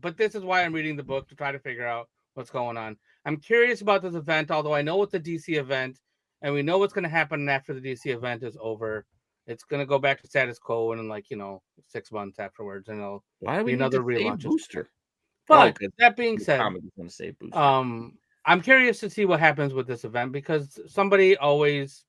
But this is why I'm reading the book to try to figure out what's going on. I'm curious about this event, although I know it's a DC event, and we know what's going to happen after the DC event is over. It's going to go back to status quo in 6 months afterwards, and it'll be another relaunch booster. But that being said, I'm curious to see what happens with this event because somebody always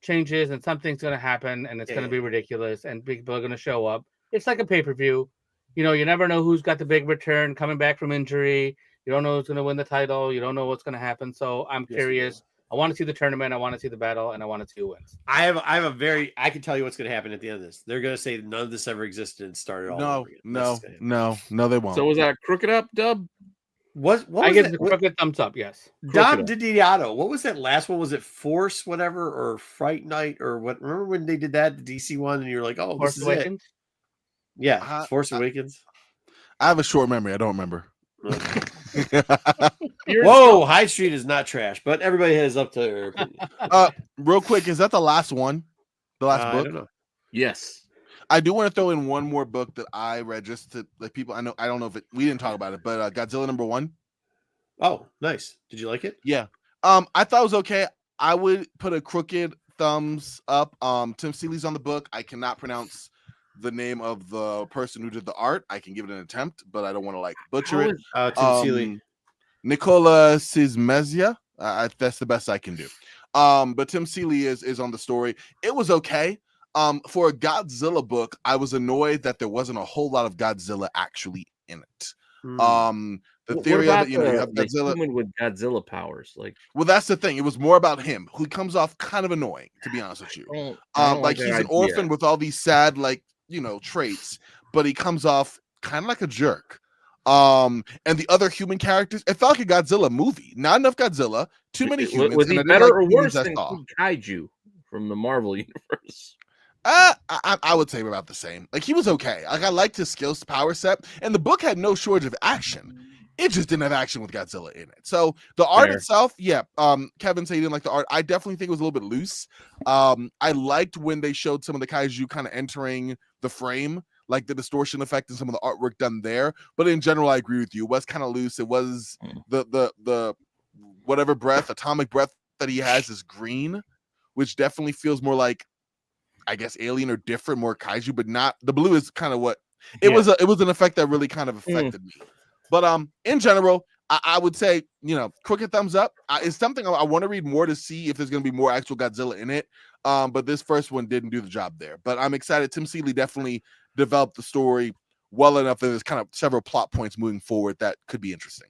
changes and something's going to happen and it's going to be ridiculous and people are going to show up. It's like a pay-per-view. You never know who's got the big return coming back from injury. You don't know who's going to win the title. You don't know what's going to happen. So I'm curious I want to see the tournament. I want to see the battle, and I want to see who wins. I can tell you what's going to happen at the end of this. They're going to say none of this ever existed and started all over again. No, they won't. So was that Crooked Up, Dub? What I was give that? the crooked thumbs up. Yes. Dom Didiato. What was that last one? Was it Force whatever or Fright Night or what? Remember when they did that, the DC one, and you're like, oh, Force this is Awakens? it. Yeah, Force Awakens. I have a short memory. I don't remember. Whoa, High Street is not trash, but everybody has up to their opinion. Real quick, is that the last one? The last book? I don't know. Yes. I do want to throw in one more book that I read just to like people. I don't know if we didn't talk about it, but Godzilla #1. Oh, nice. Did you like it? Yeah. I thought it was okay. I would put a crooked thumbs up. Tim Seeley's on the book. I cannot pronounce the name of the person who did the art. I can give it an attempt, but I don't want to like butcher it. Tim Seeley. Nicola Cismezia. That's the best I can do. But Tim Seeley is on the story. It was okay. For a Godzilla book, I was annoyed that there wasn't a whole lot of Godzilla actually in it. The theory of it, you have Godzilla human with Godzilla powers, like. Well, that's the thing. It was more about him, who comes off kind of annoying, to be honest with you. Like he's an orphan with all these sad, traits, but he comes off kind of like a jerk. And the other human characters, it felt like a Godzilla movie. Not enough Godzilla, too many humans. Was he better or worse than Kaiju from the Marvel universe? I would say about the same. Like he was okay. Like I liked his skills power set, and the book had no shortage of action. It just didn't have action with Godzilla in it. So the art itself, yeah. Kevin said he didn't like the art. I definitely think it was a little bit loose. I liked when they showed some of the kaiju kind of entering the frame, like the distortion effect and some of the artwork done there. But in general, I agree with you. It was kind of loose. It was the whatever atomic breath that he has is green, which definitely feels more like, I guess, alien or different, more kaiju, but not the blue is kind of what it was. It was an effect that really kind of affected me. But in general, I would say, crooked thumbs up. It's something I want to read more to see if there's going to be more actual Godzilla in it. But this first one didn't do the job there. But I'm excited. Tim Seeley definitely developed the story well enough that there's kind of several plot points moving forward that could be interesting.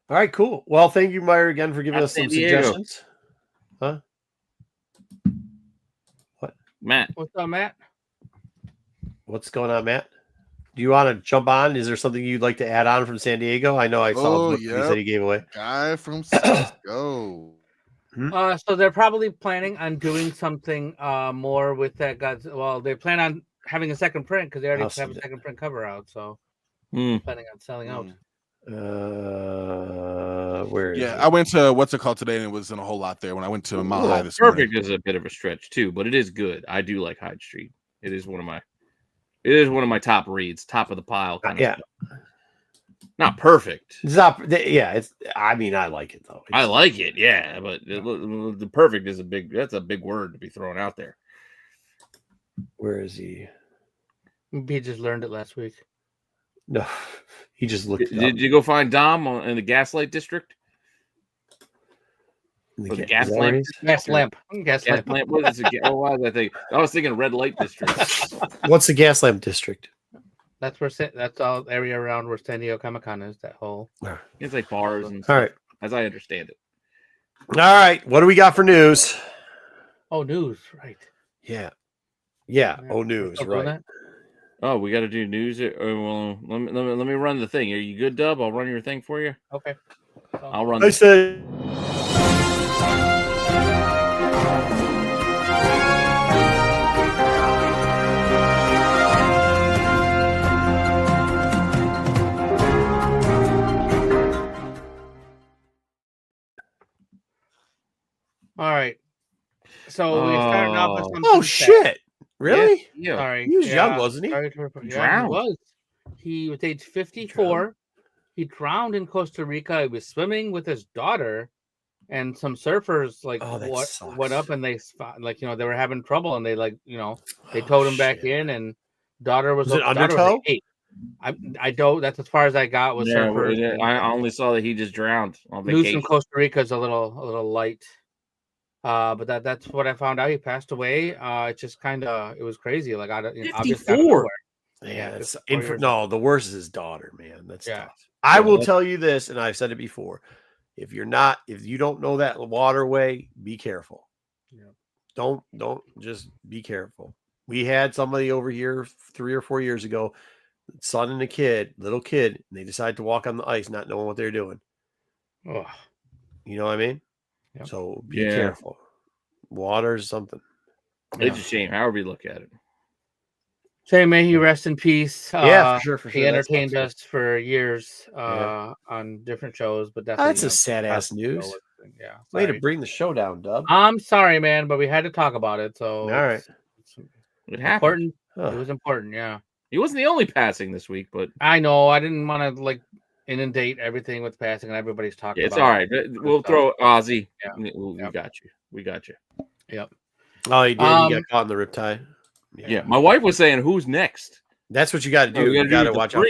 All right, cool. Well, thank you, Meyer, again for giving us some suggestions. Huh? What? Matt. What's up, Matt? What's going on, Matt? Do you want to jump on? Is there something you'd like to add on from San Diego? I know I saw the book he said he gave away. Guy from Cisco. So they're probably planning on doing something more with that Godzilla. Well, they plan on having a second print because they already have a second print cover out. So planning on selling out. Where? Yeah, I went to what's it called today, and it wasn't a whole lot there. When I went to Mile High this morning. Perfect is a bit of a stretch too, but it is good. I do like Hyde Street. It is one of my top reads, top of the pile kind of stuff. Not perfect. It's not. Yeah, it's. I mean, I like it though. I like it. Yeah, but the perfect is that's a big word to be thrown out there. Where is he? He just learned it last week. No, he just looked. Did you go find Dom in the Gaslight District? The gas lamp. Gas lamp. What is it? Oh, why did I think? I was thinking red light district. What's the gas lamp district? That's all area around where San Diego Comic-Con is. That whole. It's like bars and. All right, as I understand it. All right, what do we got for news? Oh, news, right? Yeah. Oh, news, right? Oh, we got to do news. Well, let me run the thing. Are you good, Dub? I'll run your thing for you. Okay. I'll run. I say. All right. So we starting off with some. Oh shit! Really? Yeah. Sorry. He was young, wasn't he? He was. He was age 54. He drowned in Costa Rica. He was swimming with his daughter, and some surfers went up and they they were having trouble, and they they towed him back in, and daughter was it undertow? I don't. That's as far as I got with surfers. I only saw that he just drowned on vacation. News from Costa Rica is a little light. But that's what I found out. He passed away. It just it was crazy. Like 54. Yeah, no, the worst is his daughter, man. That's tough. I will tell you this, and I've said it before. If you don't know that waterway, be careful. Yeah. Don't just be careful. We had somebody over here 3 or 4 years ago, son and little kid, and they decided to walk on the ice, not knowing what they're doing. Oh, You know what I mean? Yep. So be careful. Water is something. It's a shame, however you look at it. say may he rest in peace. Yeah, for sure. He entertained us for years on different shows, but definitely That's a sad ass news. Yeah, Way to bring the show down, Dub. I'm sorry, man, but we had to talk about it. So all right, it happened. Important. It was important. Yeah, he wasn't the only passing this week, but I know I didn't want to inundate everything with passing, and everybody's talking. It's about all right. We'll throw Ozzy. Yeah. We got you. We got you. Yep. Oh, he did. He got caught in the riptide. Yeah. My wife was saying, "Who's next?" That's what you got to do. You got to watch out.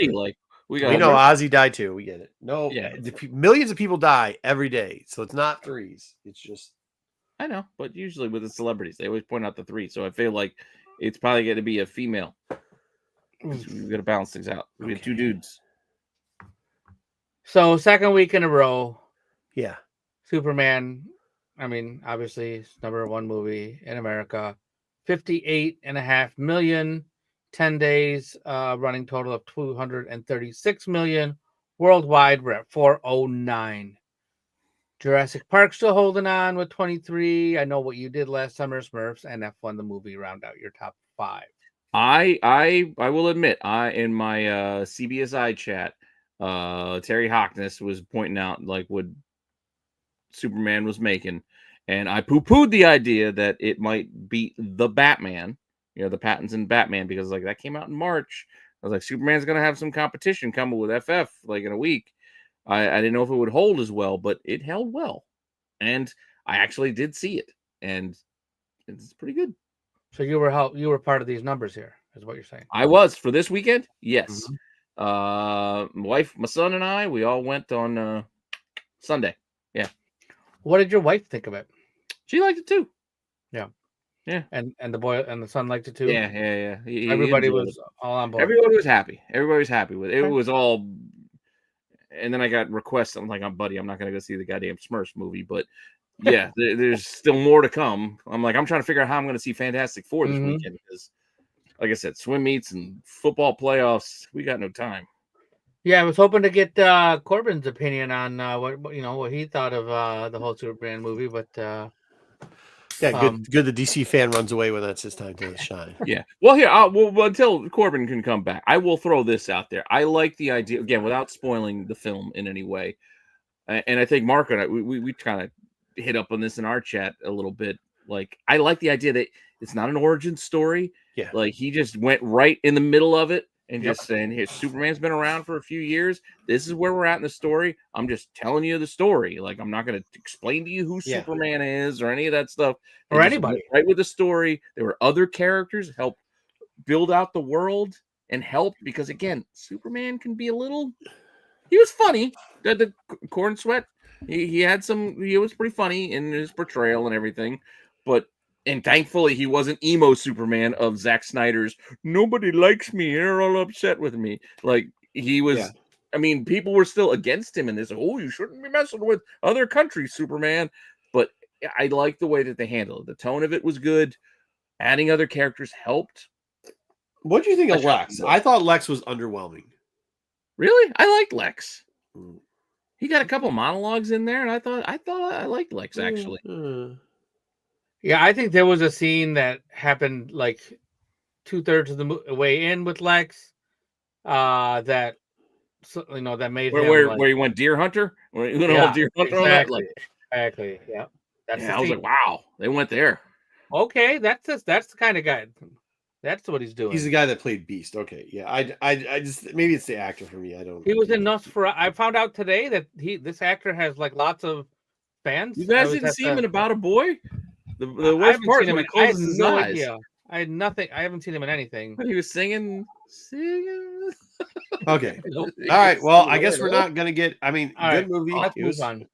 We know Ozzy died too. We get it. No, yeah. Millions of people die every day, so it's not threes. It's just. I know, but usually with the celebrities, they always point out the three. So I feel like it's probably going to be a female. We've got to balance things out. We have 2 dudes. So 2nd week in a row. Yeah. Superman. I mean, obviously, it's #1 movie in America. 58.5 million. 10 days, running total of 236 million. Worldwide, we're at 409. Jurassic Park still holding on with 23. I know what you did last summer, Smurfs, and F1 the movie round out your top 5. I will admit, in my CBSI chat, Terry Hockness was pointing out what Superman was making, and I poo-pooed the idea that it might beat the Batman. The Pattinson Batman, because that came out in March. I was like, Superman's gonna have some competition coming with FF in a week. I didn't know if it would hold as well, but it held well, and I actually did see it, and it's pretty good. So you were part of these numbers here, is what you're saying? I was for this weekend. Yes, my wife, my son, and I, we all went on Sunday. Yeah. What did your wife think of it? She liked it too. Yeah. Yeah, and the boy and the son liked it too. Yeah. Everybody was all on board. Everybody was happy. Everybody was happy with it. It was all. And then I got requests. I'm like, buddy, I'm not gonna go see the goddamn Smurfs movie, but yeah, there's still more to come. I'm trying to figure out how I'm gonna see Fantastic Four this weekend because, like I said, swim meets and football playoffs. We got no time. Yeah, I was hoping to get Corbin's opinion on what he thought of the whole Superman movie, but. Yeah, good. The DC fan runs away when that's his time to shine. Yeah. Well, here, until Corbin can come back, I will throw this out there. I like the idea, again, without spoiling the film in any way. And I think Mark and I, we kind of hit up on this in our chat a little bit. I like the idea that it's not an origin story. Yeah. He just went right in the middle of it and just saying, here, Superman's been around for a few years. This is where we're at in the story. I'm just telling you the story. I'm not going to explain to you who Superman is or any of that stuff. Or anybody. Right with the story. There were other characters help build out the world and help because, again, Superman can be he was funny. The Corn Sweat, he was pretty funny in his portrayal and everything. And thankfully, he wasn't emo Superman of Zack Snyder's. Nobody likes me. They're all upset with me. He was. Yeah. I mean, people were still against him in this. Oh, you shouldn't be messing with other countries, Superman. But I like the way that they handled it. The tone of it was good. Adding other characters helped. What do you think of Lex? I thought Lex was underwhelming. Really? I liked Lex. He got a couple monologues in there, and I thought I liked Lex actually. Yeah, I think there was a scene that happened 2/3 of the way in with Lex, that made him where he went deer hunter, deer hunter. Exactly. Yeah. I was like, wow, they went there. Okay, that's the kind of guy. That's what he's doing. He's the guy that played Beast. Okay, yeah. I just maybe it's the actor for me. I don't. He was in Nosferatu. I found out today that this actor has lots of fans. You guys didn't see him in About a Boy. The worst part is when he closes his eyes. Idea. I had nothing. I haven't seen him in anything. He was singing. Okay. All right. Well, I guess we're not gonna get. I mean, all good right. movie. Let's move on.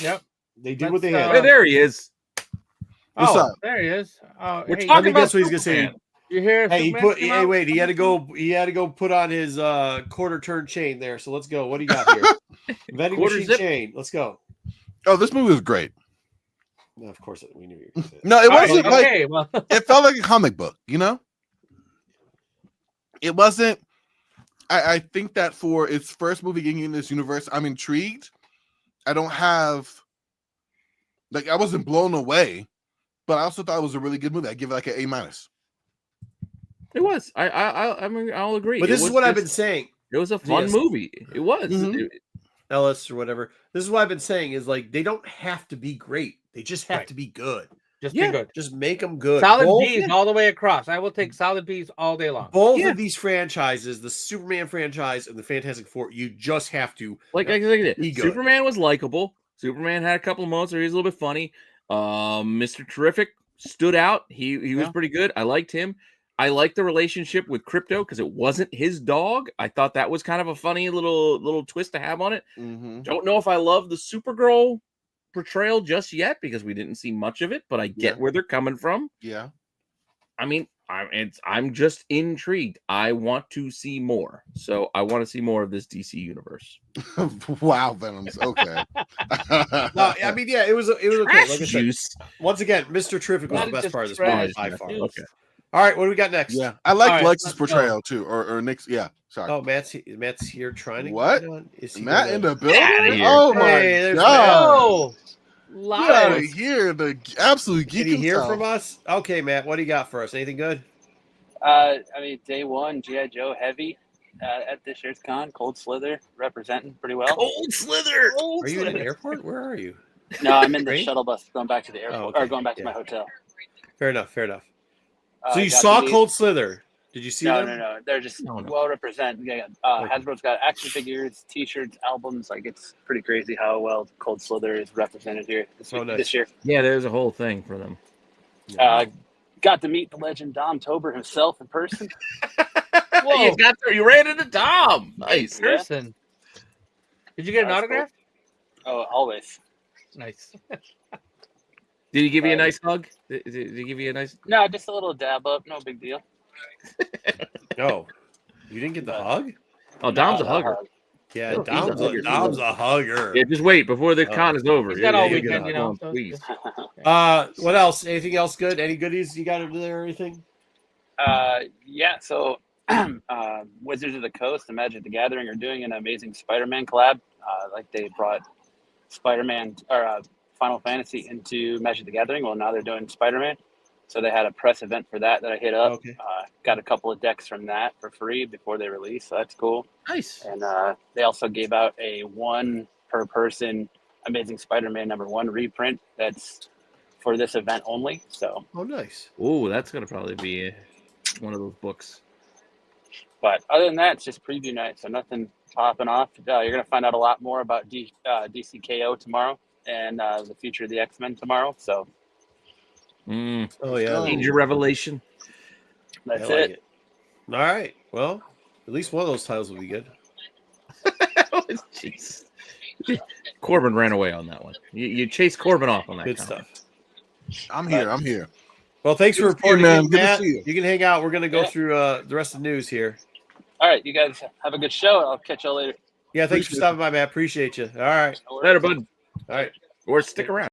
Yep. They did what they had. Oh, there he is. What's up? There he is. We're talking about guess what he's gonna say. You hear? Hey, wait. He had to go put on his quarter turn chain there. So let's go. What do you got here? Vending machine chain. Let's go. Oh, this movie was great. No, of course we knew you were going to say that. No, it wasn't like Okay, well, it felt like a comic book, you know? It wasn't. I think that for its first movie getting in this universe, I'm intrigued. I don't have like I wasn't blown away, but I also thought it was a really good movie. I give it like an A-. It was. I mean, I'll agree. But this is what I've been just- saying, It was a fun Yes. movie. It was. Mhm. Ellis or whatever. This is what I've been saying is like they don't have to be great. They just have Right. to be good. just Yeah. be good. Just make them good. Solid Both- B's all the way across. I will take solid B's all day long. Both Yeah. of these franchises, the Superman franchise and the Fantastic Four, you just have to Like I Be good. Superman was likable. Superman had a couple of moments where he was a little bit funny. Mr. Terrific stood out. He was Yeah. pretty good. I liked him. I liked the relationship with Crypto because it wasn't his dog. I thought that was kind of a funny little twist to have on it. Mm-hmm. Don't know if I love the Supergirl portrayal just yet because we didn't see much of it, but I get Yeah. where they're coming from. Yeah. I mean, I'm just intrigued. I want to see more. So I want to see more of this DC universe. Wow, Venoms. Okay. No, I mean, yeah, it was okay. Like I said, Juice. once again, Mr. Terrific was Not the best just part of this trash movie by juice. far. Okay. All right, what do we got next? Yeah, I like All right, Lex's let's go. portrayal too, or Nick's. Yeah, sorry. Oh, Matt's here trying to What? get on. Is he Matt gonna- in the building. outta here. Oh my Hey, there's god! Oh, Get out of live. here! The absolute geek Can you hear himself. from us? Okay, Matt, what do you got for us? Anything good? I mean, day one, G.I. Joe heavy at this year's con. Cold Slither representing pretty well. Cold Slither. Are you in an airport? Where are you? No, I'm in the Train? shuttle bus going back to the airport, okay. or going back to Yeah. my hotel. Fair enough. So you got saw the- Cold Slither. Did you see No, them? no. They're just No. well represented. Yeah, Okay. Hasbro's got action figures, T-shirts, albums. Like it's pretty crazy how well Cold Slither is represented here Oh, nice. this year. Yeah, there's a whole thing for them. Got to meet the legend Dom Tober himself in person. Whoa. You ran into Dom. Nice. Yeah. Person. Did you get an That's autograph? Oh, always. Nice. Did he give you a nice hug? Did he give you a nice? No, just a little dab up. No big deal. No. You didn't get the hug? Oh, Dom's a No, hugger. Yeah, Oh, Dom's he's a Dom's a hugger. Yeah, just wait before the Oh. con is over. He's got all Yeah, weekend, you know. go on, please. What else? Anything else good? Any goodies you got over there or anything? Yeah, so Wizards of the Coast and Magic the Gathering are doing an amazing Spider-Man collab. Like they brought Spider-Man or Final Fantasy into Magic the Gathering. Well, now they're doing Spider-Man. So they had a press event for that I hit up. Okay. Got a couple of decks from that for free before they release. So that's cool. Nice. And they also gave out a 1 per person Amazing Spider-Man #1 reprint that's for this event only. So, Oh, nice. Oh, that's gonna probably be one of those books. but other than that, it's just preview night. So nothing popping off. You're going to find out a lot more about DCKO tomorrow and the future of the X-Men tomorrow. So Oh, yeah. Danger Revelation. that's I like it. All right. Well, at least one of those titles will be good. Jeez. Corbin ran away on that one. You chased Corbin off on that. Good comment. stuff. I'm here. Well, thanks for Good to see you, reporting, man. in, Good to Matt. see you. You can hang out. We're going to go Yeah. through the rest of the news here. All right, you guys have a good show. I'll catch y'all later. Yeah, thanks for stopping by, Matt. Appreciate you. All right. Later, bud. All right. Or stick around.